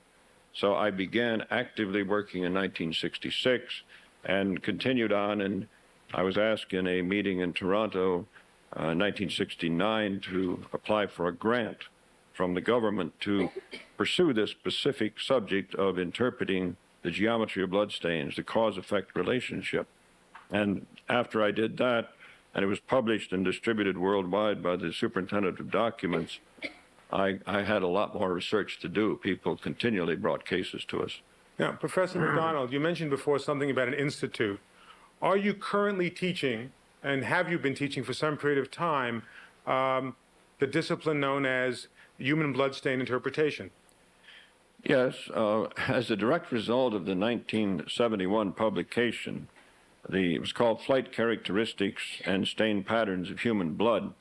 So I began actively working in 1966 and continued on, and I was asked in a meeting in Toronto in 1969 to apply for a grant from the government to pursue this specific subject of interpreting the geometry of bloodstains, the cause-effect relationship. And after I did that, and it was published and distributed worldwide by the Superintendent of Documents, I had a lot more research to do. People continually brought cases to us. Now, Professor McDonald, you mentioned before something about an institute. Are you currently teaching, and have you been teaching for some period of time, the discipline known as human bloodstain interpretation? Yes, as a direct result of the 1971 publication, it was called Flight Characteristics and Stain Patterns of Human Blood.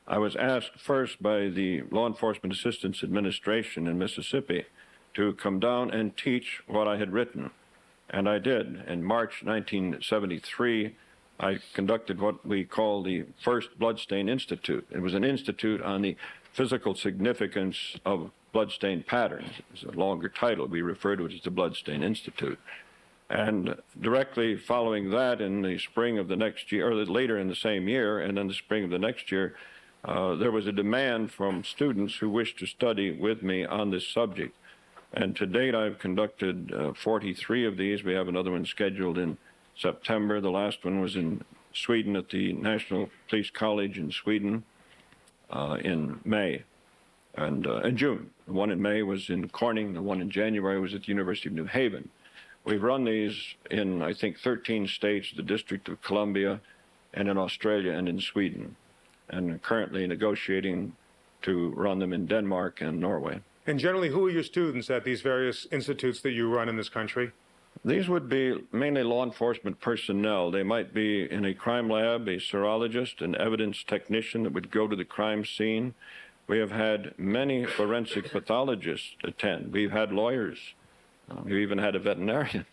I was asked first by the Law Enforcement Assistance Administration in Mississippi to come down and teach what I had written, and I did. In March 1973, I conducted what we call the first Bloodstain Institute. It was an institute on the physical significance of bloodstain patterns. It's a longer title. We refer to it as the Bloodstain Institute. And directly following that, in the spring of the next year, or later in the same year, and in the spring of the next year, there was a demand from students who wished to study with me on this subject. And to date, I've conducted 43 of these. We have another one scheduled in September. The last one was in Sweden at the National Police College in Sweden in May and in June. The one in May was in Corning. The one in January was at the University of New Haven. We've run these in, I think, 13 states, the District of Columbia, and in Australia and in Sweden, and currently negotiating to run them in Denmark and Norway. And generally, who are your students at these various institutes that you run in this country? These would be mainly law enforcement personnel. They might be in a crime lab, a serologist, an evidence technician that would go to the crime scene. We have had many forensic pathologists attend. We've had lawyers. We even had a veterinarian.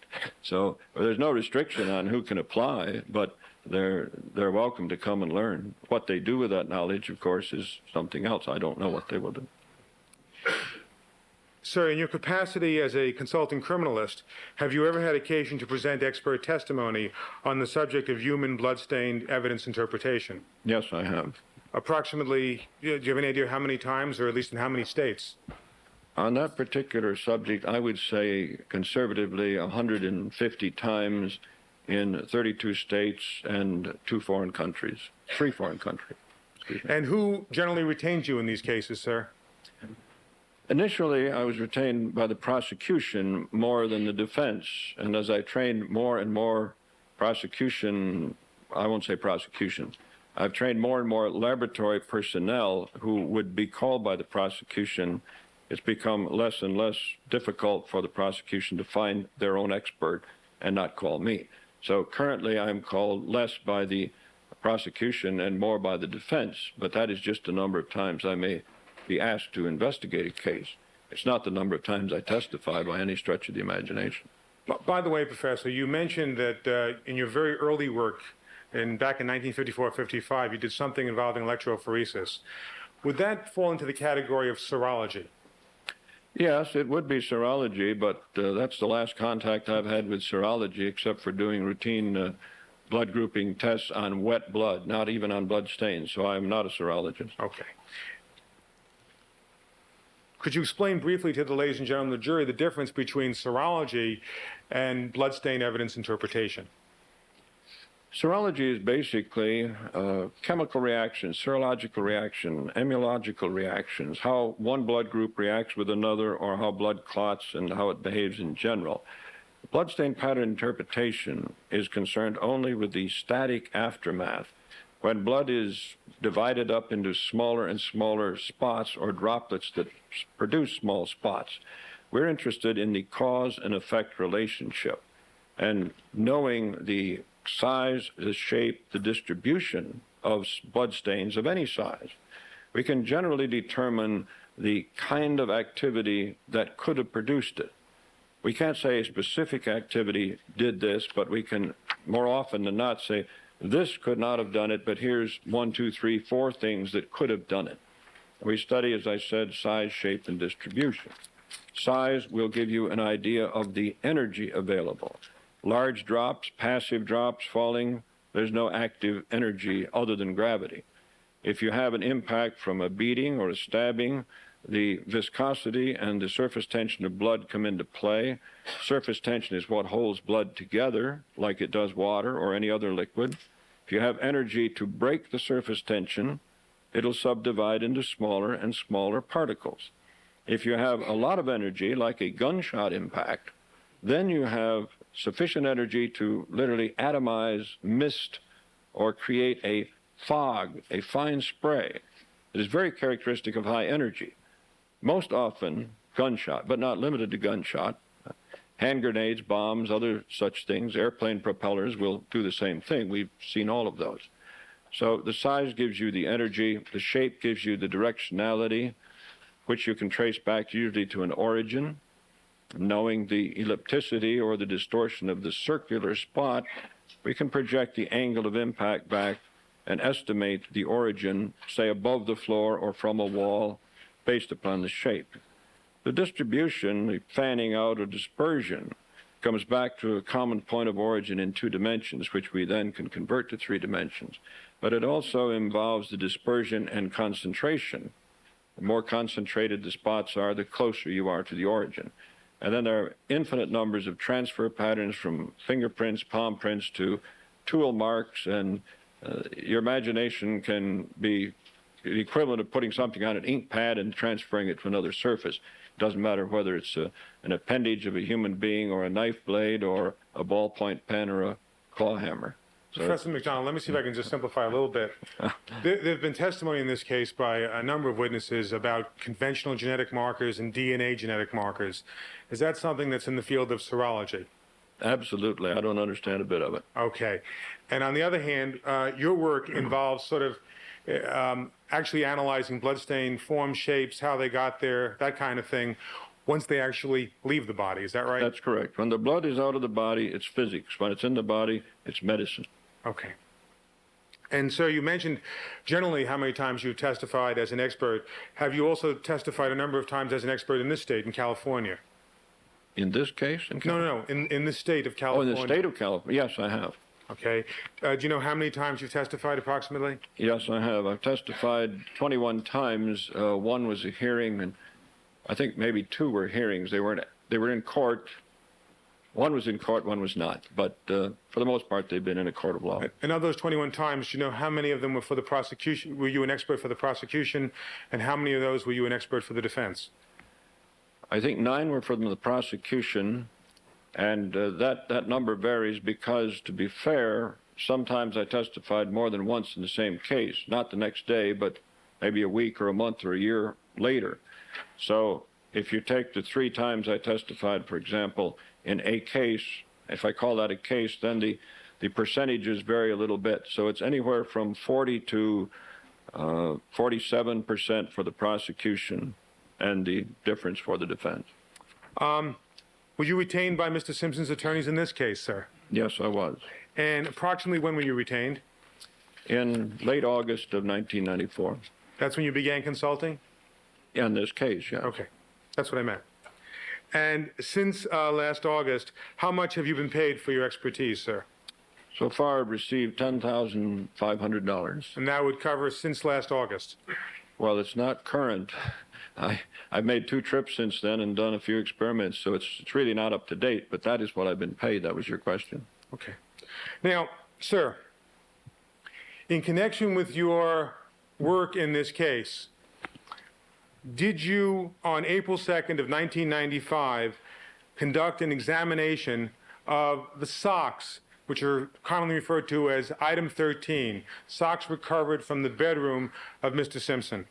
So there's no restriction on who can apply, but they're welcome to come and learn. What they do with that knowledge, of course, is something else. I don't know what they will do. Sir, in your capacity as a consulting criminalist, have you ever had occasion to present expert testimony on the subject of human blood-stained evidence interpretation? Yes, I have. Approximately, do you have any idea how many times, or at least in how many states? On that particular subject, I would say conservatively 150 times in 32 states and 3 foreign countries. And who generally retains you in these cases, sir? Initially, I was retained by the prosecution more than the defense. And as I trained more and more prosecution, I won't say prosecution, I've trained more and more laboratory personnel who would be called by the prosecution. It's become less and less difficult for the prosecution to find their own expert and not call me. So currently I'm called less by the prosecution and more by the defense, but that is just the number of times I may be asked to investigate a case. It's not the number of times I testify by any stretch of the imagination. By the way, Professor, you mentioned that in your very early work, back in 1954-55, you did something involving electrophoresis. Would that fall into the category of serology? Yes, it would be serology, but that's the last contact I've had with serology, except for doing routine blood grouping tests on wet blood, not even on blood stains. So I'm not a serologist. Okay. Could you explain briefly to the ladies and gentlemen of the jury the difference between serology and blood-stain evidence interpretation? Serology is basically chemical reactions, serological reaction, immunological reactions, how one blood group reacts with another, or how blood clots and how it behaves in general. Bloodstain pattern interpretation is concerned only with the static aftermath. When blood is divided up into smaller and smaller spots or droplets that produce small spots, we're interested in the cause and effect relationship. And knowing the size, the shape, the distribution of bloodstains of any size, we can generally determine the kind of activity that could have produced it. We can't say a specific activity did this, but we can more often than not say, this could not have done it, but here's 1, 2, 3, 4 things that could have done it. We study, as I said, size, shape, and distribution. Size will give you an idea of the energy available. Large drops, passive drops falling, there's no active energy other than gravity. If you have an impact from a beating or a stabbing, the viscosity and the surface tension of blood come into play. Surface tension is what holds blood together, like it does water or any other liquid. If you have energy to break the surface tension, it'll subdivide into smaller and smaller particles. If you have a lot of energy, like a gunshot impact, then you have sufficient energy to literally atomize mist or create a fog, a fine spray. It is very characteristic of high energy. Most often, gunshot, but not limited to gunshot. Hand grenades, bombs, other such things, airplane propellers will do the same thing. We've seen all of those. So the size gives you the energy, the shape gives you the directionality, which you can trace back usually to an origin. Knowing the ellipticity or the distortion of the circular spot, we can project the angle of impact back and estimate the origin, say above the floor or from a wall, based upon the shape. The distribution, the fanning out or dispersion, comes back to a common point of origin in 2 dimensions, which we then can convert to 3 dimensions. But it also involves the dispersion and concentration. The more concentrated the spots are, the closer you are to the origin. And then there are infinite numbers of transfer patterns from fingerprints, palm prints to tool marks, and your imagination can be the equivalent of putting something on an ink pad and transferring it to another surface. It doesn't matter whether it's an appendage of a human being or a knife blade or a ballpoint pen or a claw hammer. So Professor McDonald, let me see if I can just simplify a little bit. There have been testimony in this case by a number of witnesses about conventional genetic markers and DNA genetic markers. Is that something that's in the field of serology? absolutely, I don't understand a bit of it. Okay. And on the other hand, your work involves sort of actually analyzing bloodstain form, shapes, how they got there, that kind of thing, once they actually leave the body. Is that right? That's correct. When the blood is out of the body, it's physics. When it's in the body, it's medicine. Okay. And so you mentioned generally how many times you testified as an expert. Have you also testified a number of times as an expert in this state, in California? In this case? No. In the state of Oh, California. in the state of California? Yes, I have. Okay. Do you know how many times you've testified approximately? Yes, I have. I've testified 21 times. One was a hearing, and I think maybe two were hearings. They were in court. One was in court, one was not. But for the most part, they've been in a court of law. And of those 21 times, do you know how many of them were for the prosecution? Were you an expert for the prosecution? And how many of those were you an expert for the defense? I think 9 were from the prosecution, and that number varies because, to be fair, sometimes I testified more than once in the same case, not the next day, but maybe a week or a month or a year later. So if you take the 3 times I testified, for example, in a case, if I call that a case, then the percentages vary a little bit. So it's anywhere from 40 to 47% for the prosecution, and the difference for the defense. Were you retained by Mr. Simpson's attorneys in this case, sir? Yes, I was. And approximately when were you retained? In late August of 1994. That's when you began consulting? In this case, yeah. Okay, that's what I meant. And since last August, how much have you been paid for your expertise, sir? So far, I've received $10,500. And that would cover since last August? Well, it's not current. I've made 2 trips since then and done a few experiments, so it's really not up to date, but that is what I've been paid. That was your question. Okay. Now, sir, in connection with your work in this case, did you, on April 2nd of 1995, conduct an examination of the socks, which are commonly referred to as item 13, socks recovered from the bedroom of Mr. Simpson?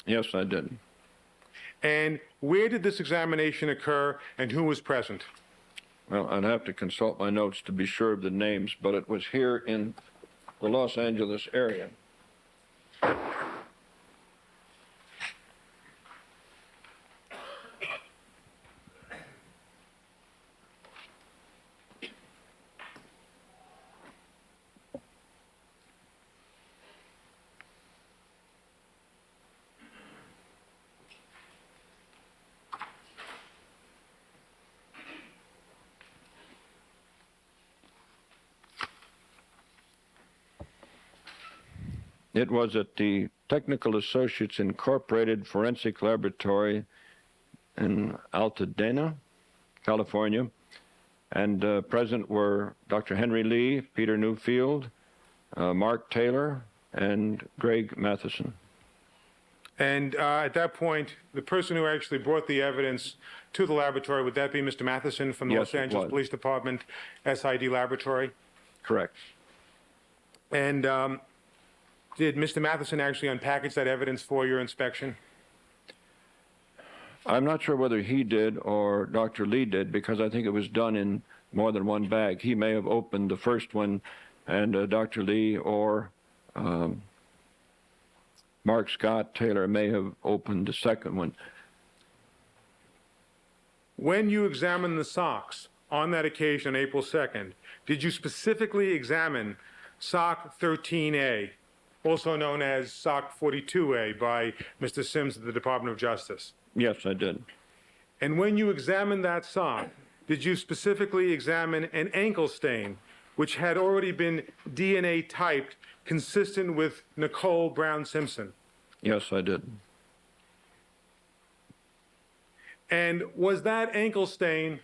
Yes, I did. And where did this examination occur, and who was present? Well, I'd have to consult my notes to be sure of the names, but it was here in the Los Angeles area. It was at the Technical Associates Incorporated Forensic Laboratory in Altadena, California. And present were Dr. Henry Lee, Peter Newfield, Mark Taylor, and Greg Matheson. And at that point, the person who actually brought the evidence to the laboratory, would that be Mr. Matheson from the Yes, Los it Angeles was. Police Department SID laboratory? Correct. And did Mr. Matheson actually unpackage that evidence for your inspection? I'm not sure whether he did or Dr. Lee did, because I think it was done in more than one bag. He may have opened the first one, and Dr. Lee or Mark Scott Taylor may have opened the second one. When you examined the socks on that occasion, April 2nd, did you specifically examine sock 13A, also known as sock 42A by Mr. Sims of the Department of Justice? Yes, I did. And when you examined that sock, did you specifically examine an ankle stain, which had already been DNA typed consistent with Nicole Brown Simpson? Yes, I did. And was that ankle stain,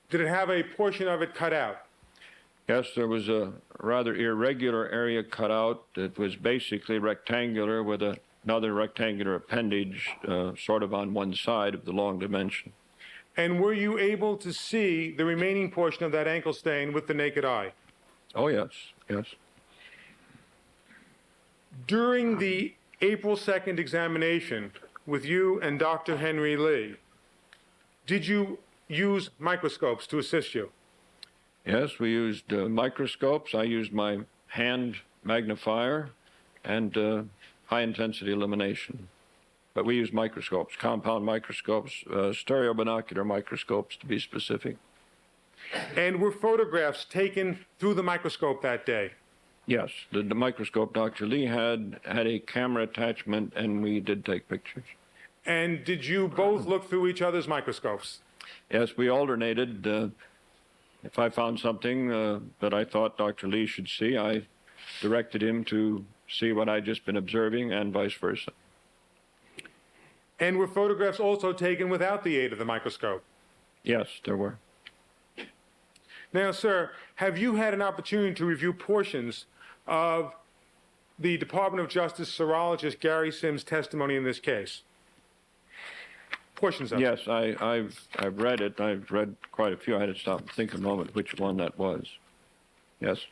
did it have a portion of it cut out? Yes, there was a rather irregular area cut out that was basically rectangular with another rectangular appendage sort of on one side of the long dimension. And were you able to see the remaining portion of that ankle stain with the naked eye? Oh, yes, yes. During the April 2nd examination with you and Dr. Henry Lee, did you use microscopes to assist you? Yes, we used microscopes. I used my hand magnifier and high-intensity illumination. But we used microscopes, compound microscopes, stereo binocular microscopes to be specific. And were photographs taken through the microscope that day? Yes, the microscope Dr. Lee had a camera attachment, and we did take pictures. And did you both look through each other's microscopes? Yes, we alternated. If I found something that I thought Dr. Lee should see, I directed him to see what I'd just been observing, and vice versa. And were photographs also taken without the aid of the microscope? Yes, there were. Now, sir, have you had an opportunity to review portions of the Department of Justice serologist Gary Sims' testimony in this case? Portions of it. Yes, I've read it. I've read quite a few. I had to stop and think a moment which one that was. Yes.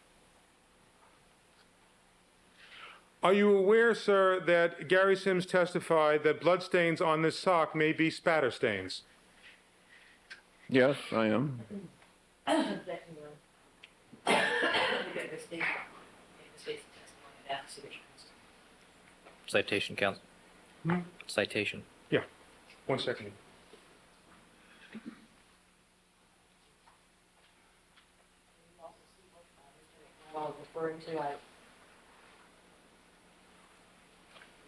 Are you aware, sir, that Gary Sims testified that bloodstains on this sock may be spatter stains? Yes, I am. Citation, counsel. Citation. Yeah. 1 second. Referring to, I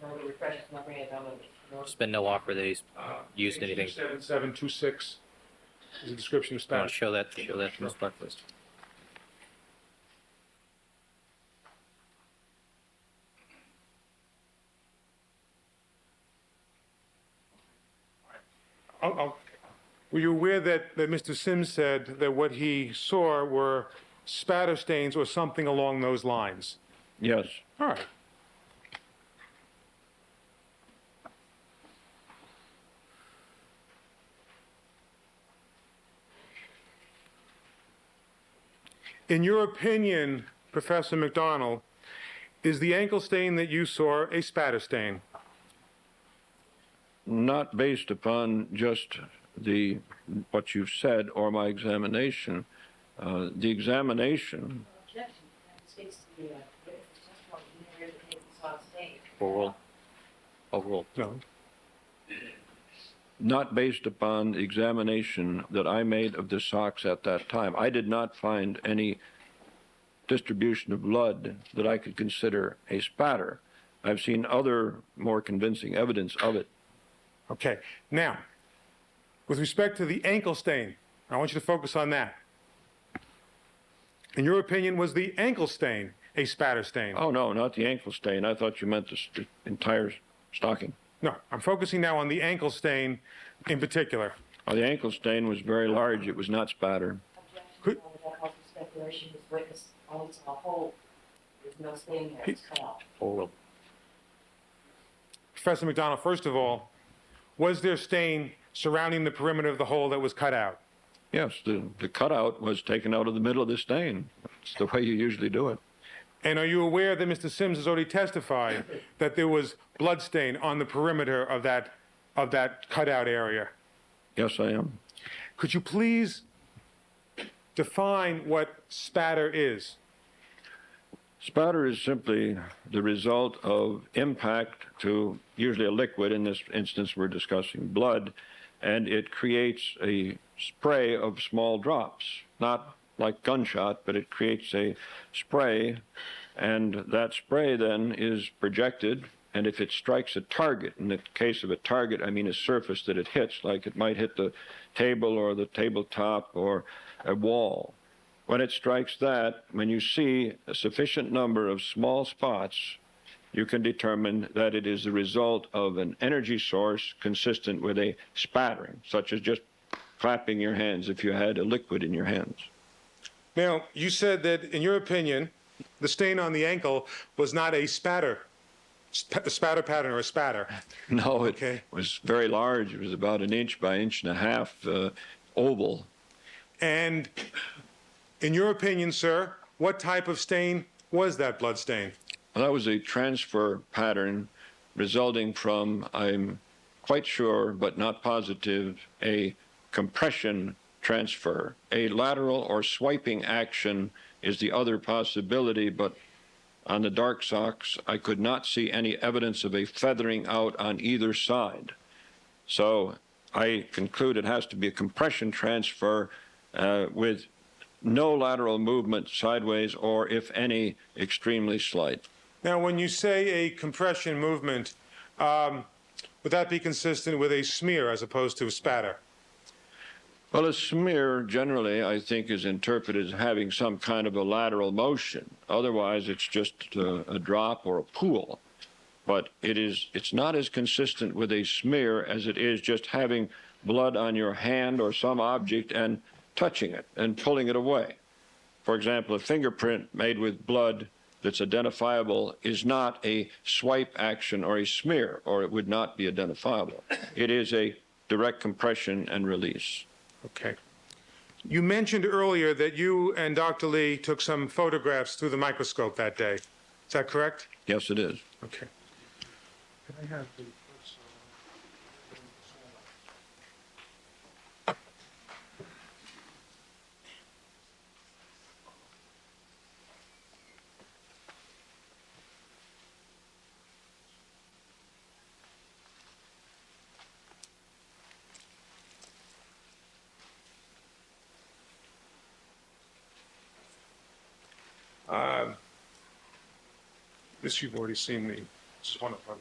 know to refresh his memory about it. There's been no offer that he's used anything. 7726 is a description of I spatter. want to show that to Ms. Buckley. Were you aware that Mr. Sims said that what he saw were spatter stains or something along those lines? Yes. All right. In your opinion, Professor McDonald, is the ankle stain that you saw a spatter stain? Not based upon just what you've said or my examination. The examination. Overruled. No. Not based upon the examination that I made of the socks at that time. I did not find any distribution of blood that I could consider a spatter. I've seen other more convincing evidence of it. Okay. Now, with respect to the ankle stain, I want you to focus on that. In your opinion, was the ankle stain a spatter stain? Oh, no, not the ankle stain. I thought you meant the entire stocking. No, I'm focusing now on the ankle stain in particular. Oh, the ankle stain was very large. It was not spatter. Could- Speculation was witnessed only to a hole. There's no stain there. It's cut off. Overruled. Professor McDonald, first of all, was there stain surrounding the perimeter of the hole that was cut out? Yes, the cutout was taken out of the middle of the stain. It's the way you usually do it. And are you aware that Mr. Sims has already testified that there was blood stain on the perimeter of that cutout area? Yes, I am. Could you please define what spatter is? Spatter is simply the result of impact to usually a liquid. In this instance, we're discussing blood, and it creates a spray of small drops, not like gunshot, but it creates a spray, and that spray then is projected, and if it strikes a target, in the case of a target, I mean a surface that it hits, like it might hit the table or the tabletop or a wall. When it strikes that, when you see a sufficient number of small spots, you can determine that it is the result of an energy source consistent with a spattering, such as just clapping your hands if you had a liquid in your hands. Now, you said that, in your opinion, the stain on the ankle was not a spatter pattern or a spatter. No, it Okay. was very large. It was about 1 inch by 1.5 inches oval. And in your opinion, sir, what type of stain was that blood stain? Well, that was a transfer pattern resulting from, I'm quite sure, but not positive, a compression transfer. A lateral or swiping action is the other possibility, but on the dark socks, I could not see any evidence of a feathering out on either side. So I conclude it has to be a compression transfer with no lateral movement sideways or, if any, extremely slight. Now, when you say a compression movement, would that be consistent with a smear as opposed to a spatter? Well, a smear generally, I think, is interpreted as having some kind of a lateral motion. Otherwise, it's just a drop or a pool. But it's not as consistent with a smear as it is just having blood on your hand or some object and touching it and pulling it away. For example, a fingerprint made with blood that's identifiable is not a swipe action or a smear, or it would not be identifiable. It is a direct compression and release. Okay. You mentioned earlier that you and Dr. Lee took some photographs through the microscope that day. Is that correct? Yes, it is. Okay. Can I have the this you've already seen this is one of them.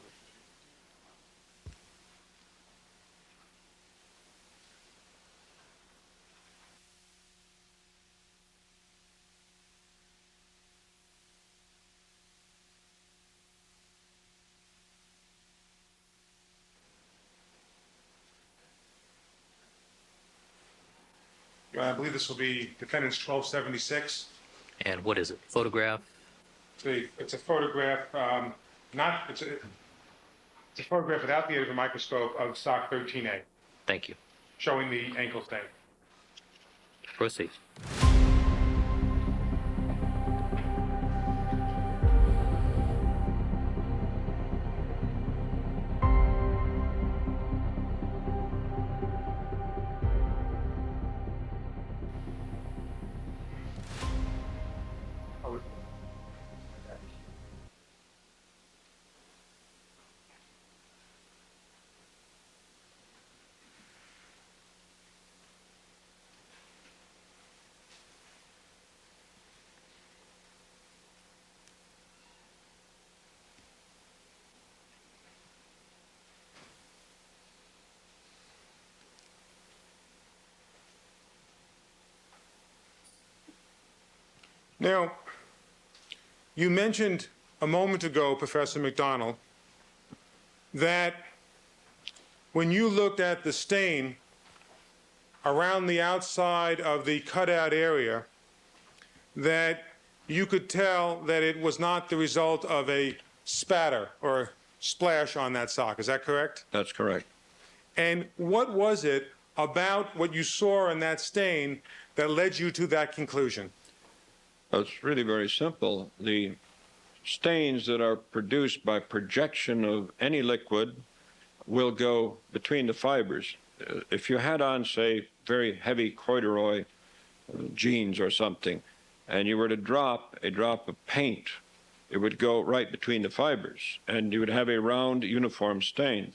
I believe this will be defendant's 1276. And what is it? Photograph? It's a photograph, it's a photograph without the aid of a microscope of sock 13A, Thank you. showing the ankle stain. Proceed. Now, you mentioned a moment ago, Professor McDonald, that when you looked at the stain around the outside of the cutout area, that you could tell that it was not the result of a spatter or splash on that sock. Is that correct? That's correct. And what was it about what you saw in that stain that led you to that conclusion? It's really very simple. The stains that are produced by projection of any liquid will go between the fibers. If you had on, say, very heavy corduroy jeans or something, and you were to drop a drop of paint, it would go right between the fibers, and you would have a round, uniform stain.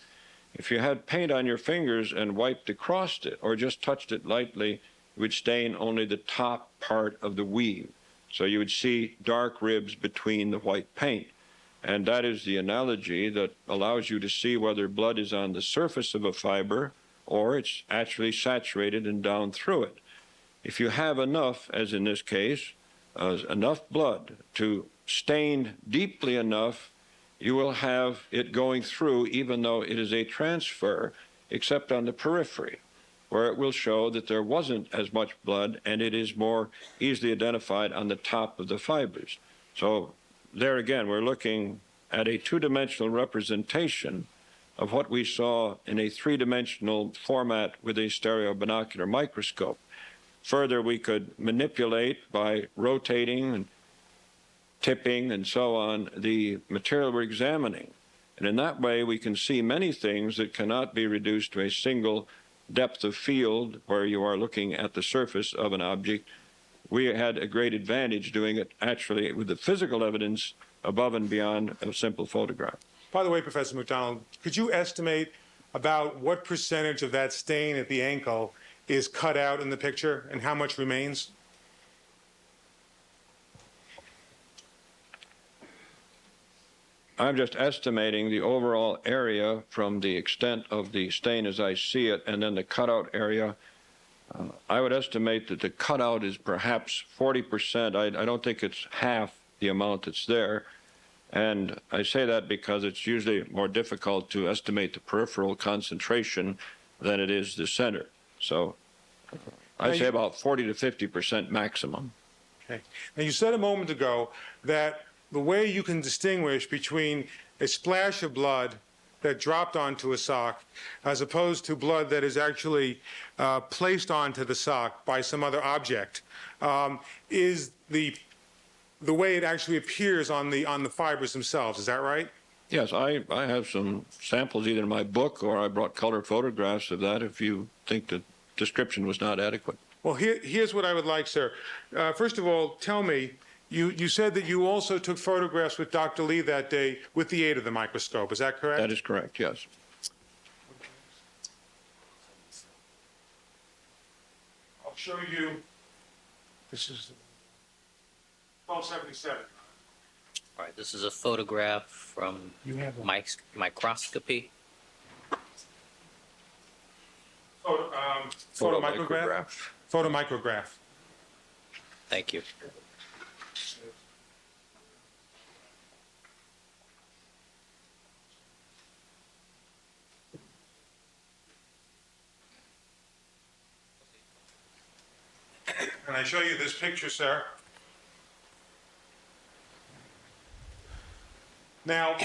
If you had paint on your fingers and wiped across it or just touched it lightly, it would stain only the top part of the weave. So you would see dark ribs between the white paint. And that is the analogy that allows you to see whether blood is on the surface of a fiber or it's actually saturated and down through it. If you have enough, as in this case, enough blood to stain deeply enough, you will have it going through even though it is a transfer, except on the periphery. where it will show that there wasn't as much blood and it is more easily identified on the top of the fibers. So there again, we're looking at a two-dimensional representation of what we saw in a three-dimensional format with a stereo binocular microscope. Further, we could manipulate by rotating and tipping and so on the material we're examining. And in that way, we can see many things that cannot be reduced to a single depth of field where you are looking at the surface of an object. We had a great advantage doing it actually with the physical evidence above and beyond a simple photograph. By the way, Professor McDonald, could you estimate about what percentage of that stain at the ankle is cut out in the picture and how much remains? I'm just estimating the overall area from the extent of the stain as I see it, and then the cutout area. I would estimate that the cutout is perhaps 40%. I don't think it's half the amount that's there. And I say that because it's usually more difficult to estimate the peripheral concentration than it is the center. So I'd say about 40 to 50% maximum. Okay. Now, you said a moment ago that the way you can distinguish between a splash of blood that dropped onto a sock as opposed to blood that is actually placed onto the sock by some other object is the way it actually appears on the fibers themselves. Is that right? Yes, I have some samples either in my book or I brought color photographs of that if you think the description was not adequate. Well, here's what I would like, sir. First of all, tell me, you said that you also took photographs with Dr. Lee that day with the aid of the microscope. Is that correct? That is correct, yes. I'll show you. This is 1277. All right, this is a photograph from microscopy. Photomicrograph? Photomicrograph. Thank you. Can I show you this picture, sir? Now,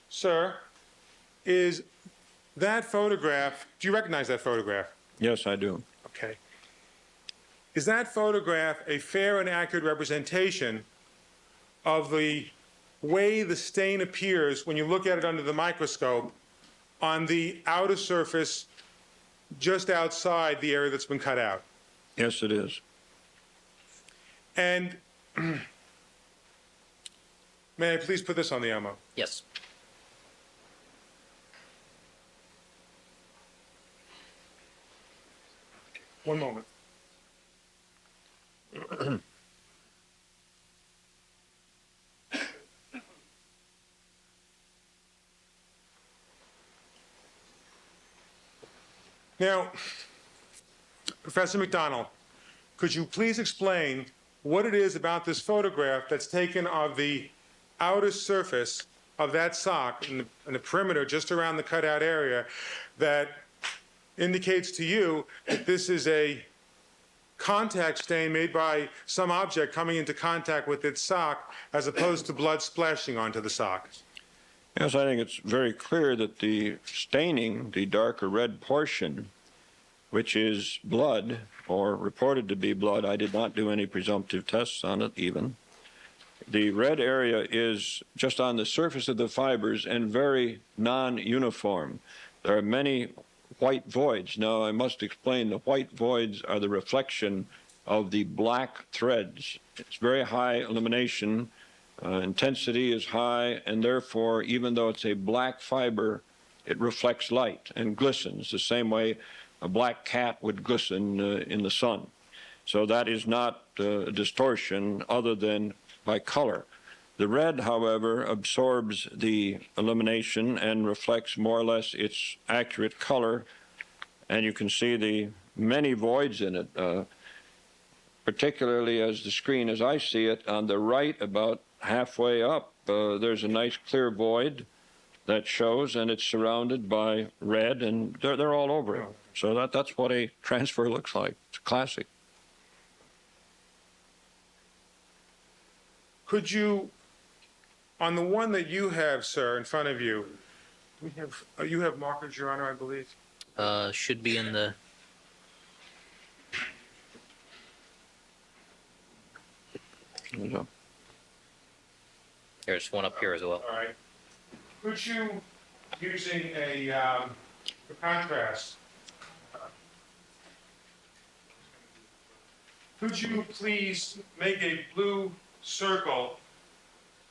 sir, is that photograph, do you recognize that photograph? Yes, I do. Okay. Is that photograph a fair and accurate representation of the way the stain appears when you look at it under the microscope on the outer surface just outside the area that's been cut out? Yes, it is. And may I please put this on the ammo? Yes. One moment. Now, Professor McDonald, could you please explain what it is about this photograph that's taken of the outer surface of that sock in the perimeter just around the cutout area that indicates to you that this is a contact stain made by some object coming into contact with its sock as opposed to blood splashing onto the sock? Yes, I think it's very clear that the staining, the darker red portion, which is blood, or reported to be blood, I did not do any presumptive tests on it even. The red area is just on the surface of the fibers and very non-uniform. There are many white voids. Now, I must explain the white voids are the reflection of the black threads. It's very high illumination. Intensity is high, and therefore, even though it's a black fiber, it reflects light and glistens the same way a black cat would glisten in the sun. So that is not a distortion other than by color. The red, however, absorbs the illumination and reflects more or less its accurate color, and you can see the many voids in it, particularly as the screen, as I see it, on the right about halfway up, there's a nice clear void, that shows, and it's surrounded by red, and they're all over it. So that's what a transfer looks like. It's classic. Could you, on the one that you have, sir, in front of you, you have markers, Your Honor, I believe? Should be in the, there's one up here as well. All right. Could you, using for contrast, could you please make a blue circle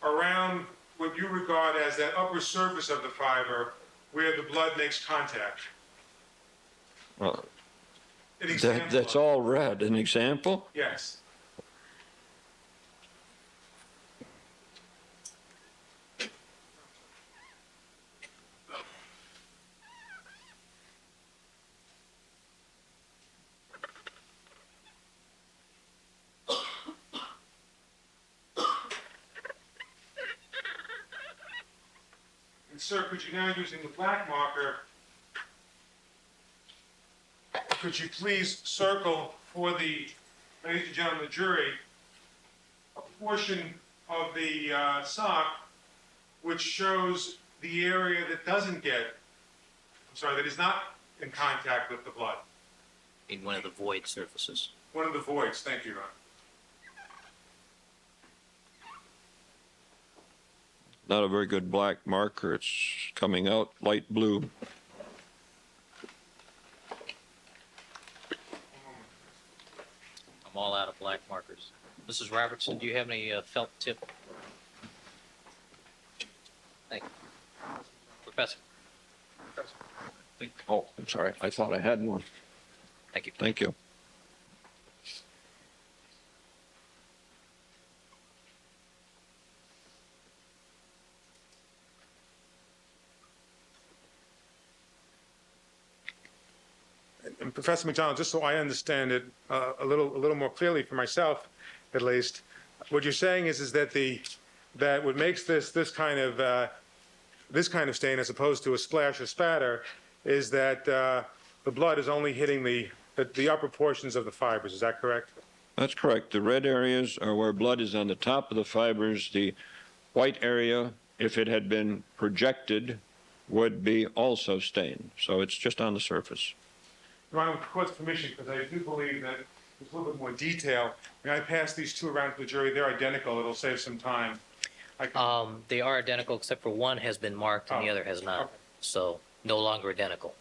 around what you regard as that upper surface of the fiber where the blood makes contact? Well, An example. that's all red. An example? Yes. And sir, could you now, using the black marker, could you please circle for the, ladies and gentlemen, the jury, a portion of the sock which shows the area that doesn't get, I'm sorry, that is not in contact with the blood. In one of the void surfaces. One of the voids, thank you, Ron. Not a very good black marker. It's coming out light blue. I'm all out of black markers. Mrs. Robertson, do you have any felt tip? Thank you. Professor. Oh, I'm sorry. I thought I had one. Thank you. Thank you. And Professor McDonald, just so I understand it a little more clearly for myself, at least, what you're saying is that that what makes this kind of stain, as opposed to a splash or spatter, is that the blood is only hitting the upper portions of the fibers. Is that correct? That's correct. The red areas are where blood is on the top of the fibers. The white area, if it had been projected, would be also stained. So it's just on the surface. Your Honor, with the court's permission, because I do believe that there's a little bit more detail, may I pass these two around to the jury? They're identical. It'll save some time. They are identical except for one has been marked and the other has not. Okay. So no longer identical.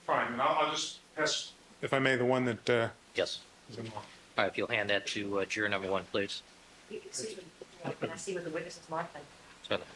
Fine, and I'll just pass, if I may, the one that Yes. is in law. All right, if you'll hand that to juror number one, please. Excuse me, can I see what the witness is marked? Certainly.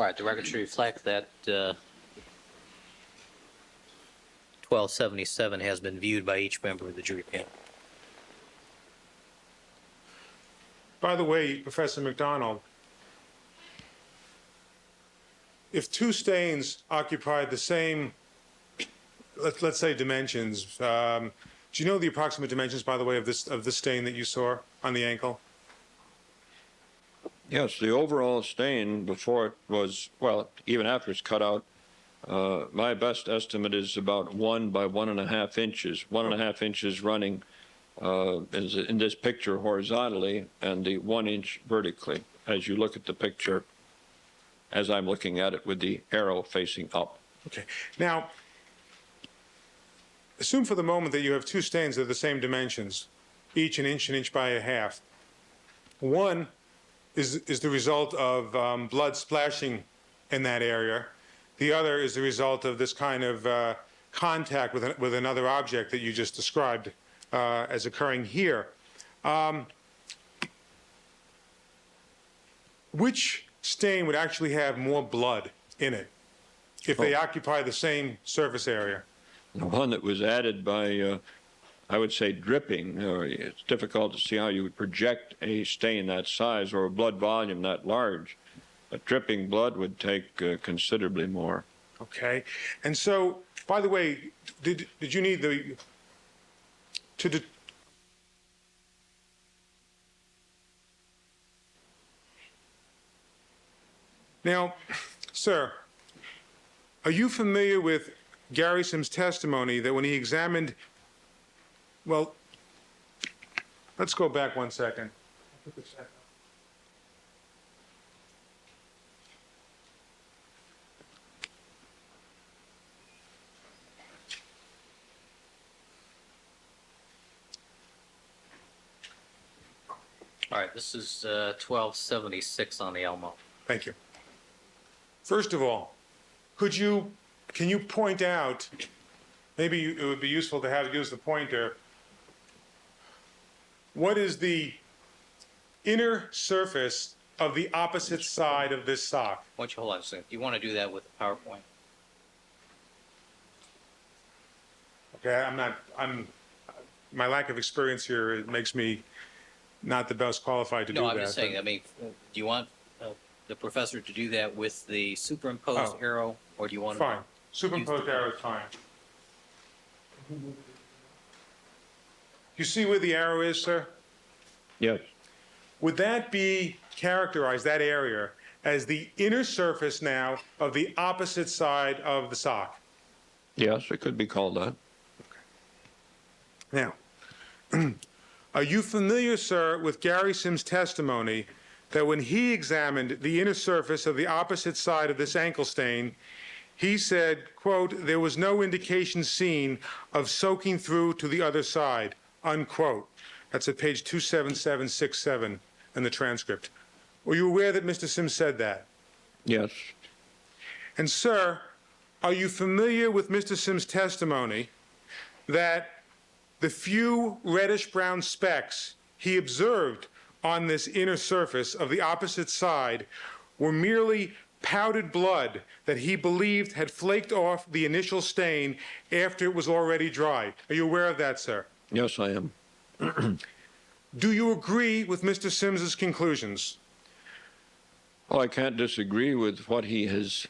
All right, the record should reflect that 1277 has been viewed by each member of the jury panel. By the way, Professor McDonald, if two stains occupy the same, let's say dimensions, do you know the approximate dimensions, by the way, of this stain that you saw on the ankle? Yes, the overall stain before it was, well, even after it's cut out, my best estimate is about 1 by 1.5 inches. 1.5 inches running is in this picture horizontally, and the 1 inch vertically, as you look at the picture, as I'm looking at it with the arrow facing up. Okay. Now, assume for the moment that you have two stains that are the same dimensions, each an inch by a half. One is the result of blood splashing in that area. The other is the result of this kind of contact with another object that you just described as occurring here. Which stain would actually have more blood in it if they occupy the same surface area? The one that was added by, I would say, dripping. It's difficult to see how you would project a stain that size or a blood volume that large. But dripping blood would take considerably more. Okay. And so, by the way, did you need Now, sir, are you familiar with Gary Sims' testimony that when he examined, well, let's go back 1 second. All right, this is 1276 on the Elmo. Thank you. First of all, can you point out, maybe it would be useful to use the pointer, what is the inner surface of the opposite side of this sock? Why don't you hold on a second? You want to do that with the PowerPoint? Okay, my lack of experience here, it makes me not the best qualified to do that. No, I'm just saying, I mean, do you want the professor to do that with the superimposed arrow, or do you want Fine. Superimposed arrow is fine. You see where the arrow is, sir? Yes. Would that be characterized, that area, as the inner surface now of the opposite side of the sock? Yes, it could be called that. Now, are you familiar, sir, with Gary Sims' testimony that when he examined the inner surface of the opposite side of this ankle stain, he said, quote, there was no indication seen of soaking through to the other side, unquote. That's at page 27767 in the transcript. Were you aware that Mr. Sims said that? Yes. And, sir, are you familiar with Mr. Sims' testimony that the few reddish-brown specks he observed on this inner surface of the opposite side were merely powdered blood that he believed had flaked off the initial stain after it was already dry? Are you aware of that, sir? Yes, I am. Do you agree with Mr. Sims's conclusions? Well, I can't disagree with what he has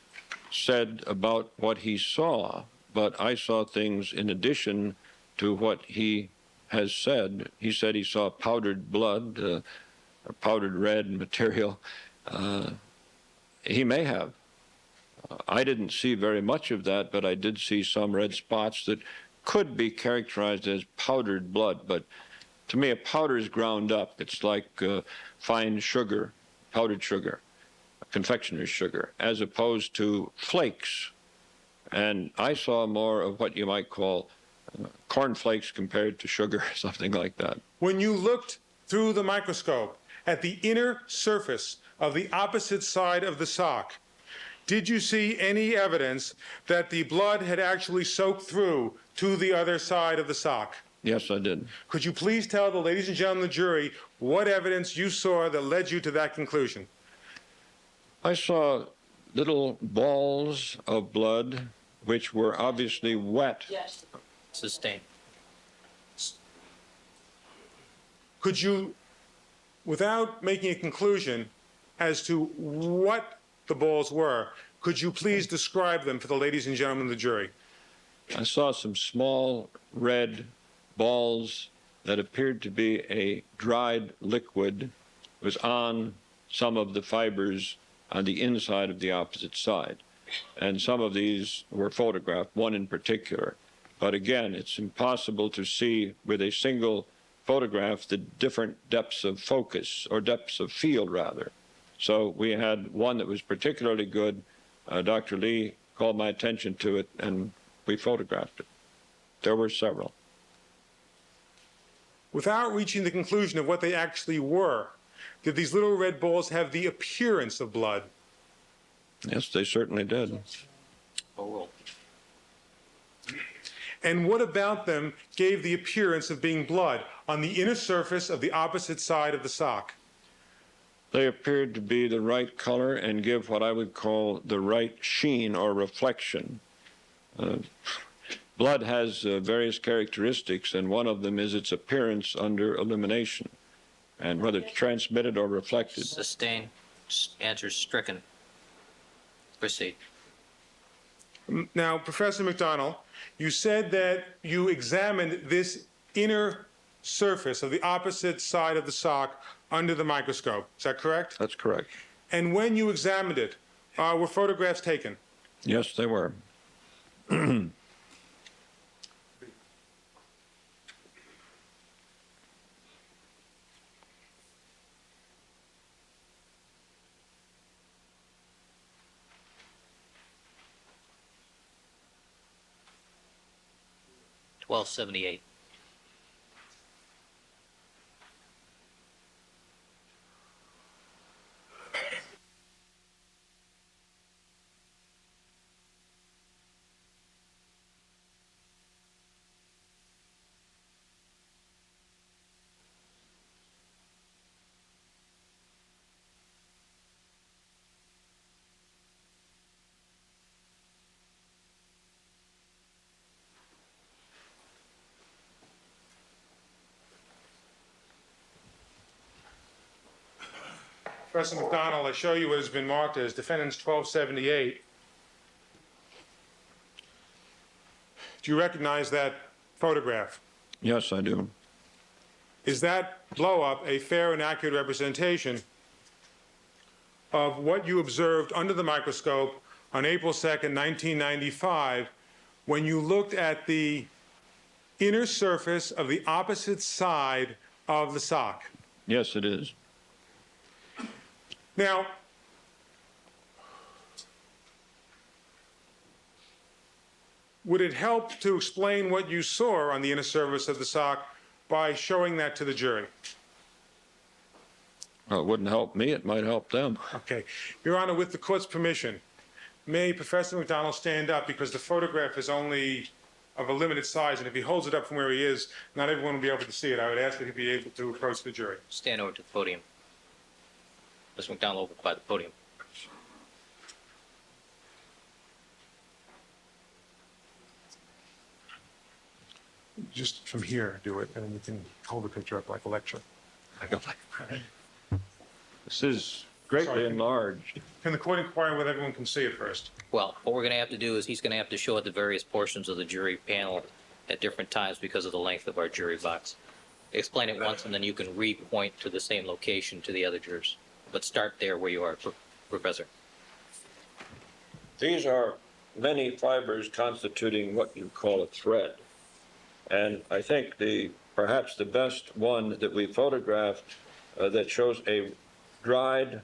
said about what he saw, but I saw things in addition to what he has said. He said he saw powdered blood, or powdered red material. He may have. I didn't see very much of that, but I did see some red spots that could be characterized as powdered blood. But to me, a powder is ground up. It's like fine sugar, powdered sugar, confectioner's sugar, as opposed to flakes. And I saw more of what you might call cornflakes compared to sugar, something like that. When you looked through the microscope at the inner surface of the opposite side of the sock, did you see any evidence that the blood had actually soaked through to the other side of the sock? Yes, I did. Could you please tell the ladies and gentlemen of the jury what evidence you saw that led you to that conclusion? I saw little balls of blood which were obviously wet. Yes. Sustained. Could you, without making a conclusion as to what the balls were, could you please describe them for the ladies and gentlemen of the jury? I saw some small red balls that appeared to be a dried liquid. It was on some of the fibers on the inside of the opposite side. And some of these were photographed, one in particular. But again, it's impossible to see with a single photograph the different depths of focus, or depths of field, rather. So we had one that was particularly good. Dr. Lee called my attention to it, and we photographed it. There were several. Without reaching the conclusion of what they actually were, did these little red balls have the appearance of blood? Yes, they certainly did. Oh, And what about them gave the appearance of being blood on the inner surface of the opposite side of the sock? They appeared to be the right color and give what I would call the right sheen or reflection. Blood has various characteristics, and one of them is its appearance under illumination, and whether it's transmitted or reflected. sustained. Answer stricken. Proceed. Now, Professor McDonald, you said that you examined this inner surface of the opposite side of the sock under the microscope. Is that correct? That's correct. And when you examined it, were photographs taken? Yes, they were. $12.78. Professor McDonald, I show you what has been marked as defendant's 1278. Do you recognize that photograph? Yes, I do. Is that blow-up a fair and accurate representation of what you observed under the microscope on April 2nd, 1995, when you looked at the inner surface of the opposite side of the sock? Yes, it is. Now, would it help to explain what you saw on the inner surface of the sock by showing that to the jury? Well, it wouldn't help me. It might help them. Okay. Your Honor, with the court's permission, may Professor McDonald stand up, because the photograph is only of a limited size, and if he holds it up from where he is, not everyone will be able to see it. I would ask that he be able to approach the jury. Stand over to the podium. Mr. McDonald, over by the podium. Just from here, do it, and then you can hold the picture up like a lecture. This is greatly Sorry. enlarged. Can the court inquire whether everyone can see it first? Well, what we're going to have to do is he's going to have to show it the various portions of the jury panel at different times because of the length of our jury box. Explain it once, and then you can re-point to the same location to the other jurors. But start there where you are, Professor. These are many fibers constituting what you call a thread. And I think perhaps the best one that we photographed that shows a dried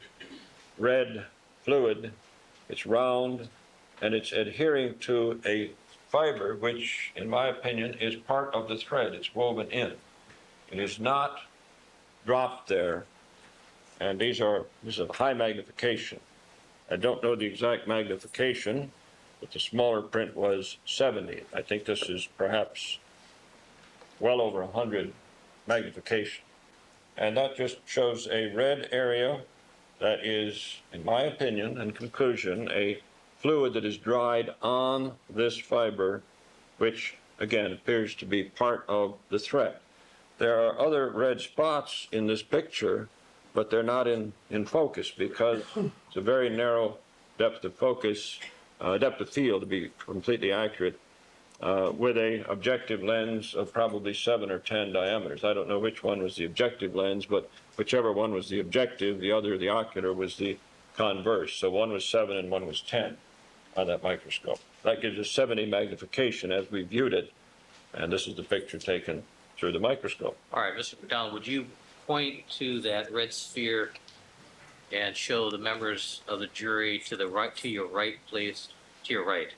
red fluid. It's round, and it's adhering to a fiber which, in my opinion, is part of the thread. It's woven in. It is not dropped there. And this is a high magnification. I don't know the exact magnification, but the smaller print was 70. I think this is perhaps well over 100 magnification. And that just shows a red area that is, in my opinion and conclusion, a fluid that is dried on this fiber, which, again, appears to be part of the thread. There are other red spots in this picture, but they're not in focus because it's a very narrow depth of focus, depth of field, to be completely accurate, with a objective lens of probably 7 or 10 diameters. I don't know which one was the objective lens, but whichever one was the objective, the other, the ocular, was the converse. So one was 7 and one was 10 on that microscope. That gives us 70 magnification as we viewed it, and this is the picture taken through the microscope. All right, Mr. McDonald, would you point to that red sphere and show the members of the jury to the right, to your right, please? To your right.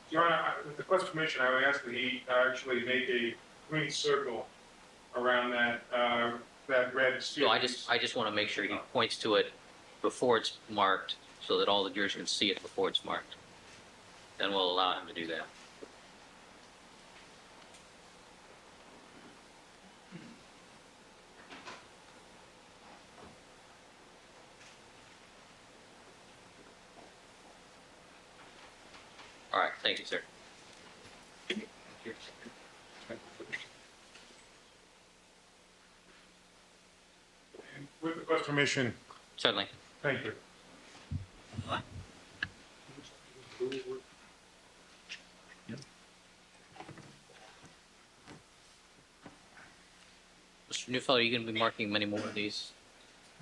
Your Honor, with the Court's permission, I would ask that he actually make a green circle around that red sphere. So I just want to make sure he points to it before it's marked so that all the jurors can see it before it's marked. Then we'll allow him to do that. All right, thank you, sir. With the Court's permission, Certainly. thank you. Mr. Newfellow, are you going to be marking many more of these?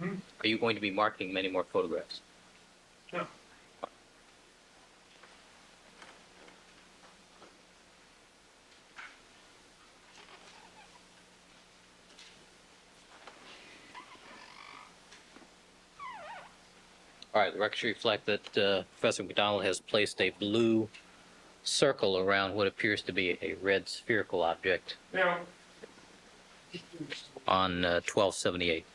Are you going to be marking many more photographs? No. All right, the records reflect that Professor McDonald has placed a blue circle around what appears to be a red spherical object Now, on 1278.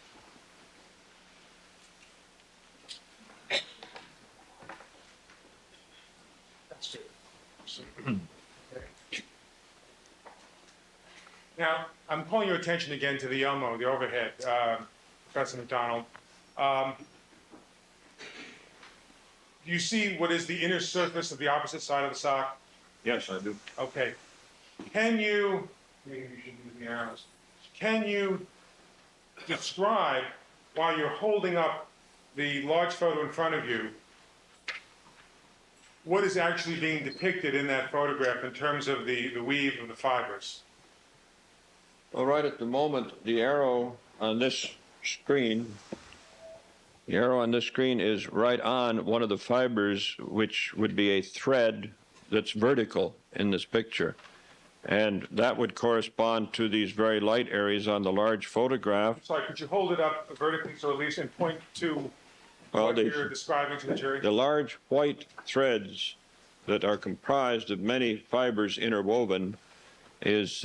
Now, I'm calling your attention again to the Elmo, the overhead, Professor McDonald. Do you see what is the inner surface of the opposite side of the sock? Yes, I do. Okay. Can you, maybe you should use the arrows. Can you describe, while you're holding up the large photo in front of you, what is actually being depicted in that photograph in terms of the weave of the fibers? Well, right at the moment, the arrow on this screen is right on one of the fibers, which would be a thread that's vertical in this picture. And that would correspond to these very light areas on the large photograph. Sorry, could you hold it up vertically so at least and point to Well, what you're describing to the jury? The large white threads that are comprised of many fibers interwoven is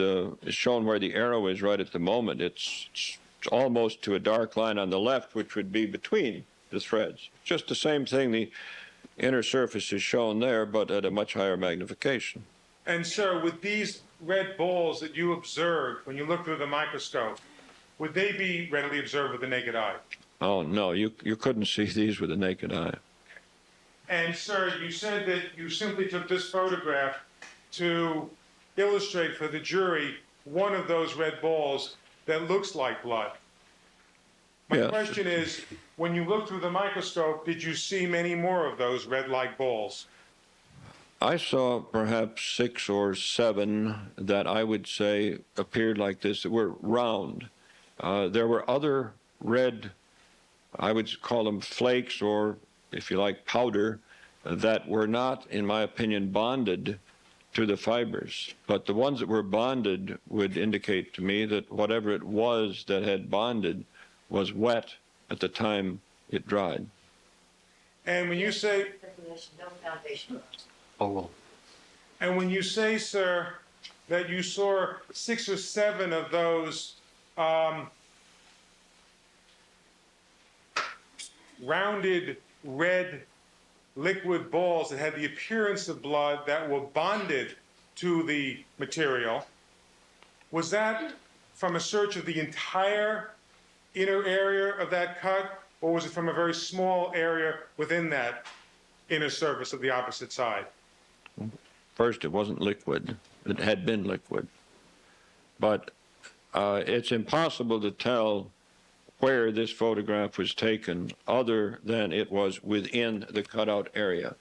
shown where the arrow is right at the moment. It's almost to a dark line on the left, which would be between the threads. Just the same thing, the inner surface is shown there, but at a much higher magnification. And sir, with these red balls that you observed when you looked through the microscope, would they be readily observed with the naked eye? Oh, no, you couldn't see these with the naked eye. And sir, you said that you simply took this photograph to illustrate for the jury one of those red balls that looks like blood. My Yes. question is, when you looked through the microscope, did you see many more of those red-like balls? I saw perhaps 6 or 7 that I would say appeared like this, that were round. There were other red, I would call them flakes, or if you like, powder, that were not, in my opinion, bonded to the fibers. But the ones that were bonded would indicate to me that whatever it was that had bonded was wet at the time it dried. And when you say, Oh, and when you say, sir, that you saw 6 or 7 of those rounded red liquid balls that had the appearance of blood that were bonded to the material, was that from a search of the entire inner area of that cut, or was it from a very small area within that inner surface of the opposite side? First, it wasn't liquid. It had been liquid. But it's impossible to tell where this photograph was taken other than it was within the cutout area.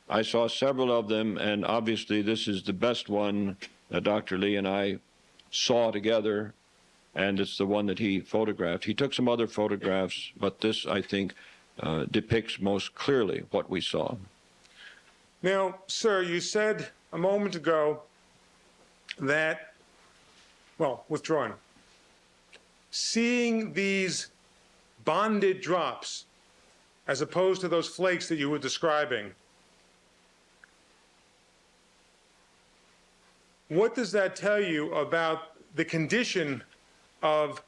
I saw several of them, and obviously this is the best one that Dr. Lee and I saw together, and it's the one that he photographed. He took some other photographs, but this, I think, depicts most clearly what we saw. Now, sir, you said a moment ago that, well, withdrawn. Seeing these bonded drops, as opposed to those flakes that you were describing, what does that tell you about the condition of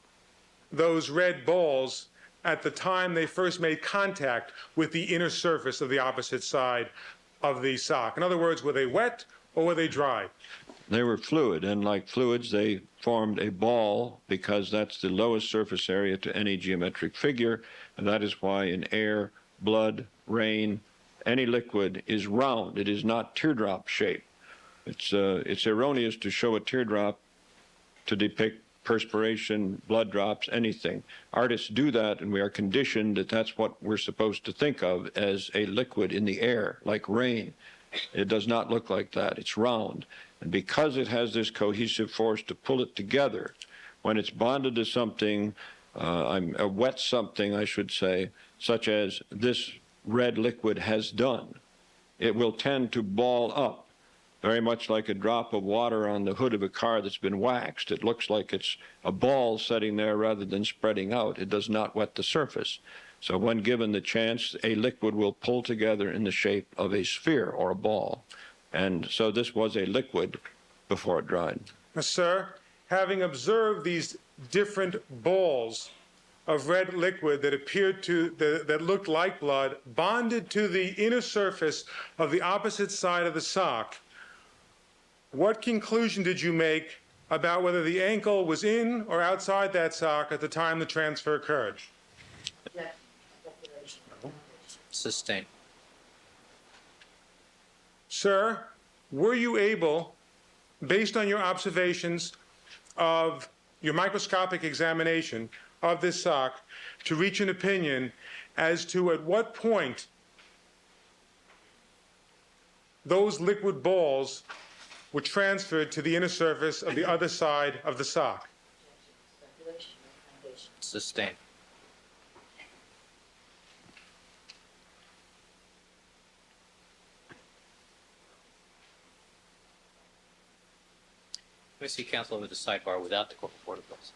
those red balls at the time they first made contact with the inner surface of the opposite side of the sock? In other words, were they wet or were they dry? They were fluid, and like fluids, they formed a ball because that's the lowest surface area to any geometric figure, and that is why in air, blood, rain, any liquid is round. It is not teardrop shaped. It's erroneous to show a teardrop to depict perspiration, blood drops, anything. Artists do that, and we are conditioned that that's what we're supposed to think of as a liquid in the air, like rain. It does not look like that. It's round. And because it has this cohesive force to pull it together, when it's bonded to something, a wet something, I should say, such as this red liquid has done, it will tend to ball up, very much like a drop of water on the hood of a car that's been waxed. It looks like it's a ball sitting there rather than spreading out. It does not wet the surface. So when given the chance, a liquid will pull together in the shape of a sphere or a ball. And so this was a liquid before it dried. Now, sir, having observed these different balls of red liquid that appeared to, that looked like blood, bonded to the inner surface of the opposite side of the sock, what conclusion did you make about whether the ankle was in or outside that sock at the time the transfer occurred? Sustained. Sir, were you able, based on your observations of your microscopic examination of this sock, to reach an opinion as to at what point those liquid balls were transferred to the inner surface of the other side of the sock? Sustained. Let me see counsel over the sidebar without the corporal protocols.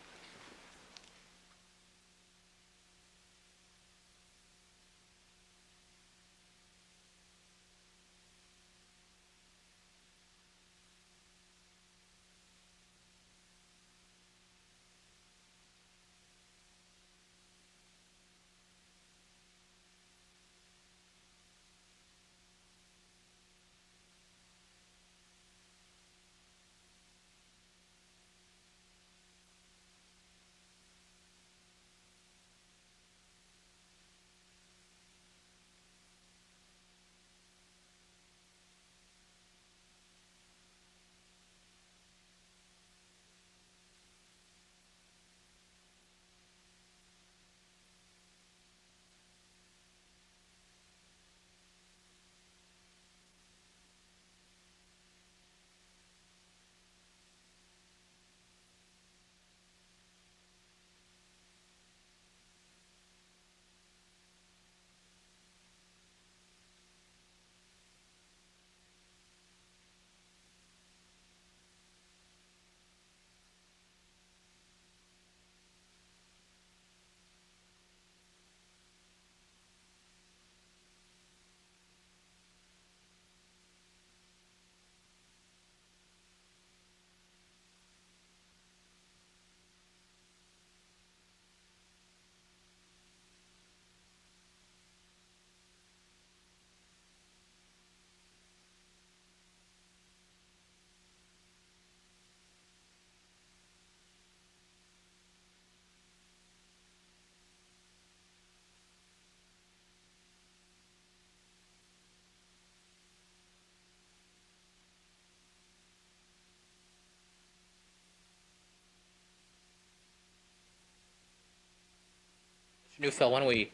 Neufeld, why don't we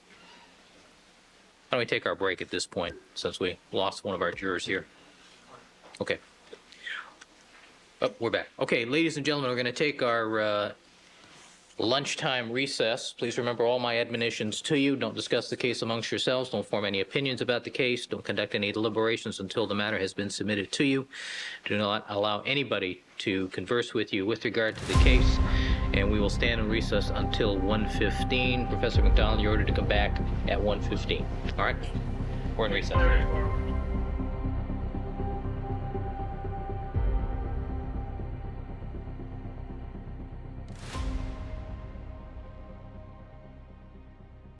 take our break at this point, since we lost one of our jurors here? Okay. Oh, we're back. Okay, ladies and gentlemen, we're going to take our lunchtime recess. Please remember all my admonitions to you. Don't discuss the case amongst yourselves. Don't form any opinions about the case. Don't conduct any deliberations until the matter has been submitted to you. Do not allow anybody to converse with you with regard to the case. And we will stand in recess until 1:15. Professor McDonald, you're ordered to come back at 1:15. All right? We're in recess.